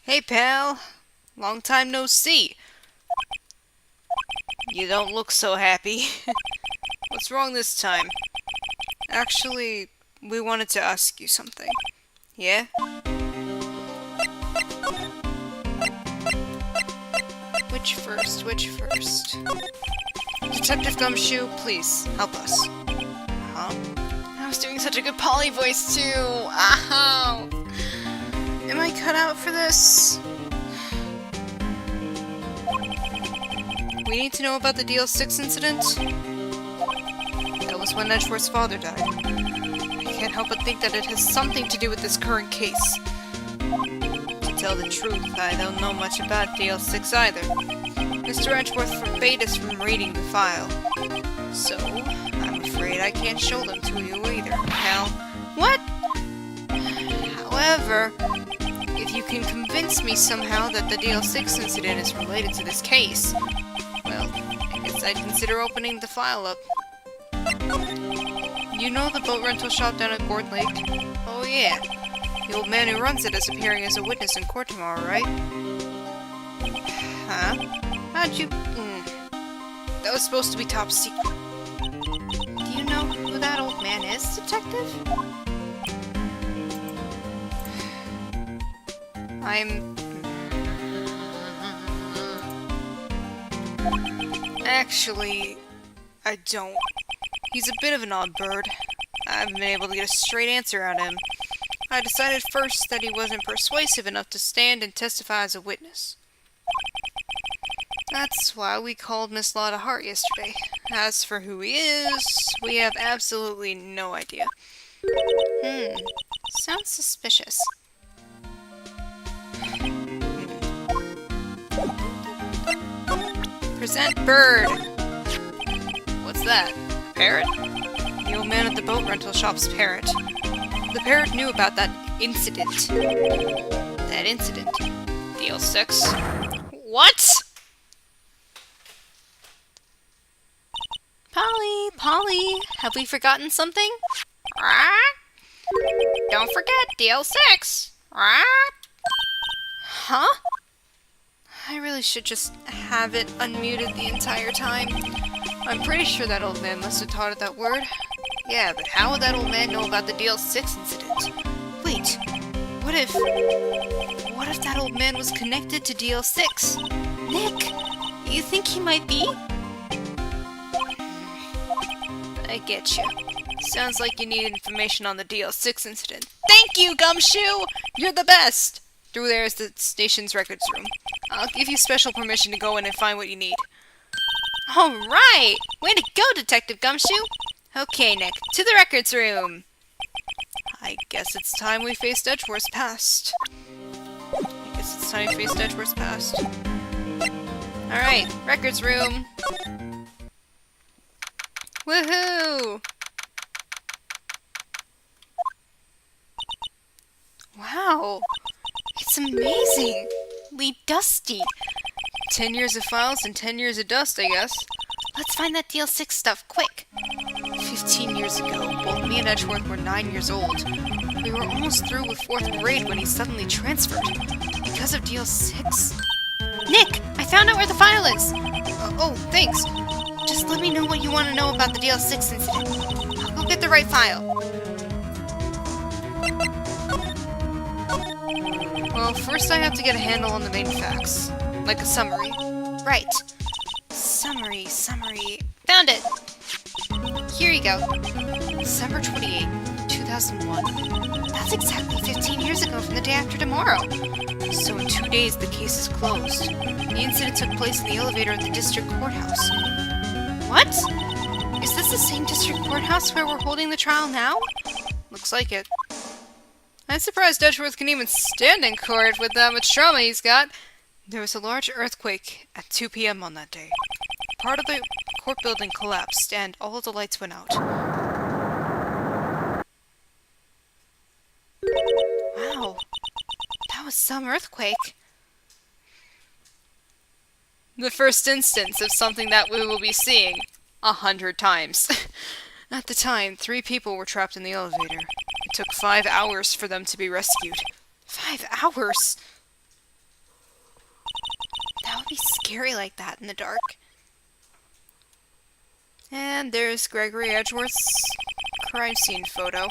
Hey, pal. Long time no see. You don't look so happy. What's wrong this time? Actually, we wanted to ask you something. Yeah? Which first? Detective Gumshoe, please, help us. Huh? I was doing such a good Polly voice, too! Ow! Am I cut out for this? We need to know about the DL-6 incident. That was when Edgeworth's father died. I can't help but think that it has something to do with this current case. To tell the truth, I don't know much about DL-6 either. Mr. Edgeworth forbade us from reading the file. So, I'm afraid I can't show them to you either, pal. What? However, if you can convince me somehow that the DL-6 incident is related to this case, well, I guess I'd consider opening the file up. You know the boat rental shop down at Gourd Lake? Oh yeah. The old man who runs it is appearing as a witness in court tomorrow, right? Huh? How'd you... That was supposed to be top secret. Do you know who that old man is, detective? Actually, I don't. He's a bit of an odd bird. I haven't been able to get a straight answer out of him. I decided first that he wasn't persuasive enough to stand and testify as a witness. That's why we called Miss Lotta Hart yesterday. As for who he is, we have absolutely no idea. Sounds suspicious. Present bird! What's that? Parrot? The old man at the boat rental shop's parrot. The parrot knew about that incident. That incident? DL-6? What?! Polly, have we forgotten something? Don't forget DL-6! Huh? I really should just have it unmuted the entire time. I'm pretty sure that old man must have taught it that word. Yeah, but how would that old man know about the DL-6 incident? Wait, what if that old man was connected to DL-6? Nick, you think he might be? I get you. Sounds like you need information on the DL-6 incident. Thank you, Gumshoe! You're the best! Through there is the station's records room. I'll give you special permission to go in and find what you need. Alright! Way to go, Detective Gumshoe! Okay, Nick, to the records room! I guess it's time we faced Edgeworth's past. Alright, records room! Woohoo! dusty. 10 years of files and 10 years of dust, I guess. Let's find that DL-6 stuff, quick. 15 years ago, both me and Edgeworth were 9 years old. We were almost through with 4th grade when he suddenly transferred. Because of DL-6? Nick, I found out where the file is. Oh, thanks. Just let me know what you want to know about the DL-6 incident. I'll go get the right file. Well, first I have to get a handle on the main facts. Like a summary. Right. Summary. Found it! Here you go. December 28, 2001. That's exactly 15 years ago from the day after tomorrow. So in 2 days, the case is closed. The incident took place in the elevator at the district courthouse. What? Is this the same district courthouse where we're holding the trial now? Looks like it. I'm surprised Edgeworth can even stand in court with that much trauma he's got. There was a large earthquake at 2 p.m. on that day. Part of the court building collapsed and all of the lights went out. Wow. That was some earthquake. The first instance of something that we will be seeing 100 times. At the time, 3 people were trapped in the elevator. It took 5 hours for them to be rescued. 5 hours? That would be scary like that in the dark. And there's Gregory Edgeworth's crime scene photo.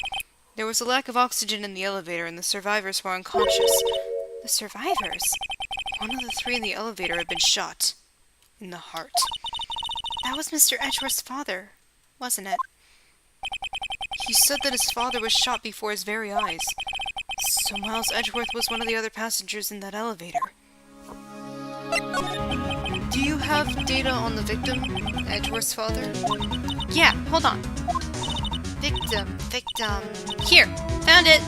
There was a lack of oxygen in the elevator and the survivors were unconscious. The survivors? One of the 3 in the elevator had been shot. In the heart. That was Mr. Edgeworth's father, wasn't it? He said that his father was shot before his very eyes. So Miles Edgeworth was one of the other passengers in that elevator. Do you have data on the victim, Edgeworth's father? Yeah, hold on. Victim. Here, found it!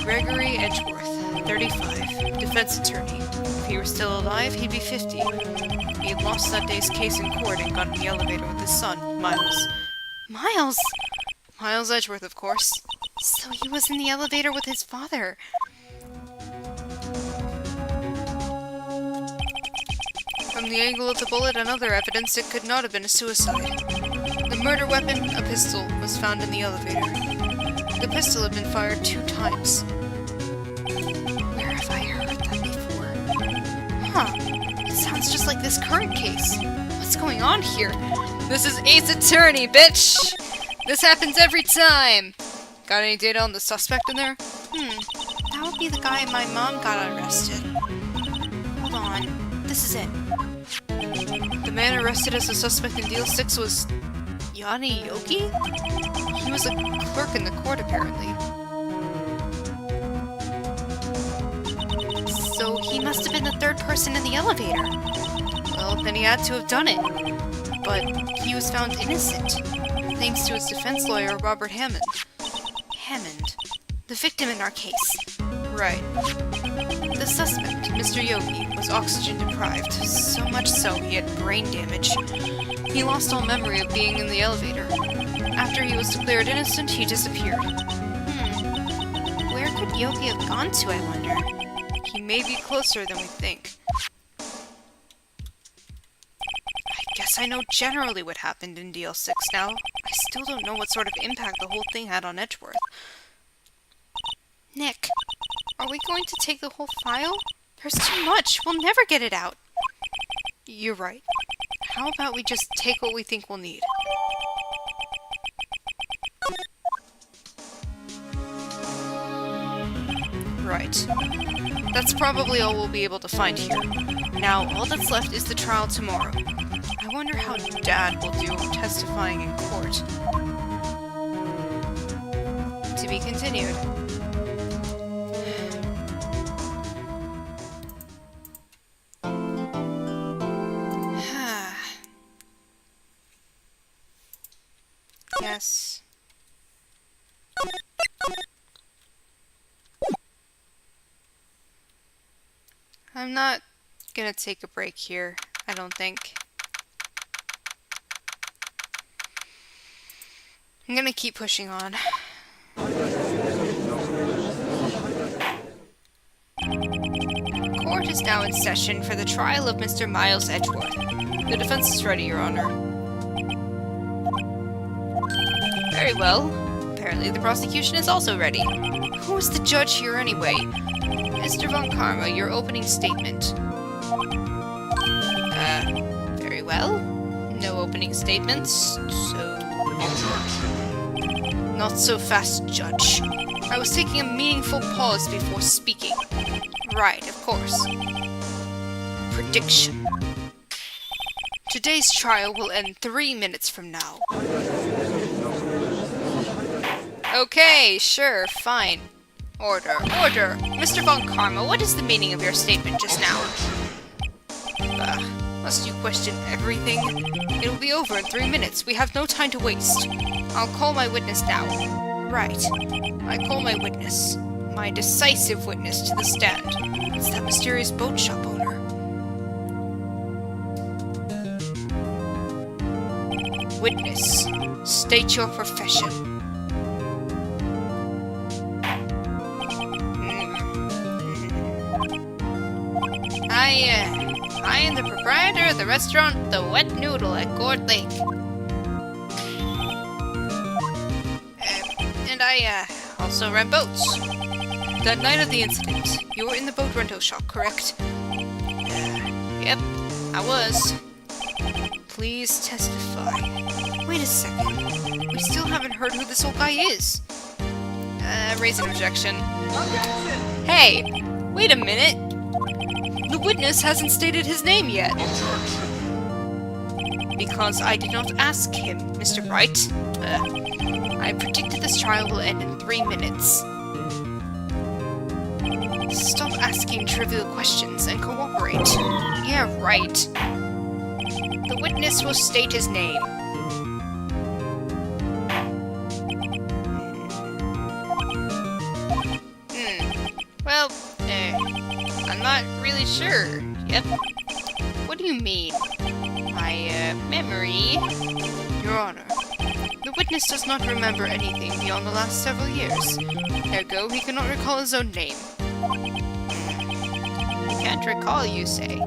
Gregory Edgeworth, 35, defense attorney. If he were still alive, he'd be 50. He had lost that day's case in court and got in the elevator with his son, Miles. Miles? Miles Edgeworth, of course. So he was in the elevator with his father. From the angle of the bullet and other evidence, it could not have been a suicide. The murder weapon, a pistol, was found in the elevator. The pistol had been fired 2 times. Where have I heard that before? Huh. It sounds just like this current case. What's going on here? This is Ace Attorney, bitch! This happens every time! Got any data on the suspect in there? That would be the guy my mom got arrested. Hold on. This is it. The man arrested as a suspect in DL-6 was Yanni Yogi? He was a clerk in the court, apparently. So he must have been the 3rd person in the elevator. Well, then he had to have done it. But he was found innocent, thanks to his defense lawyer, Robert Hammond. Hammond, the victim in our case. Right. The suspect, Mr. Yogi, was oxygen deprived, so much so he had brain damage. He lost all memory of being in the elevator. After he was declared innocent, he disappeared. Where could Yogi have gone to, I wonder? He may be closer than we think. I guess I know generally what happened in DL-6 now. I still don't know what sort of impact the whole thing had on Edgeworth. Nick, are we going to take the whole file? There's too much. We'll never get it out. You're right. How about we just take what we think we'll need? Right. That's probably all we'll be able to find here. Now, all that's left is the trial tomorrow. I wonder how Dad will do testifying in court. To be continued. Yes. I'm not gonna take a break here, I don't think. I'm gonna keep pushing on. Of Court is now in session for the trial of Mr. Miles Edgeworth. The defense is ready, Your Honor. Very well. Apparently the prosecution is also ready. Who is the judge here anyway? Mr. Von Karma, your opening statement. Very well. No opening statements, so... Not so fast, Judge. I was taking a meaningful pause before speaking. Right, of course. Prediction. Today's trial will end 3 minutes from now. Okay, sure, fine. Order, order! Mr. Von Karma, what is the meaning of your statement just now? Must you question everything? It'll be over in 3 minutes. We have no time to waste. I'll call my witness now. Right. I call my witness. My decisive witness to the stand. It's that mysterious boat shop owner. Witness, state your profession. I am the proprietor of the restaurant The Wet Noodle at Gourd Lake. And I also rent boats. That night of the incident, you were in the boat rental shop, correct? Yep, I was. Please testify. Wait a second. We still haven't heard who this old guy is. Raise an objection. Hey, wait a minute. The witness hasn't stated his name yet. Because I did not ask him, Mr. Wright. I predicted this trial will end in 3 minutes. Stop asking trivial questions and cooperate. Yeah, right. The witness will state his name. Well, I'm not really sure. Yep. What do you mean? My, memory? Your Honor, the witness does not remember anything beyond the last several years. Ergo, he cannot recall his own name. You can't recall, you say?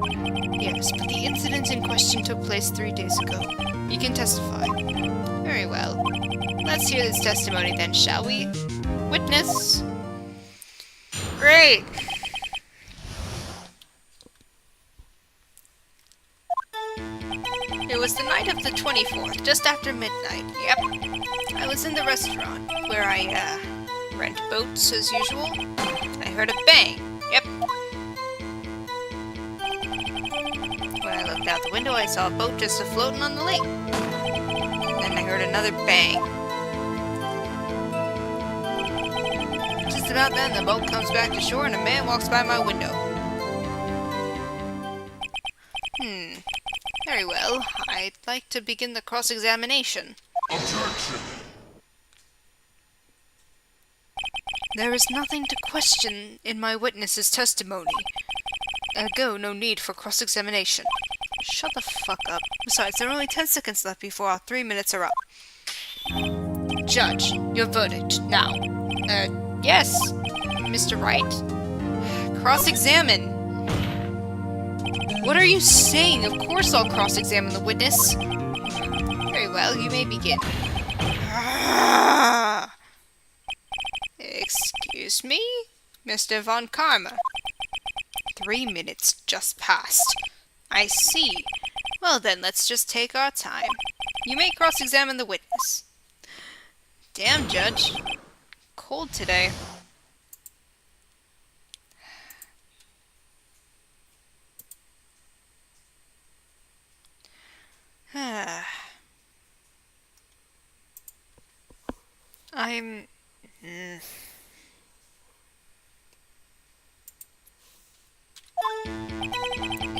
Yes, but the incident in question took place 3 days ago. You can testify. Very well. Let's hear this testimony then, shall we? Witness! Great! It was the night of the 24th, just after midnight. Yep. I was in the restaurant, where I, rent boats as usual. I heard a bang. Yep. When I looked out the window, I saw a boat just floating on the lake. Then I heard another bang. Just about then, the boat comes back to shore and a man walks by my window. Very well. I'd like to begin the cross-examination. Objection. There is nothing to question in my witness's testimony. Ergo, no need for cross-examination. Shut the fuck up. Besides, there are only 10 seconds left before our 3 minutes are up. Judge, your verdict, now. Yes, Mr. Wright. Cross-examine. What are you saying? Of course I'll cross-examine the witness. Very well, you may begin. Excuse me? Mr. Von Karma. 3 minutes just passed. I see. Well then, let's just take our time. You may cross-examine the witness. Damn, Judge. Cold today. It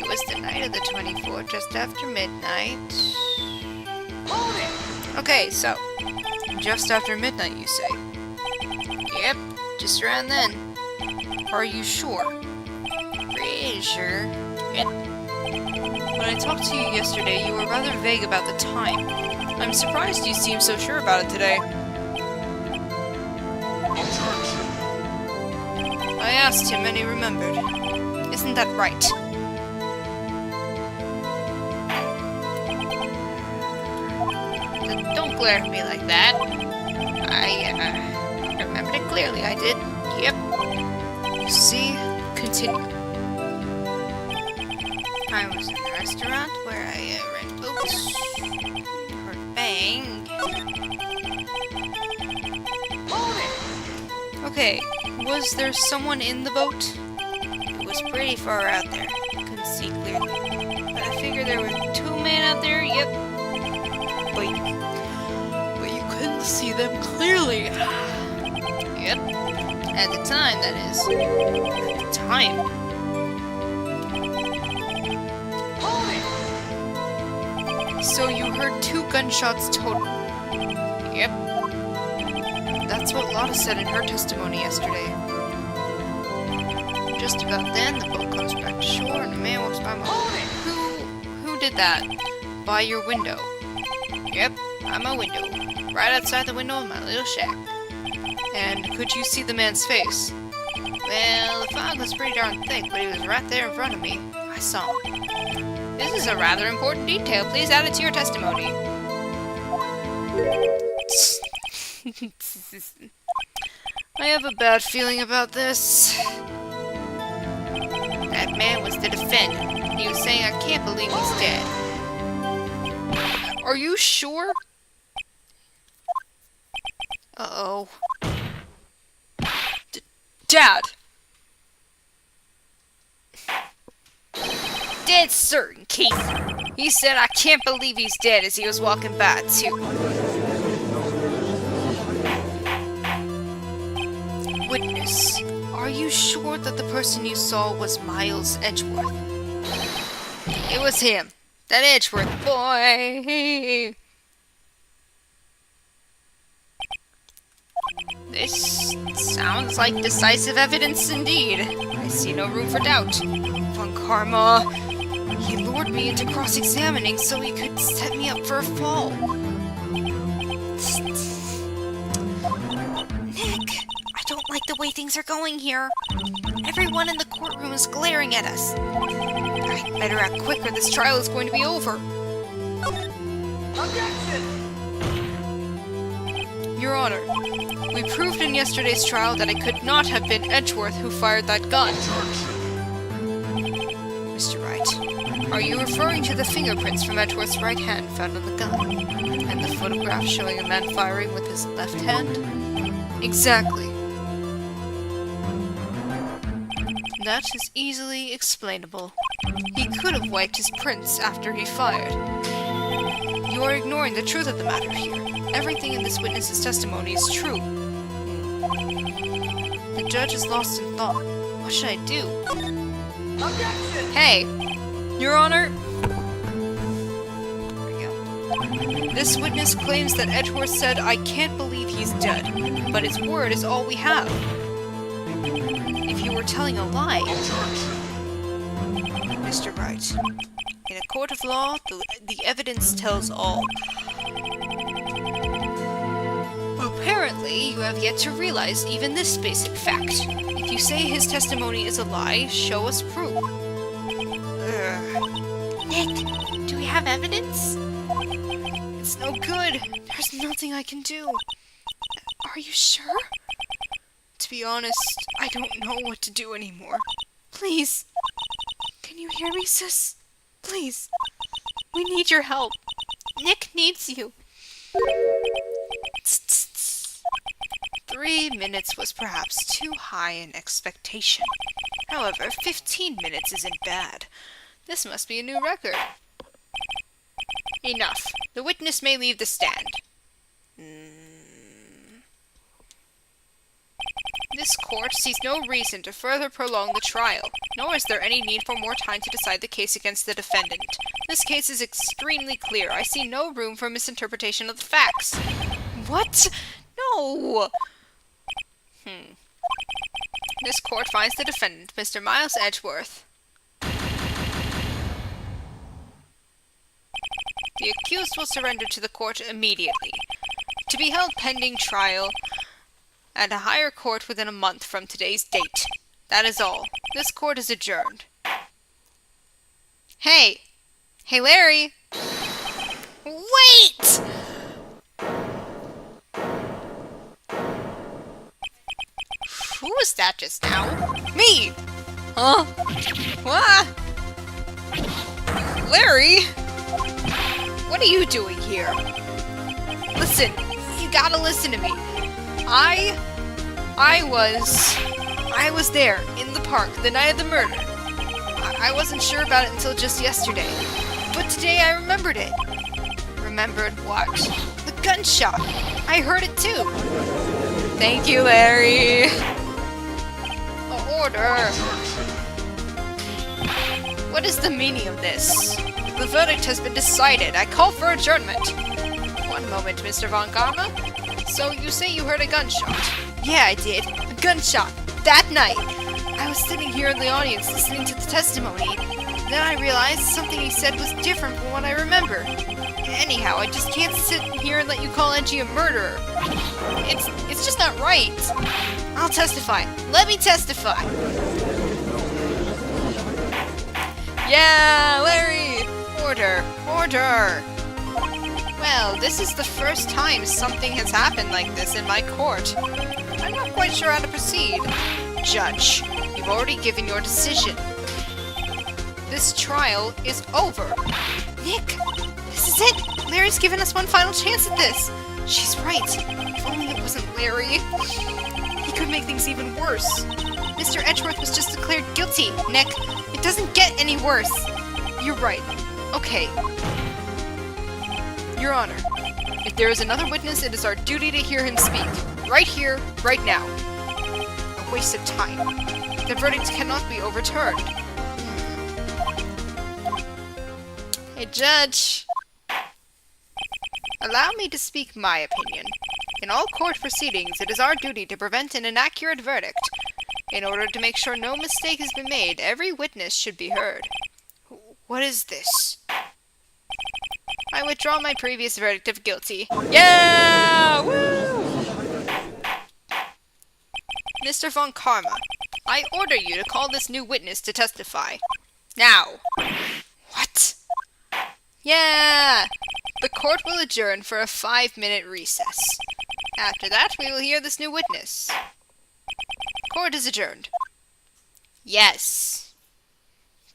was the night of the 24th, just after midnight. Okay, so, just after midnight, you say? Yep, just around then. Are you sure? Pretty sure. Yep. When I talked to you yesterday, you were rather vague about the time. I'm surprised you seem so sure about it today. I asked him and he remembered. Isn't that right? Don't glare at me like that. I remembered it clearly, I did. Yep. You see? Continue. I was in the restaurant where I rent boats. Heard a bang. Okay, was there someone in the boat? It was pretty far out there. Couldn't see clearly. But I figured there were 2 men out there, yep. But you couldn't see them clearly. Yep. At the time, that is. At the time. So you heard 2 gunshots total. Yep. That's what Lotta said in her testimony yesterday. Just about then, the boat comes back to shore and a man walks by my Who did that? By your window. Yep, by my window. Right outside the window of my little shack. And could you see the man's face? Well, the fog was pretty darn thick, but he was right there in front of me. I saw him. This is a rather important detail. Please add it to your testimony. I have a bad feeling about this. That man was the defendant. He was saying, I can't believe he's dead. Are you sure? Uh-oh. Dad! Dead certain, Keith. He said, I can't believe he's dead as he was walking by, too. Witness, are you sure that the person you saw was Miles Edgeworth? It was him. That Edgeworth boy. This sounds like decisive evidence indeed. I see no room for doubt. Von Karma, he lured me into cross-examining so he could set me up for a fall. Nick, I don't like the way things are going here. Everyone in the courtroom is glaring at us. I'd better act quick or this trial is going to be over. Objection! Your Honor, we proved in yesterday's trial that it could not have been Edgeworth who fired that gun. Mr. Wright, are you referring to the fingerprints from Edgeworth's right hand found on the gun? And the photograph showing a man firing with his left hand? Exactly. That is easily explainable. He could have wiped his prints after he fired. You are ignoring the truth of the matter here. Everything in this witness's testimony is true. The judge is lost in thought. What should I do? Objection! Hey! Your Honor! There we go. This witness claims that Edgeworth said, I can't believe he's dead, but his word is all we have. If you were telling a lie... Mr. Wright, in a court of law, the evidence tells all. Apparently, you have yet to realize even this basic fact. If you say his testimony is a lie, show us proof. Nick, do we have evidence? It's no good. There's nothing I can do. Are you sure? To be honest, I don't know what to do anymore. Please. Can you hear me, sis? Please. We need your help. Nick needs you. 3 minutes was perhaps too high an expectation. However, 15 minutes isn't bad. This must be a new record. Enough. The witness may leave the stand. This court sees no reason to further prolong the trial, nor is there any need for more time to decide the case against the defendant. This case is extremely clear. I see no room for misinterpretation of the facts. What? No! This court finds the defendant, Mr. Miles Edgeworth. The accused will surrender to the court immediately, to be held pending trial at a higher court within a month from today's date. That is all. This court is adjourned. Hey! Hey, Larry! Wait! Who was that just now? Me! Huh? What? Larry? What are you doing here? Listen, you gotta listen to me. I was there in the park the night of the murder. I wasn't sure about it until just yesterday. But today I remembered it. Remembered what? The gunshot. I heard it too. Thank you, Larry. Order. What is the meaning of this? The verdict has been decided. I call for adjournment. One moment, Mr. Von Karma. So you say you heard a gunshot? Yeah, I did. A gunshot. That night. I was sitting here in the audience listening to the testimony. Then I realized something he said was different from what I remember. Anyhow, I just can't sit here and let you call Edgy a murderer. It's just not right. I'll testify. Let me testify. Yeah, Larry! Order. Order! Well, this is the first time something has happened like this in my court. I'm not quite sure how to proceed. Judge, you've already given your decision. This trial is over. Nick, this is it! Larry's given us one final chance at this. She's right. If only it wasn't Larry. He could make things even worse. Mr. Edgeworth was just declared guilty, Nick. It doesn't get any worse. You're right. Okay. Your Honor, if there is another witness, it is our duty to hear him speak. Right here, right now. A waste of time. The verdict cannot be overturned. Hey, Judge. Allow me to speak my opinion. In all court proceedings, it is our duty to prevent an inaccurate verdict. In order to make sure no mistake has been made, every witness should be heard. What is this? I withdraw my previous verdict of guilty. Yeah! Woo! Mr. Von Karma, I order you to call this new witness to testify. Now. What? Yeah! The court will adjourn for a 5-minute recess. After that, we will hear this new witness. Court is adjourned. Yes.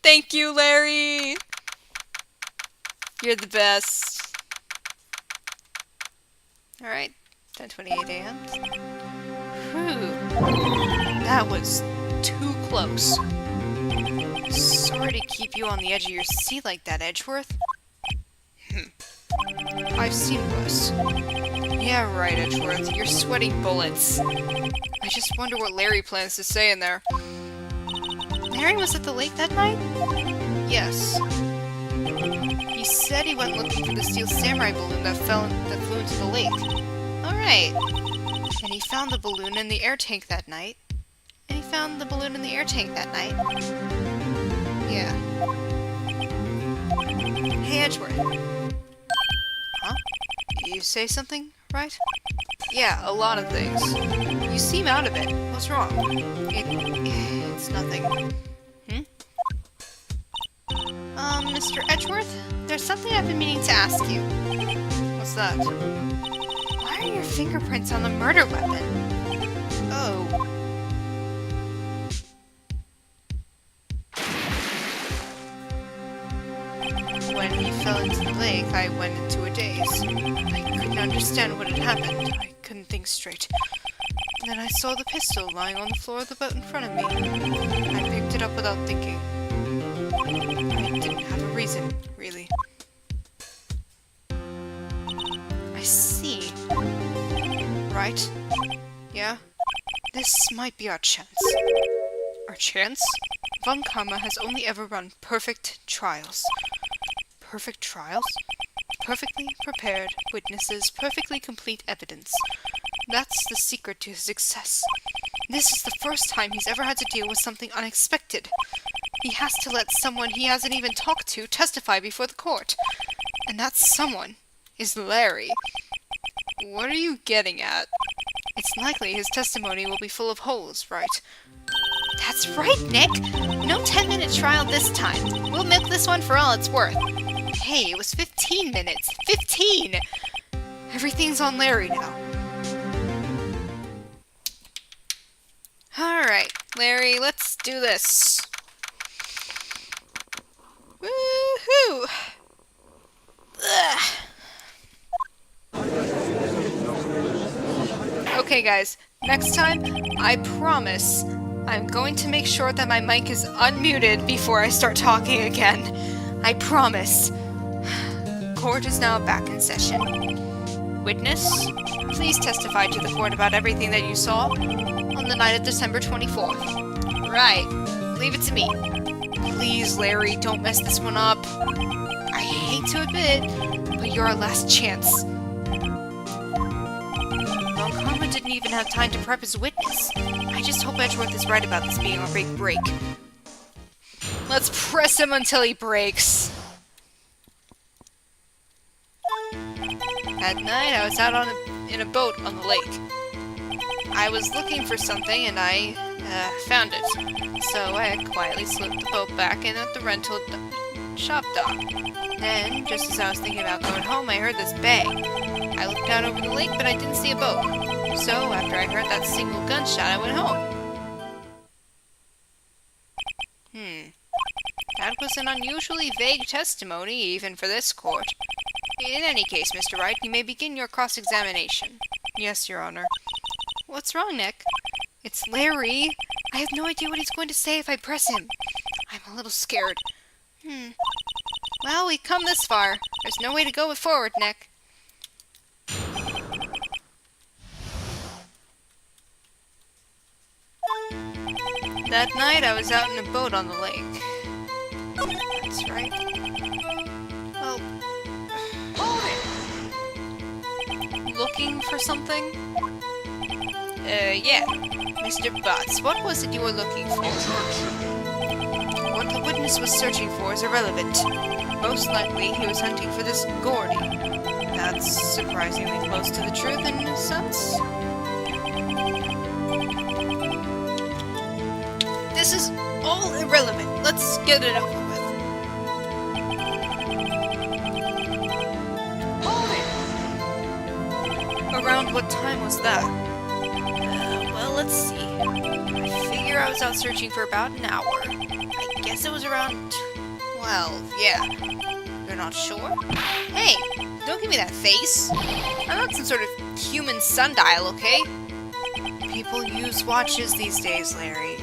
Thank you, Larry. You're the best. Alright, 10:28 a.m. Whew. That was too close. Sorry to keep you on the edge of your seat like that, Edgeworth. I've seen worse. Yeah, right, Edgeworth. You're sweating bullets. I just wonder what Larry plans to say in there. Larry was at the lake that night? Yes. He said he went looking for the steel samurai balloon that flew into the lake. Alright. And he found the balloon in the air tank that night. Yeah. Hey, Edgeworth. Huh? You say something, right? Yeah, a lot of things. You seem out of it. What's wrong? It's nothing. Mr. Edgeworth? There's something I've been meaning to ask you. What's that? Why are your fingerprints on the murder weapon? Oh. When he fell into the lake, I went into a daze. I couldn't understand what had happened. I couldn't think straight. And then I saw the pistol lying on the floor of the boat in front of me. I picked it up without thinking. I didn't have a reason, really. I see. Right? Yeah? This might be our chance. Our chance? Von Karma has only ever run perfect trials. Perfect trials? Perfectly prepared witnesses, perfectly complete evidence. That's the secret to his success. This is the first time he's ever had to deal with something unexpected. He has to let someone he hasn't even talked to testify before the court. And that someone is Larry. What are you getting at? It's likely his testimony will be full of holes, right? That's right, Nick. No 10-minute trial this time. We'll milk this one for all it's worth. Hey, it was 15 minutes. 15! Everything's on Larry now. Alright, Larry, let's do this. Woohoo! Ugh. Okay, guys, next time, I promise, I'm going to make sure that my mic is unmuted before I start talking again. I promise. Court is now back in session. Witness, please testify to the court about everything that you saw on the night of December 24th. Right. Leave it to me. Please, Larry, don't mess this one up. I hate to admit, but you're our last chance. Well, Karma didn't even have time to prep his witness. I just hope Edgeworth is right about this being a big break. Let's press him until he breaks. At night, I was out in a boat on the lake. I was looking for something, and I found it. So I quietly slipped the boat back in at the rental shop dock. Then, just as I was thinking about going home, I heard this bang. I looked out over the lake, but I didn't see a boat. So, after I heard that single gunshot, I went home. That was an unusually vague testimony, even for this court. In any case, Mr. Wright, you may begin your cross-examination. Yes, Your Honor. What's wrong, Nick? It's Larry. I have no idea what he's going to say if I press him. I'm a little scared. Well, we've come this far. There's no way to go forward, Nick. That night, I was out in a boat on the lake. That's right. Oh. Looking for something? Yeah. Mr. Butts, what was it you were looking for? What the witness was searching for is irrelevant. Most likely, he was hunting for this Gordy. That's surprisingly close to the truth in a sense. This is all irrelevant. Let's get it over with. Around what time was that? Well, let's see. I figure I was out searching for about an hour. I guess it was around 12, yeah. You're not sure? Hey, don't give me that face. I'm not some sort of human sundial, okay? People use watches these days, Larry.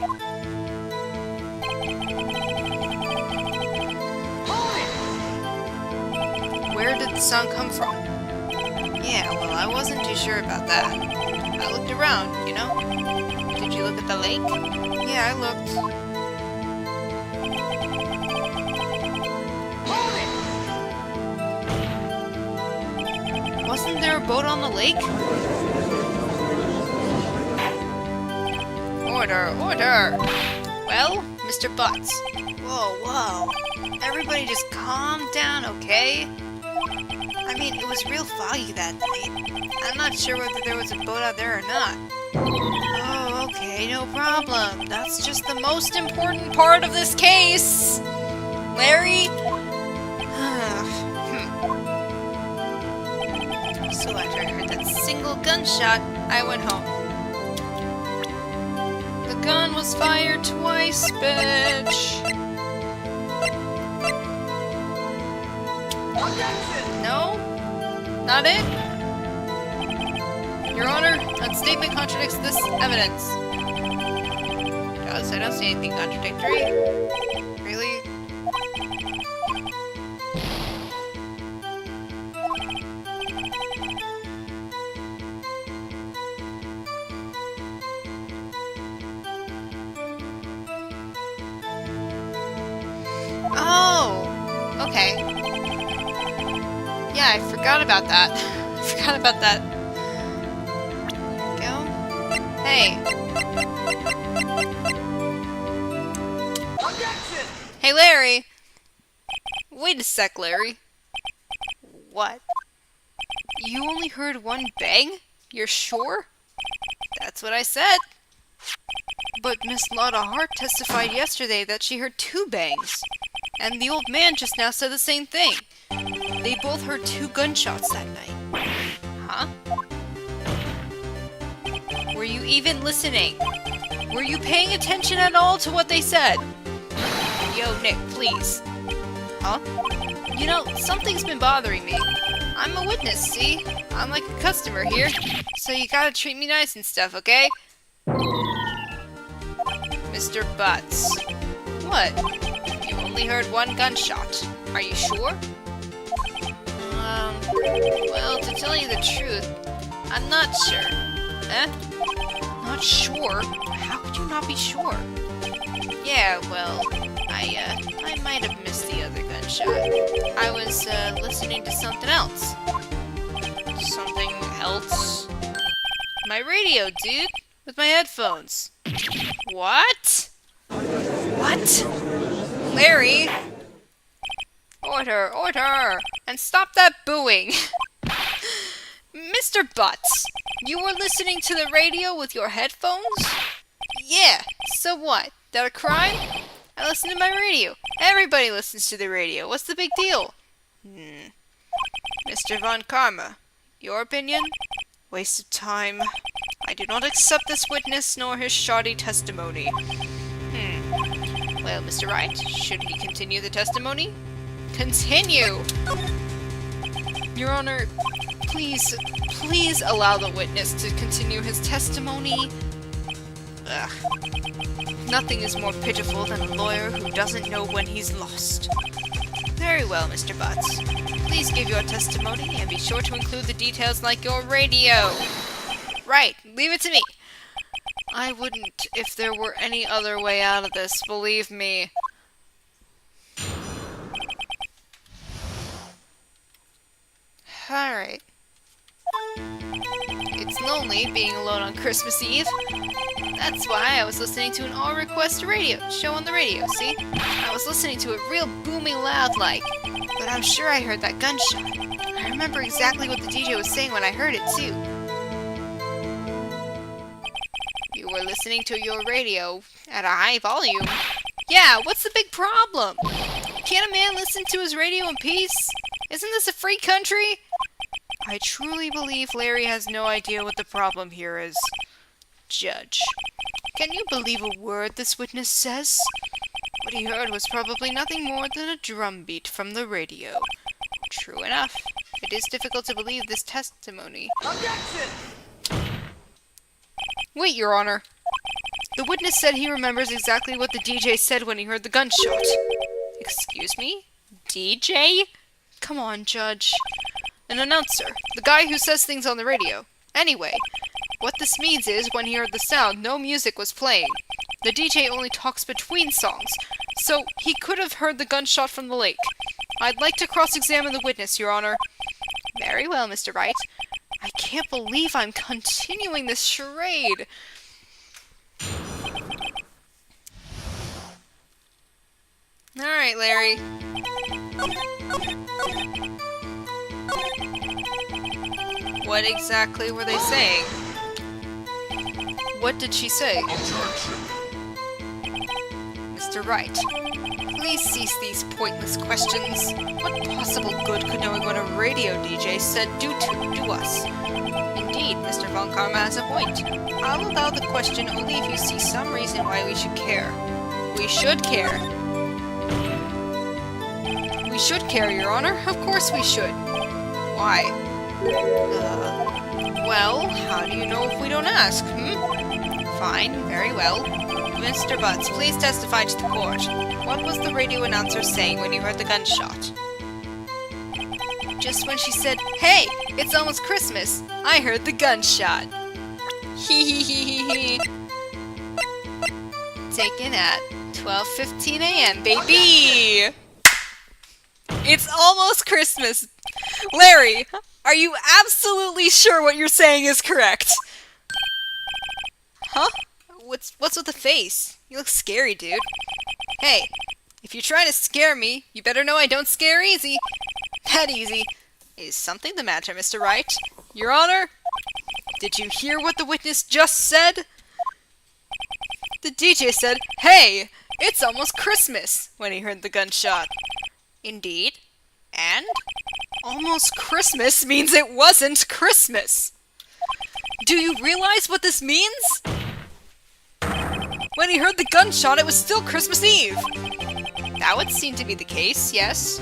Where did the sound come from? Yeah, well, I wasn't too sure about that. I looked around, you know? Did you look at the lake? Yeah, I looked. Wasn't there a boat on the lake? Order, order! Well, Mr. Butts. Whoa. Everybody just calm down, okay? I mean, it was real foggy that night. I'm not sure whether there was a boat out there or not. Oh, okay, no problem. That's just the most important part of this case! Larry? So after I heard that single gunshot, I went home. The gun was fired twice, bitch! No? Not it? Your Honor, that statement contradicts this evidence. Does? I don't see anything contradictory. Really? Oh! Okay. Yeah, I forgot about that. There we go. Hey. Objection! Hey, Larry! Wait a sec, Larry. What? You only heard one bang? You're sure? That's what I said. But Miss Lotta Hart testified yesterday that she heard 2 bangs. And the old man just now said the same thing. They both heard 2 gunshots that night. Huh? Were you even listening? Were you paying attention at all to what they said? Yo, Nick, please. Huh? You know, something's been bothering me. I'm a witness, see? I'm like a customer here, so you gotta treat me nice and stuff, okay? Mr. Butts. What? You only heard 1 gunshot. Are you sure? Well, to tell you the truth, I'm not sure. Eh? Not sure? How could you not be sure? Yeah, well, I might have missed the other gunshot. I was, listening to something else. Something else? My radio, dude! With my headphones. What? What? Larry! Order, order! And stop that booing! Mr. Butts, you were listening to the radio with your headphones? Yeah, so what? That a crime? I listen to my radio. Everybody listens to the radio. What's the big deal? Mr. Von Karma, your opinion? Waste of time. I do not accept this witness nor his shoddy testimony. Well, Mr. Wright, should he continue the testimony? Continue! Your Honor, please allow the witness to continue his testimony. Ugh. Nothing is more pitiful than a lawyer who doesn't know when he's lost. Very well, Mr. Butts. Please give your testimony and be sure to include the details like your radio. Right, leave it to me. I wouldn't if there were any other way out of this, believe me. Alright. It's lonely being alone on Christmas Eve. That's why I was listening to an all-request radio show on the radio, see? I was listening to it real booming loud like, but I'm sure I heard that gunshot. I remember exactly what the DJ was saying when I heard it, too. You were listening to your radio at a high volume. Yeah, what's the big problem? Can't a man listen to his radio in peace? Isn't this a free country? I truly believe Larry has no idea what the problem here is. Judge, can you believe a word this witness says? What he heard was probably nothing more than a drum beat from the radio. True enough. It is difficult to believe this testimony. Objection! Wait, Your Honor. The witness said he remembers exactly what the DJ said when he heard the gunshot. Excuse me? DJ? Come on, Judge. An announcer. The guy who says things on the radio. Anyway, what this means is, when he heard the sound, no music was playing. The DJ only talks between songs, so he could have heard the gunshot from the lake. I'd like to cross-examine the witness, Your Honor. Very well, Mr. Wright. I can't believe I'm continuing this charade. Alright, Larry. What exactly were they saying? What did she say? Mr. Wright, please cease these pointless questions. What possible good could knowing what a radio DJ said do us? Indeed, Mr. Von Karma has a point. I'll allow the question only if you see some reason why we should care. We should care. We should care, Your Honor. Of course we should. Why? Well, how do you know if we don't ask, Fine, very well. Mr. Butts, please testify to the court. What was the radio announcer saying when you heard the gunshot? Just when she said, "Hey, it's almost Christmas," I heard the gunshot. Hee hee hee hee hee. Taken at 12:15 a.m., baby! It's almost Christmas! Larry, are you absolutely sure what you're saying is correct? Huh? What's with the face? You look scary, dude. Hey, if you're trying to scare me, you better know I don't scare easy. That easy. Is something the matter, Mr. Wright? Your Honor? Did you hear what the witness just said? The DJ said, "Hey, it's almost Christmas," when he heard the gunshot. Indeed. And? Almost Christmas means it wasn't Christmas. Do you realize what this means? When he heard the gunshot, it was still Christmas Eve. That would seem to be the case, yes.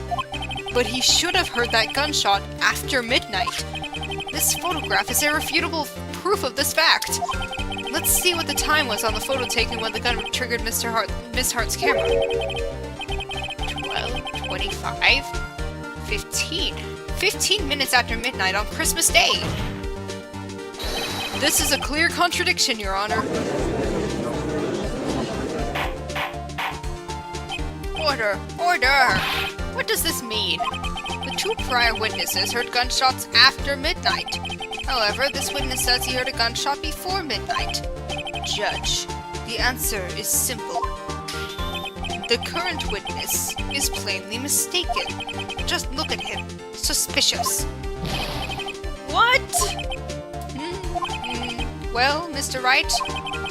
But he should have heard that gunshot after midnight. This photograph is irrefutable proof of this fact. Let's see what the time was on the photo taken when the gun triggered Miss Hart's camera. 12:25? 15 minutes after midnight on Christmas Day. This is a clear contradiction, Your Honor. Order! Order! What does this mean? The two prior witnesses heard gunshots after midnight. However, this witness says he heard a gunshot before midnight. Judge, the answer is simple. The current witness is plainly mistaken. Just look at him. Suspicious. What? Well, Mr. Wright,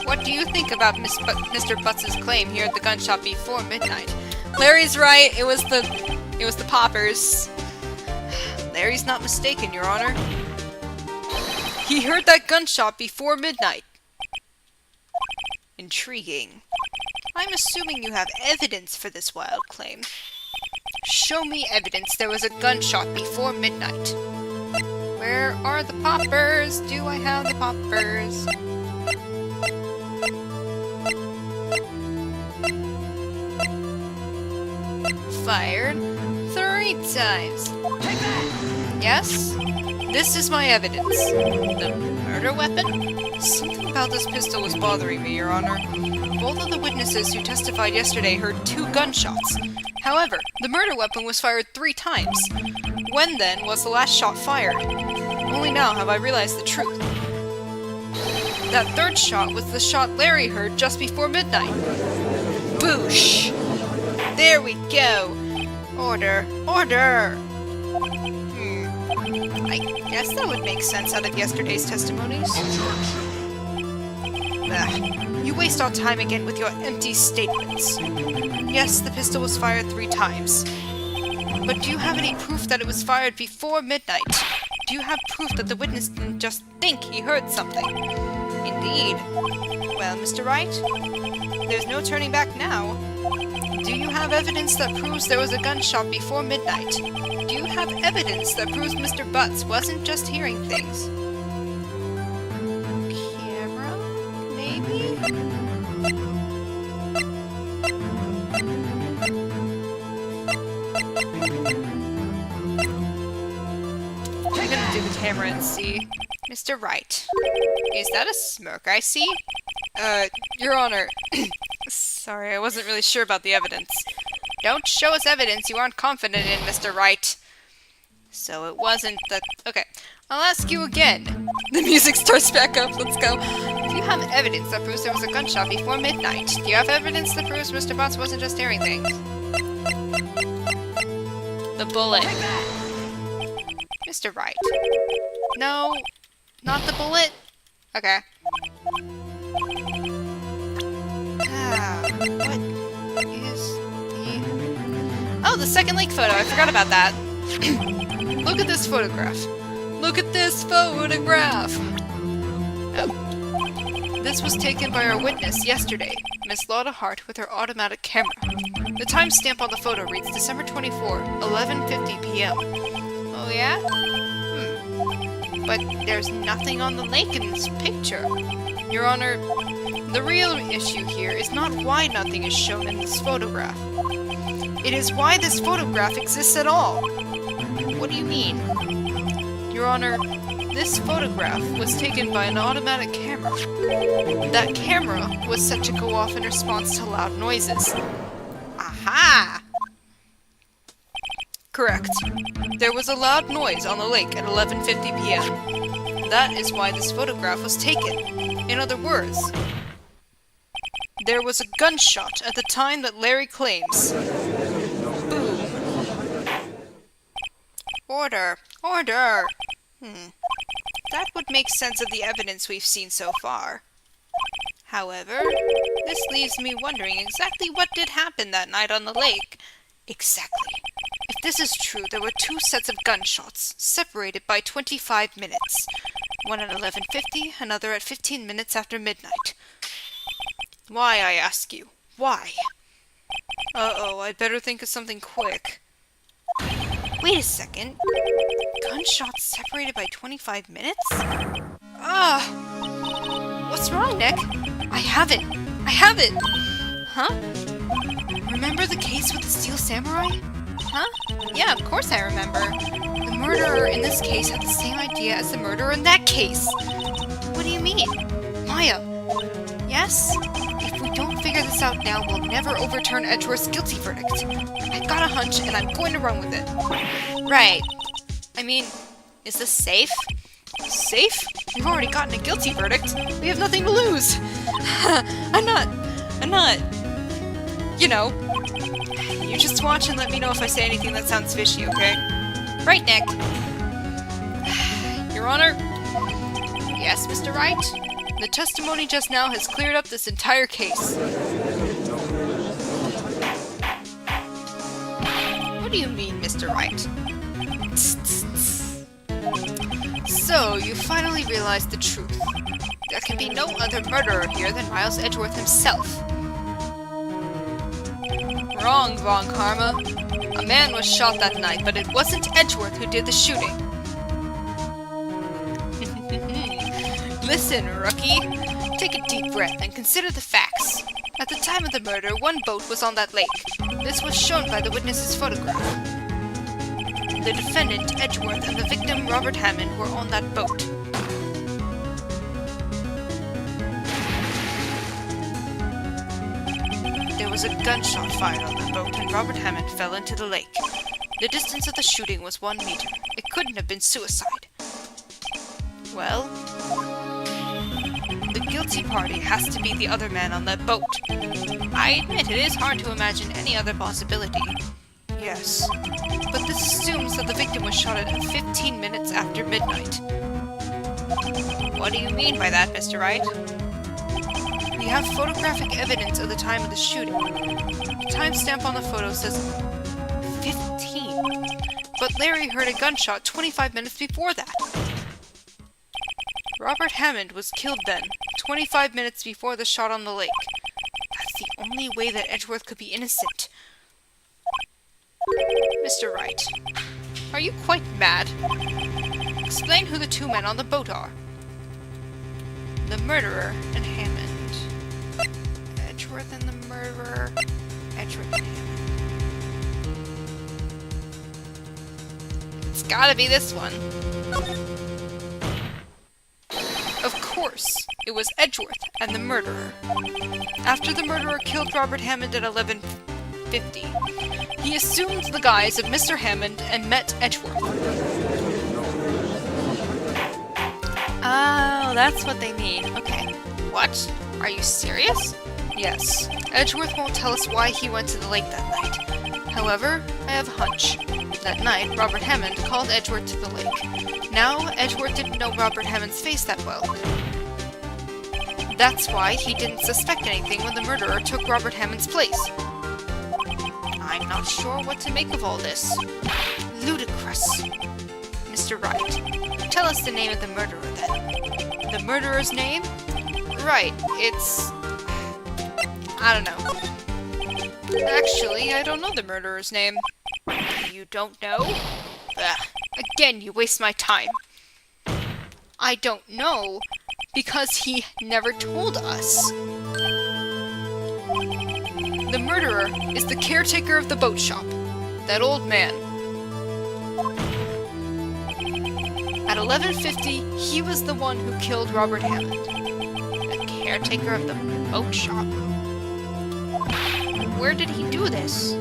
what do you think about Mr. Butts' claim he heard the gunshot before midnight? Larry's right. It was the poppers. Larry's not mistaken, Your Honor. He heard that gunshot before midnight. Intriguing. I'm assuming you have evidence for this wild claim. Show me evidence there was a gunshot before midnight. Where are the poppers? Do I have the poppers? Fired 3 times. Take that! Yes? This is my evidence. The murder weapon? Something about this pistol was bothering me, Your Honor. Both of the witnesses who testified yesterday heard 2 gunshots. However, the murder weapon was fired 3 times. When, then, was the last shot fired? Only now have I realized the truth. That 3rd shot was the shot Larry heard just before midnight. Boosh! There we go! Order! Order! I guess that would make sense out of yesterday's testimonies. Ugh. You waste our time again with your empty statements. Yes, the pistol was fired 3 times. But do you have any proof that it was fired before midnight? Do you have proof that the witness didn't just think he heard something? Indeed. Well, Mr. Wright, there's no turning back now. Do you have evidence that proves there was a gunshot before midnight? Do you have evidence that proves Mr. Butts wasn't just hearing things? Camera? Maybe? I'm gonna do the camera and see. Mr. Wright, is that a smirk I see? Your Honor. Sorry, I wasn't really sure about the evidence. Don't show us evidence you aren't confident in, Mr. Wright. So it wasn't the... Okay, I'll ask you again. The music starts back up, let's go. Do you have evidence that proves there was a gunshot before midnight? Do you have evidence that proves Mr. Butts wasn't just hearing things? The bullet. Mr. Wright. No, not the bullet? Okay. What is the... Oh, the second leak photo. I forgot about that. Look at this photograph. Look at this photograph. Oh. This was taken by our witness yesterday, Miss Lotta Hart, with her automatic camera. The timestamp on the photo reads December 24, 11:50 p.m. Oh yeah? But there's nothing on the lake in this picture. Your Honor, the real issue here is not why nothing is shown in this photograph. It is why this photograph exists at all. What do you mean? Your Honor, this photograph was taken by an automatic camera. That camera was set to go off in response to loud noises. Aha! Correct. There was a loud noise on the lake at 11:50 p.m. That is why this photograph was taken. In other words, there was a gunshot at the time that Larry claims. Boom. Order. Order! That would make sense of the evidence we've seen so far. However, this leaves me wondering exactly what did happen that night on the lake. Exactly. If this is true, there were 2 sets of gunshots, separated by 25 minutes. One at 11:50, another at 15 minutes after midnight. Why, I ask you? Why? Uh-oh, I'd better think of something quick. Wait a second. Gunshots separated by 25 minutes? What's wrong, Nick? I have it! I have it! Huh? Remember the case with the Steel Samurai? Huh? Yeah, of course I remember. The murderer in this case had the same idea as the murderer in that case! What do you mean? Maya, Yes? if we don't figure this out now, we'll never overturn Edgeworth's guilty verdict. I've got a hunch, and I'm going to run with it. Right. I mean, is this safe? Safe? We've already gotten a guilty verdict. We have nothing to lose. I'm not, you know. You just watch and let me know if I say anything that sounds fishy, okay? Right, Nick? Your Honor, Yes, Mr. Wright? the testimony just now has cleared up this entire case. What do you mean, Mr. Wright? So, you finally realized the truth. There can be no other murderer here than Miles Edgeworth himself. Wrong, Von Karma. A man was shot that night, but it wasn't Edgeworth who did the shooting. Listen, rookie. Take a deep breath and consider the facts. At the time of the murder, 1 boat was on that lake. This was shown by the witness's photograph. The defendant, Edgeworth, and the victim, Robert Hammond, were on that boat. There was a gunshot fired on the boat, and Robert Hammond fell into the lake. The distance of the shooting was 1 meter. It couldn't have been suicide. Well, the guilty party has to be the other man on that boat. I admit it is hard to imagine any other possibility. Yes, but this assumes that the victim was shot at 15 minutes after midnight. What do you mean by that, Mr. Wright? We have photographic evidence of the time of the shooting. The timestamp on the photo says 15, but Larry heard a gunshot 25 minutes before that. Robert Hammond was killed then, 25 minutes before the shot on the lake. That's the only way that Edgeworth could be innocent. Mr. Wright, are you quite mad? Explain who the 2 men on the boat are. The murderer and Hammond. Edgeworth and the murderer. Edgeworth and Hammond. It's gotta be this one. Of course, it was Edgeworth and the murderer. After the murderer killed Robert Hammond at 11:50, he assumed the guise of Mr. Hammond and met Edgeworth. Oh, that's what they mean. Okay. What? Are you serious? Yes. Edgeworth won't tell us why he went to the lake that night. However, I have a hunch. That night, Robert Hammond called Edgeworth to the lake. Now, Edgeworth didn't know Robert Hammond's face that well. That's why he didn't suspect anything when the murderer took Robert Hammond's place. I'm not sure what to make of all this. Ludicrous. Mr. Wright, tell us the name of the murderer then. The murderer's name? Right, it's... I don't know. Actually, I don't know the murderer's name. You don't know? Ugh. Again, you waste my time. I don't know because he never told us. The murderer is the caretaker of the boat shop. That old man. At 11:50, he was the one who killed Robert Hammond. The caretaker of the boat shop? Where did he do this?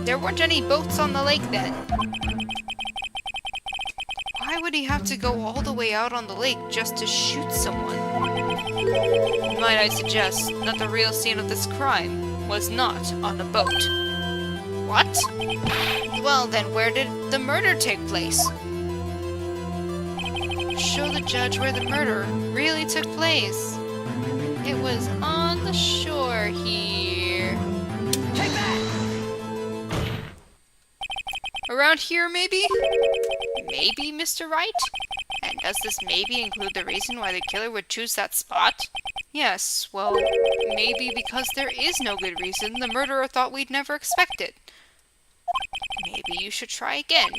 There weren't any boats on the lake then. Why would he have to go all the way out on the lake just to shoot someone? Might I suggest that the real scene of this crime was not on the boat? What? Well, then where did the murder take place? show the judge where the murder really took place. It was on the shore here. Take that! Around here, maybe? Maybe, Mr. Wright? And does this maybe include the reason why the killer would choose that spot? Yes, well, maybe because there is no good reason the murderer thought we'd never expect it. Maybe you should try again.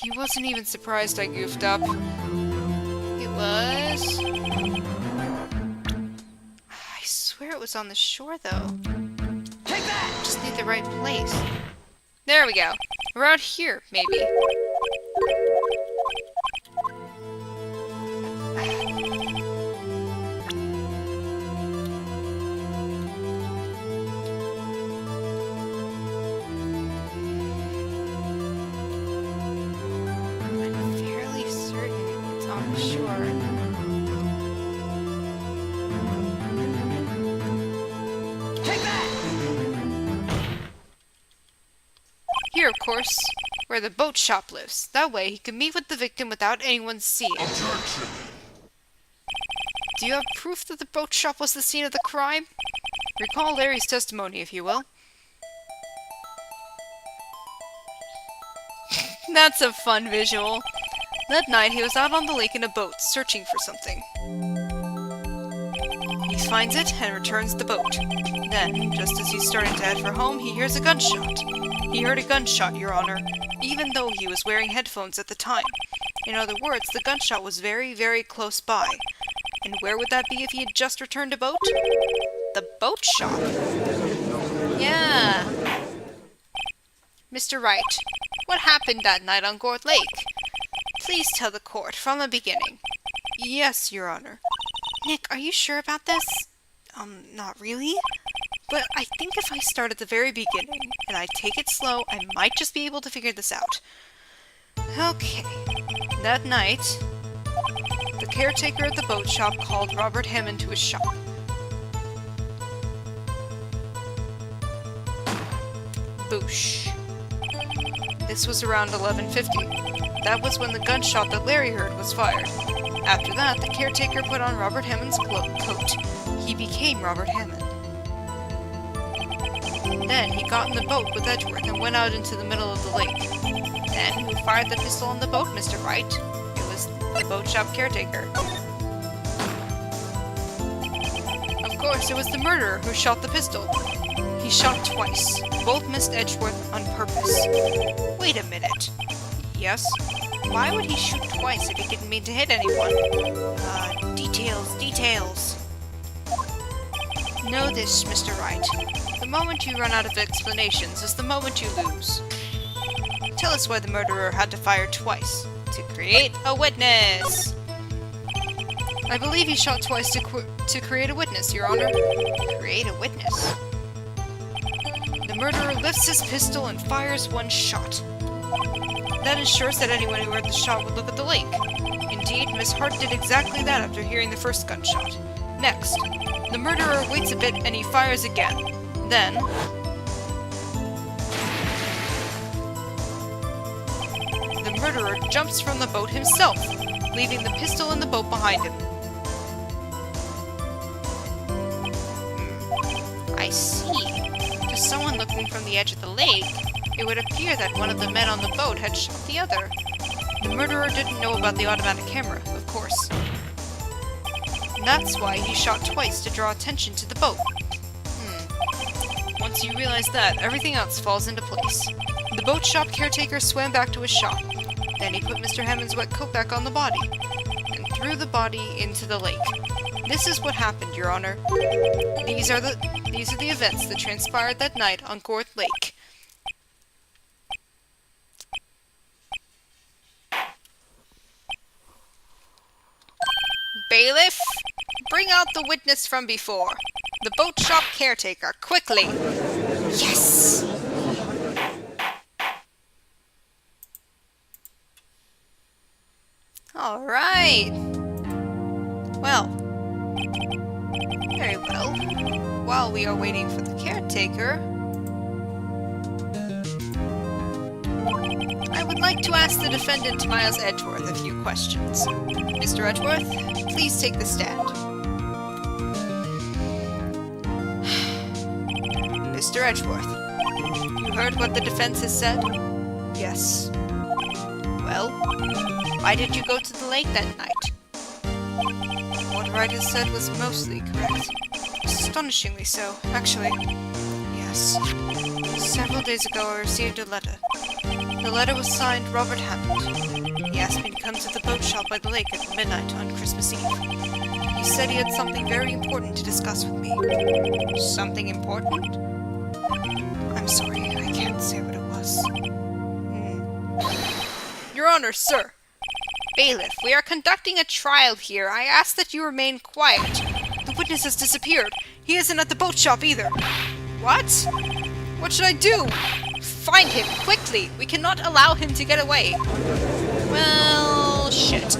He wasn't even surprised I goofed up. It was... I swear it was on the shore, though. Take that! Just need the right place. There we go. Around here, maybe. I'm fairly certain it's on the shore. Take that! Here, of course, where the boat shop lives. That way he can meet with the victim without anyone seeing. Objection! Do you have proof that the boat shop was the scene of the crime? Recall Larry's testimony, if you will. That's a fun visual. That night, he was out on the lake in a boat, searching for something. He finds it and returns the boat. Then, just as he's starting to head for home, he hears a gunshot. He heard a gunshot, Your Honor, even though he was wearing headphones at the time. In other words, the gunshot was very, very close by. And where would that be if he had just returned a boat? The boat shop. Yeah. Mr. Wright, what happened that night on Gort Lake? Please tell the court from the beginning. Yes, Your Honor. Nick, are you sure about this? Not really. But I think if I start at the very beginning, and I take it slow, I might just be able to figure this out. Okay. That night, the caretaker at the boat shop called Robert Hammond to his shop. Boosh. This was around 11:50. That was when the gunshot that Larry heard was fired. After that, the caretaker put on Robert Hammond's coat. He became Robert Hammond. Then he got in the boat with Edgeworth and went out into the middle of the lake. Then, who fired the pistol on the boat, Mr. Wright? It was the boat shop caretaker. Of course, it was the murderer who shot the pistol. He shot twice. Both missed Edgeworth on purpose. Wait a minute. Yes? Why would he shoot twice if he didn't mean to hit anyone? Details. Know this, Mr. Wright. The moment you run out of explanations is the moment you lose. Tell us why the murderer had to fire twice. To create a witness! I believe he shot twice to create a witness, Your Honor. Create a witness? The murderer lifts his pistol and fires one shot. That ensures that anyone who heard the shot would look at the lake. Indeed, Miss Hart did exactly that after hearing the first gunshot. Next, the murderer waits a bit and he fires again. Then, the murderer jumps from the boat himself, leaving the pistol in the boat behind him. I see. To someone looking from the edge of the lake, it would appear that one of the men on the boat had shot the other. The murderer didn't know about the automatic camera, of course. And that's why he shot twice to draw attention to the boat. Once you realize that, everything else falls into place. The boat shop caretaker swam back to his shop. Then he put Mr. Hammond's wet coat back on the body, and threw the body into the lake. This is what happened, Your Honor. These are the events that transpired that night on Gort Lake. Bailiff, bring out the witness from before. The boat shop caretaker, quickly! Yes! Alright. Well. Very well. While we are waiting for the caretaker... I would like to ask the defendant, Miles Edgeworth, a few questions. Mr. Edgeworth, please take the stand. Mr. Edgeworth, you heard what the defense has said? Yes. Well, why did you go to the lake that night? What Wright has said was mostly correct. Astonishingly so, actually. Yes. Several days ago I received a letter. The letter was signed Robert Hammond. He asked me to come to the boat shop by the lake at midnight on Christmas Eve. He said he had something very important to discuss with me. Something important? I'm sorry, I can't say what it was. Your Honor, sir. Bailiff, we are conducting a trial here. I ask that you remain quiet. The witness has disappeared. He isn't at the boat shop either. What? What should I do? Find him, quickly! We cannot allow him to get away. Well, shit.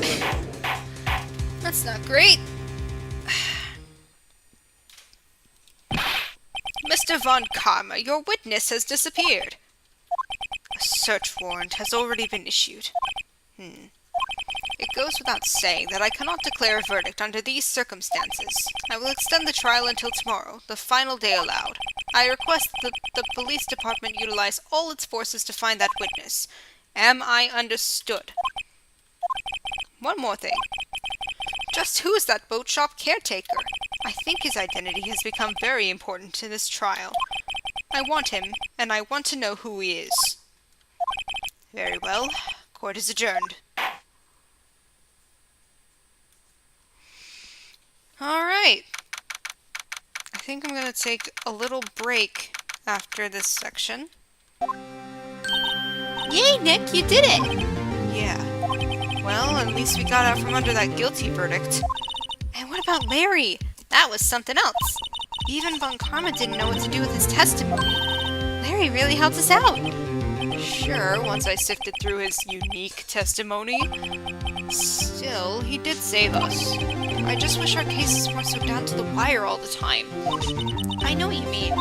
That's not great. Mr. Von Karma, your witness has disappeared. A search warrant has already been issued. It goes without saying that I cannot declare a verdict under these circumstances. I will extend the trial until tomorrow, the final day allowed. I request that the police department utilize all its forces to find that witness. Am I understood? One more thing. Just who is that boat shop caretaker? I think his identity has become very important in this trial. I want him, and I want to know who he is. Very well. Court is adjourned. Alright. I think I'm gonna take a little break after this section. Yay, Nick, you did it! Yeah. Well, at least we got out from under that guilty verdict. And what about Larry? That was something else. Even Von Karma didn't know what to do with his testimony. Larry really helped us out. Sure, once I sifted through his unique testimony. Still, he did save us. I just wish our cases weren't so down to the wire all the time. I know what you mean.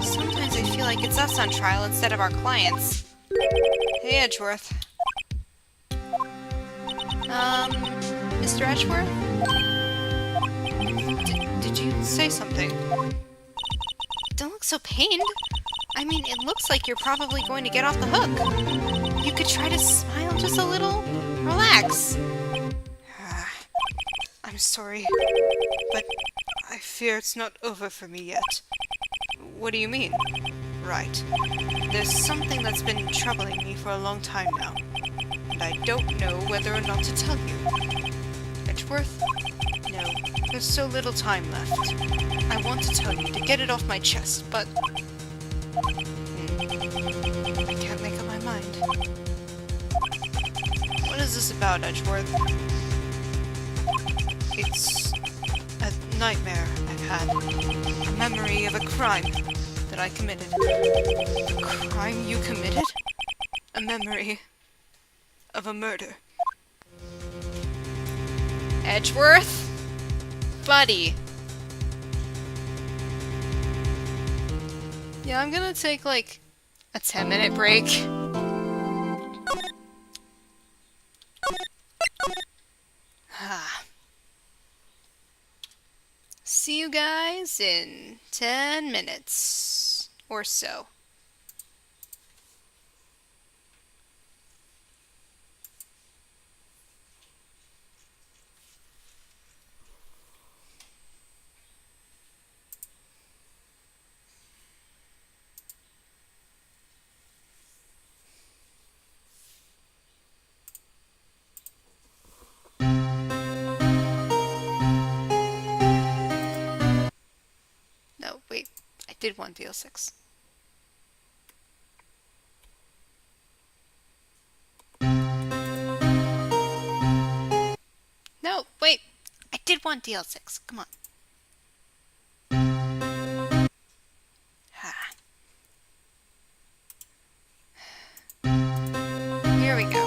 Sometimes I feel like it's us on trial instead of our clients. Hey, Edgeworth. Mr. Edgeworth? Did you say something? Don't look so pained. I mean, it looks like you're probably going to get off the hook. You could try to smile just a little. Relax. I'm sorry, but I fear it's not over for me yet. What do you mean? Right. There's something that's been troubling me for a long time now, and I don't know whether or not to tell you. Edgeworth? No, there's so little time left. I want to tell you to get it off my chest, but I can't make up my mind. What is this about, Edgeworth? It's a nightmare I've had. A memory of a crime that I committed. A crime you committed? A memory of a murder. Edgeworth? Buddy. Yeah, I'm gonna take like a 10-minute break. See you guys in 10 minutes or so. No, wait. I did want DL-6. No, wait. I did want DL-6. Come on. Here we go.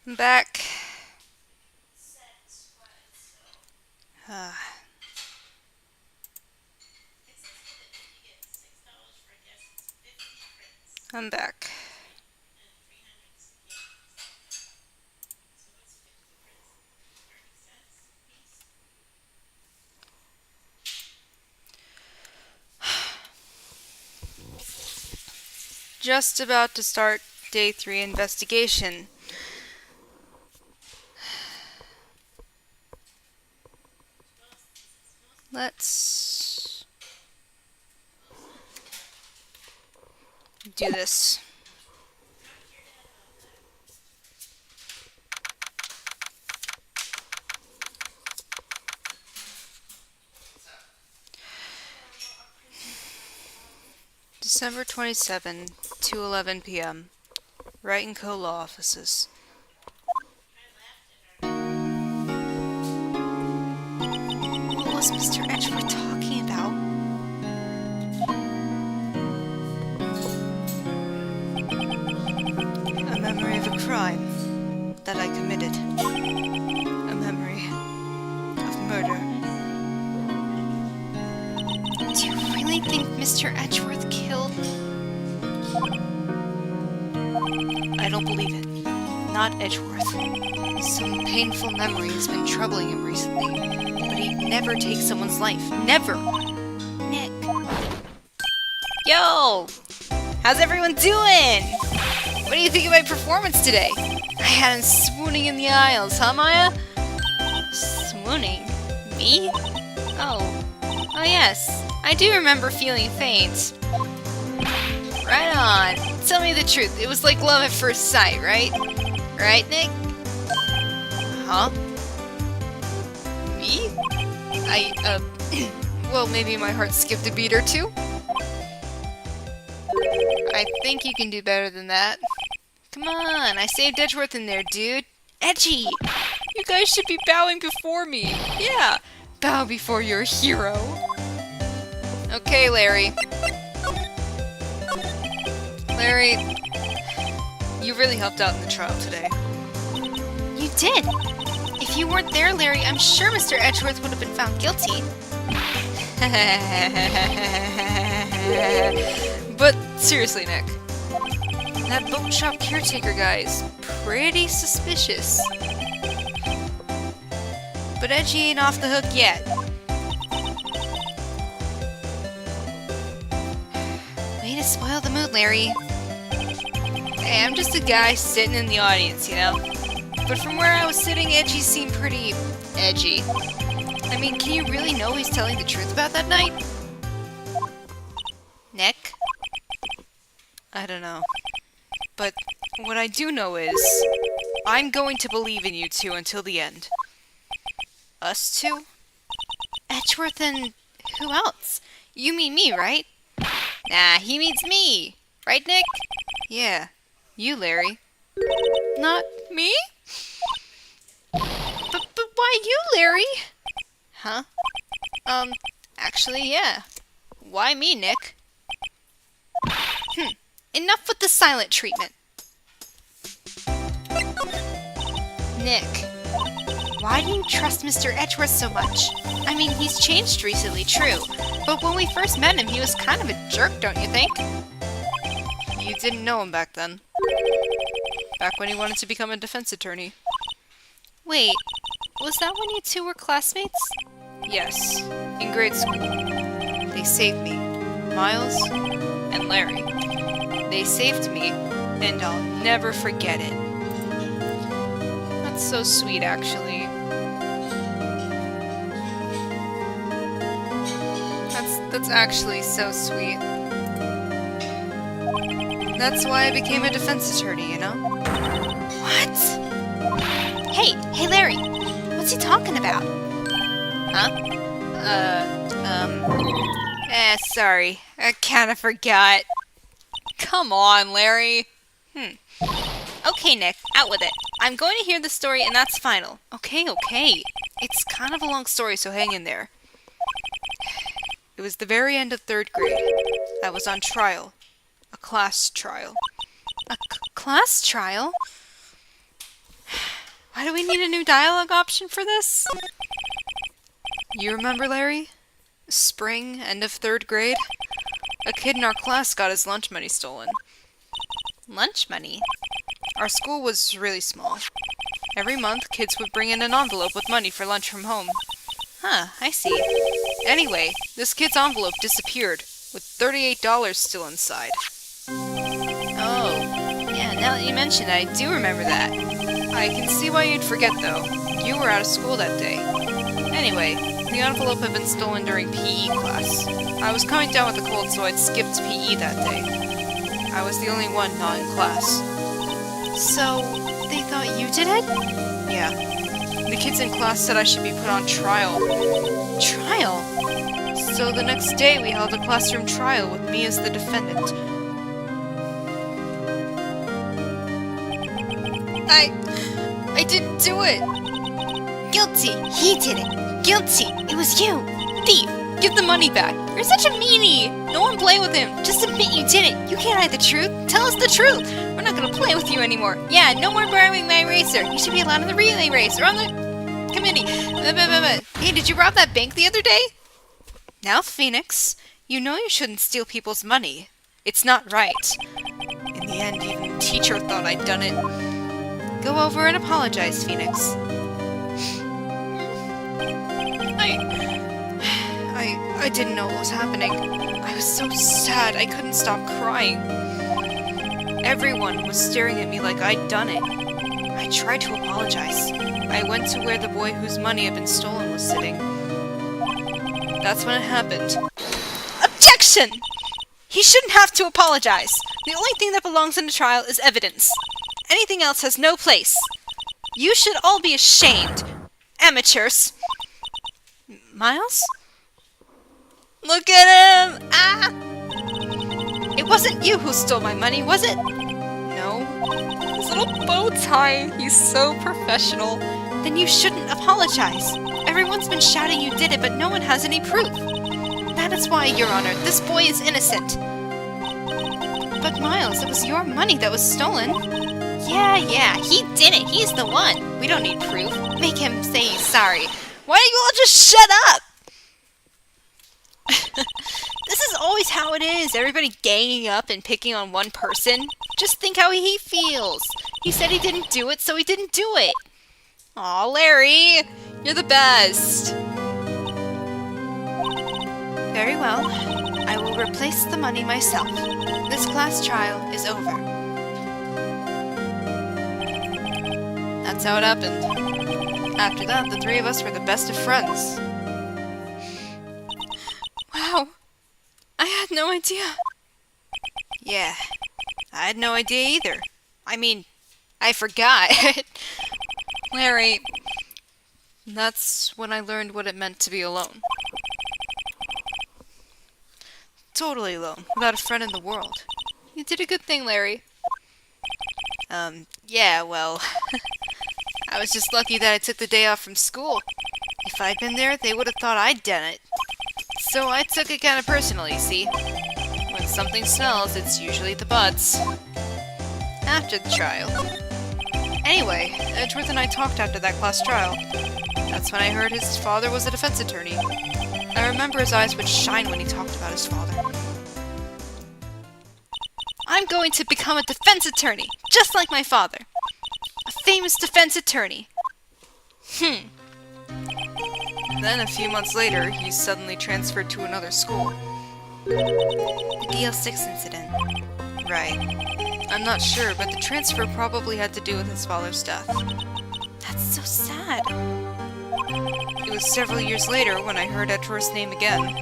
I'm back. I'm back. Just about to start day 3 investigation. Let's do this. December 27, 2:11 p.m. Wright & Co. Law Offices. What was Mr. Edgeworth talking about? A memory of a crime that I committed. A memory of murder. Do you really think Mr. Edgeworth killed? I don't believe it. Not Edgeworth. Some painful memory has been troubling him recently, but he'd never take someone's life. Never! Nick. Yo! How's everyone doing? What do you think of my performance today? I had him swooning in the aisles, huh, Maya? Swooning? Me? Oh yes. I do remember feeling faint. Right on. Tell me the truth. It was like love at first sight, right? Right, Nick? Huh? Me? Well, maybe my heart skipped a beat or two. I think you can do better than that. Come on, I saved Edgeworth in there, dude. Edgy! You guys should be bowing before me. Yeah, bow before your hero. Okay, Larry. Larry, you really helped out in the trial today. You did. If you weren't there, Larry, I'm sure Mr. Edgeworth would have been found guilty. But seriously, Nick, that boat shop caretaker guy is pretty suspicious. But Edgy ain't off the hook yet. Way to spoil the mood, Larry. Hey, I'm just a guy sitting in the audience, you know? But from where I was sitting, Edgy seemed pretty edgy. I mean, can you really know he's telling the truth about that night? Nick? I don't know. But what I do know is, I'm going to believe in you two until the end. Us two? Edgeworth and who else? You mean me, right? Nah, he means me. Right, Nick? Yeah. You, Larry. Not Me? But why you, Larry? Huh? Actually, yeah. Why me, Nick? Enough with the silent treatment. Nick, why do you trust Mr. Edgeworth so much? I mean, he's changed recently, true. But when we first met him, he was kind of a jerk, don't you think? You didn't know him back then. Back when he wanted to become a defense attorney. Wait, was that when you two were classmates? Yes, in grade school. They saved me. Miles and Larry. They saved me, and I'll never forget it. That's so sweet, actually. That's actually so sweet. That's why I became a defense attorney, you know? What? Hey, Larry, what's he talking about? Huh? Sorry. I kinda forgot. Come on, Larry. Okay, Nick, out with it. I'm going to hear the story and that's final. Okay. It's kind of a long story, so hang in there. It was the very end of 3rd grade. I was on trial. A class trial. Class trial? Why do we need a new dialogue option for this? You remember, Larry? Spring, end of 3rd grade? A kid in our class got his lunch money stolen. Lunch money? Our school was really small. Every month, kids would bring in an envelope with money for lunch from home. Huh, I see. Anyway, this kid's envelope disappeared, with $38 still inside. Oh, yeah, now that you mention it, I do remember that. I can see why you'd forget, though. You were out of school that day. Anyway, the envelope had been stolen during PE class. I was coming down with a cold, so I'd skipped PE that day. I was the only one not in class. So, they thought you did it? Yeah. The kids in class said I should be put on trial. Trial? So the next day we held a classroom trial with me as the defendant. I didn't do it! Guilty! He did it! Guilty! It was you! Thief! Give the money back! You're such a meanie! No one play with him! Just admit you did it! You can't hide the truth! Tell us the truth! We're not gonna play with you anymore! Yeah, no more borrowing my eraser! You should be allowed in the relay race or on the committee! Hey, did you rob that bank the other day? Now, Phoenix, you know you shouldn't steal people's money. It's not right. In the end, even the teacher thought I'd done it. Go over and apologize, Phoenix. I didn't know what was happening. I was so sad I couldn't stop crying. Everyone was staring at me like I'd done it. I tried to apologize. I went to where the boy whose money had been stolen was sitting. That's when it happened. Objection! He shouldn't have to apologize. The only thing that belongs in a trial is evidence. Anything else has no place. You should all be ashamed. Amateurs. Miles? Look at him! Ah! It wasn't you who stole my money, was it? No. His little bow tie. He's so professional. Then you shouldn't apologize. Everyone's been shouting you did it, but no one has any proof. That is why, Your Honor, this boy is innocent. But Miles, it was your money that was stolen. Yeah, he did it! He's the one! We don't need proof. Make him say he's sorry. Why don't you all just shut up? This is always how it is. Everybody ganging up and picking on one person. Just think how he feels. He said he didn't do it, so he didn't do it. Aw, Larry, you're the best. Very well. I will replace the money myself. This class trial is over. That's how it happened. After that, the three of us were the best of friends. Wow. I had no idea. Yeah. I had no idea either. I mean, I forgot. Larry, that's when I learned what it meant to be alone. Totally alone, without a friend in the world. You did a good thing, Larry. Yeah, well, I was just lucky that I took the day off from school. If I'd been there, they would have thought I'd done it. So I took it kind of personally, see? When something smells, it's usually the butts. After the trial. Anyway, Edgeworth and I talked after that class trial. That's when I heard his father was a defense attorney. I remember his eyes would shine when he talked about his father. I'm going to become a defense attorney, just like my father. A famous defense attorney. Then, a few months later, he suddenly transferred to another school. The DL-6 incident. Right. I'm not sure, but the transfer probably had to do with his father's death. That's so sad. It was several years later when I heard Edgeworth's name again.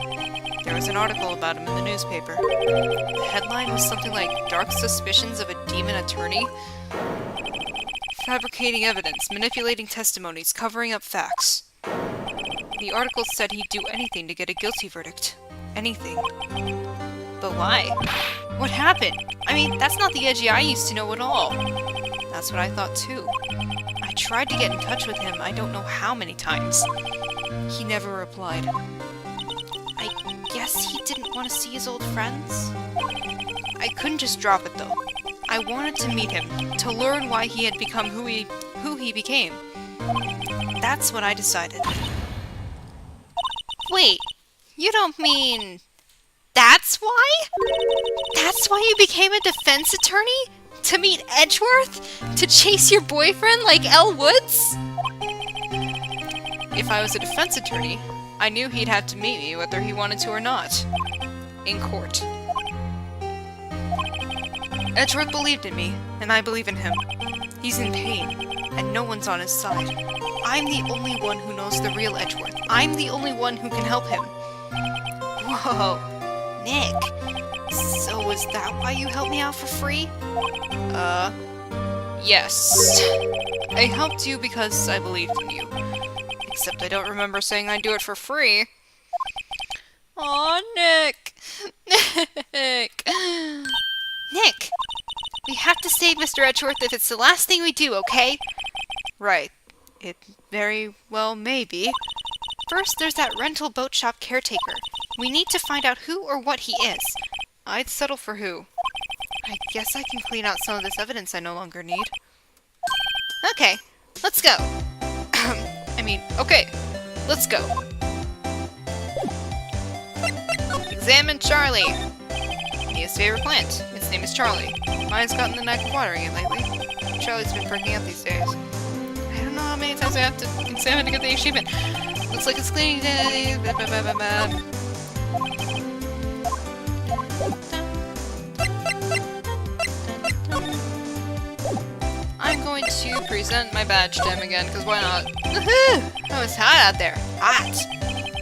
There was an article about him in the newspaper. The headline was something like, "Dark Suspicions of a Demon Attorney?" Fabricating evidence, manipulating testimonies, covering up facts. The article said he'd do anything to get a guilty verdict. Anything. But why? What happened? I mean, that's not the Edgy I used to know at all. That's what I thought too. I tried to get in touch with him I don't know how many times. He never replied. I guess he didn't want to see his old friends? I couldn't just drop it though. I wanted to meet him, to learn why he had become who he who he became. That's what I decided. Wait, you don't mean... That's why? That's why you became a defense attorney? To meet Edgeworth? To chase your boyfriend like Elle Woods? If I was a defense attorney, I knew he'd have to meet me whether he wanted to or not. In court. Edgeworth believed in me, and I believe in him. He's in pain, and no one's on his side. I'm the only one who knows the real Edgeworth. I'm the only one who can help him. Whoa. Nick, so was that why you helped me out for free? Yes. I helped you because I believed in you. Except I don't remember saying I'd do it for free. Aw, Nick. Nick. Nick, we have to save Mr. Edgeworth if it's the last thing we do, okay? Right. It very well may be. First, there's that rental boat shop caretaker. We need to find out who or what he is. I'd settle for who. I guess I can clean out some of this evidence I no longer need. Okay, let's go. Okay, let's go. Examine Charlie. His favorite plant. Its name is Charlie. Mine's gotten the knack of watering it lately. Charlie's been perking up these days. I don't know how many times I have to examine to get the achievement. Looks like it's cleaning day. I'm going to present my badge to him again, because why not? Woohoo! Oh, it's hot out there. Hot!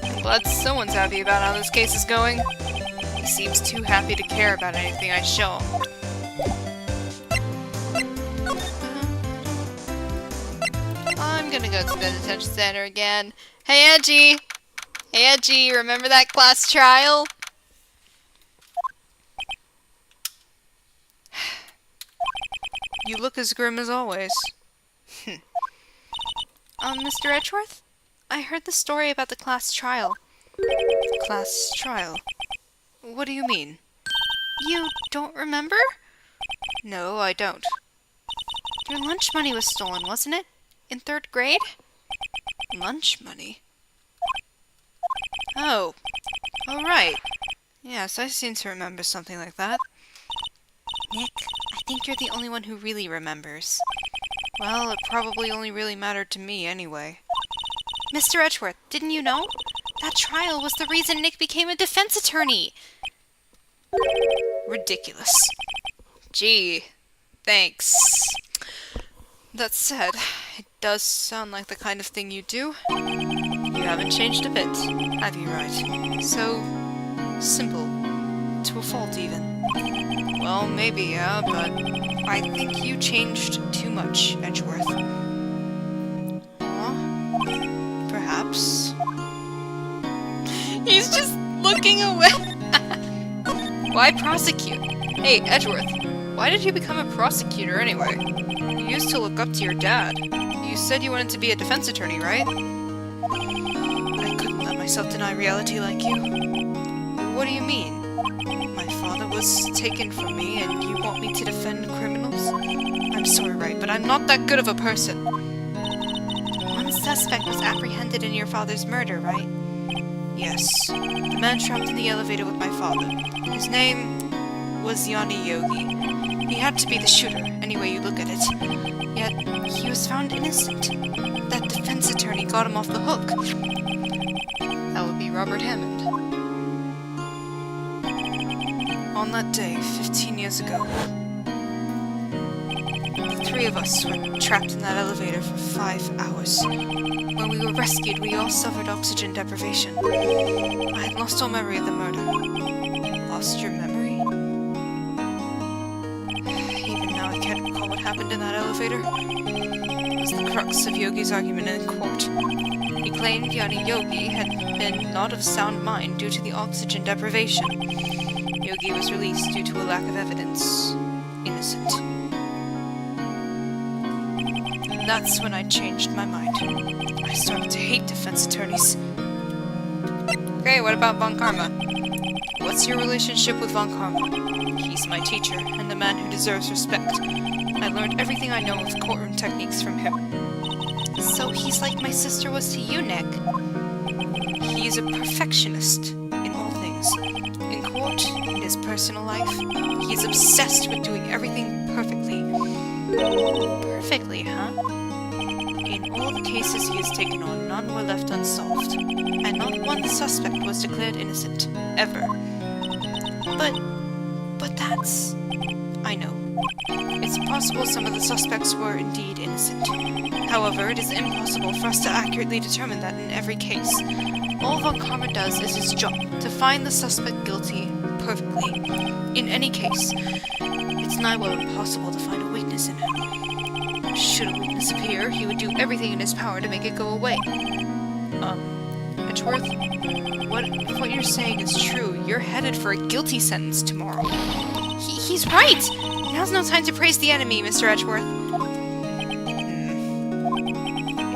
I'm glad someone's happy about how this case is going. He seems too happy to care about anything I show him. I'm gonna go to the detention center again. Hey, Edgy! Hey, Edgy, remember that class trial? You look as grim as always. Mr. Edgeworth? I heard the story about the class trial. Class trial? What do you mean? You don't remember? No, I don't. Your lunch money was stolen, wasn't it? In 3rd grade? Lunch money? Oh. Oh, right. Yes, I seem to remember something like that. Nick, I think you're the only one who really remembers. Well, it probably only really mattered to me anyway. Mr. Edgeworth, didn't you know? That trial was the reason Nick became a defense attorney! Ridiculous. Gee, thanks. That said, it does sound like the kind of thing you do. You haven't changed a bit, have you, Wright? So simple. To a fault, even. Well, maybe, yeah, but I think you changed too much, Edgeworth. Perhaps. He's just looking away. Why prosecute? Hey, Edgeworth, why did you become a prosecutor anyway? You used to look up to your dad. You said you wanted to be a defense attorney, right? I couldn't let myself deny reality like you. What do you mean? My father was taken from me, and you want me to defend criminals? I'm sorry, Wright, but I'm not that good of a person. One suspect was apprehended in your father's murder, right? Yes. The man trapped in the elevator with my father. His name was Yanni Yogi. He had to be the shooter, any way you look at it. Yet, he was found innocent. That defense attorney got him off the hook. That would be Robert Hammond. On that day, 15 years ago, the 3 of us were trapped in that elevator for 5 hours. When we were rescued, we all suffered oxygen deprivation. I had lost all memory of the murder. Lost your memory? Even now I can't recall what happened in that elevator. It was the crux of Yogi's argument in court. He claimed Yanni Yogi had been not of sound mind due to the oxygen deprivation. Yogi was released due to a lack of evidence. Innocent. That's when I changed my mind. I started to hate defense attorneys. Okay, what about Von Karma? What's your relationship with Von Karma? He's my teacher, and a man who deserves respect. I learned everything I know of courtroom techniques from him. So he's like my sister was to you, Nick. He is a perfectionist in all things. In court, in his personal life, he is obsessed with doing everything perfectly. Perfectly, huh? In all the cases he has taken on, none were left unsolved, and not one suspect was declared innocent, ever. But that's... I know. It's possible some of the suspects were indeed innocent. However, it is impossible for us to accurately determine that in every case. All Von Karma does is his job, to find the suspect guilty perfectly. In any case, it's nigh well impossible to find a weakness in him. Should a weakness appear, he would do everything in his power to make it go away. Edgeworth, if what you're saying is true, you're headed for a guilty sentence tomorrow. He's right! Now's no time to praise the enemy, Mr. Edgeworth.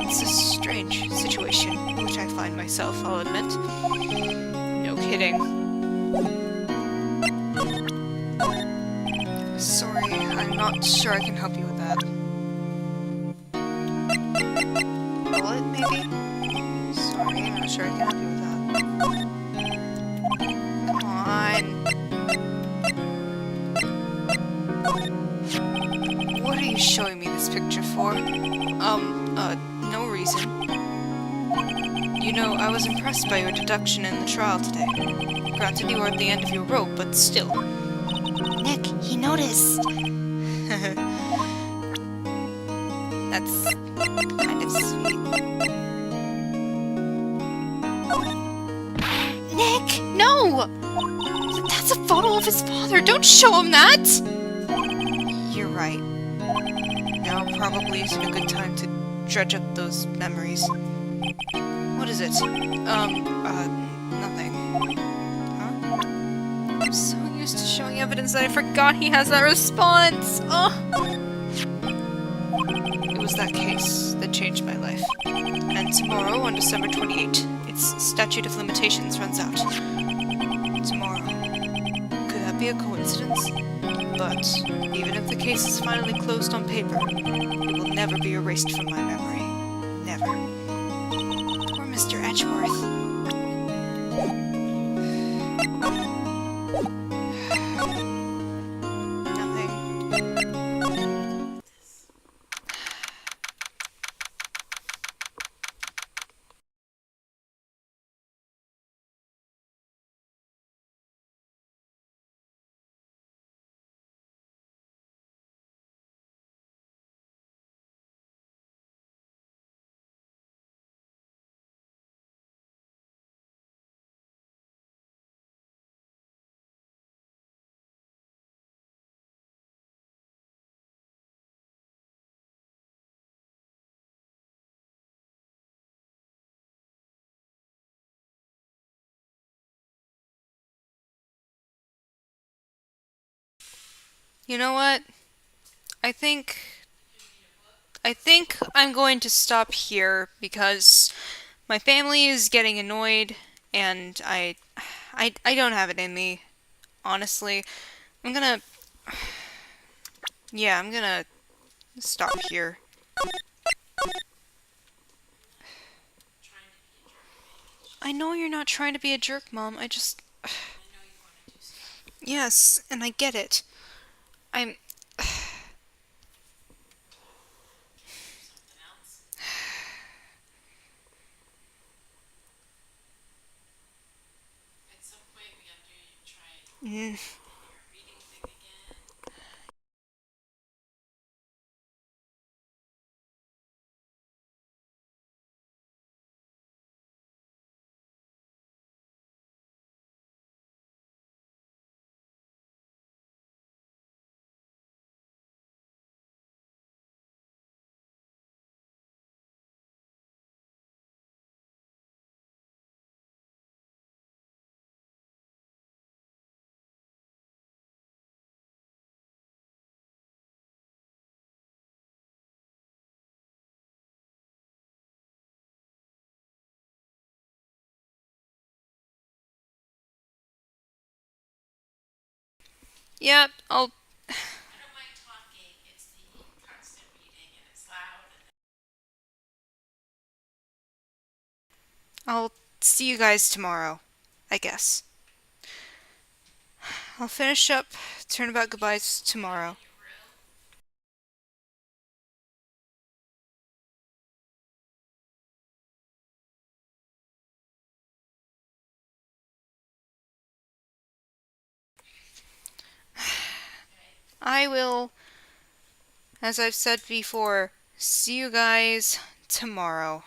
It's a strange situation in which I find myself, I'll admit. No kidding. Sorry, I'm not sure I can help you with that. Bullet, maybe? Sorry, I'm not sure I can help you with that. Come on. What are you showing me this picture for? No reason. You know, I was impressed by your deduction in the trial today. Granted, you were at the end of your rope, but still. Nick, he noticed. That's kind of sweet. Nick, no! That's a photo of his father. Don't show him that! You're right. Now probably isn't a good time to dredge up those memories. What is it? Nothing. Huh? I'm so used to showing evidence that I forgot he has that response. Oh. It was that case that changed my life. And tomorrow, on December 28, its statute of limitations runs out. Tomorrow. Could that be a coincidence? But, even if the case is finally closed on paper, it will never be erased from my memory. Never. Poor Mr. Edgeworth. Nothing. You know what? I think I'm going to stop here because my family is getting annoyed and I don't have it in me, honestly. I'm gonna stop here. I know you're not trying to be a jerk, Mom. I just... Yes, and I get it. I'm... Mm. Yep, I'll... I'll see you guys tomorrow, I guess. I'll finish up Turnabout Goodbyes tomorrow. I will, as I've said before, see you guys tomorrow.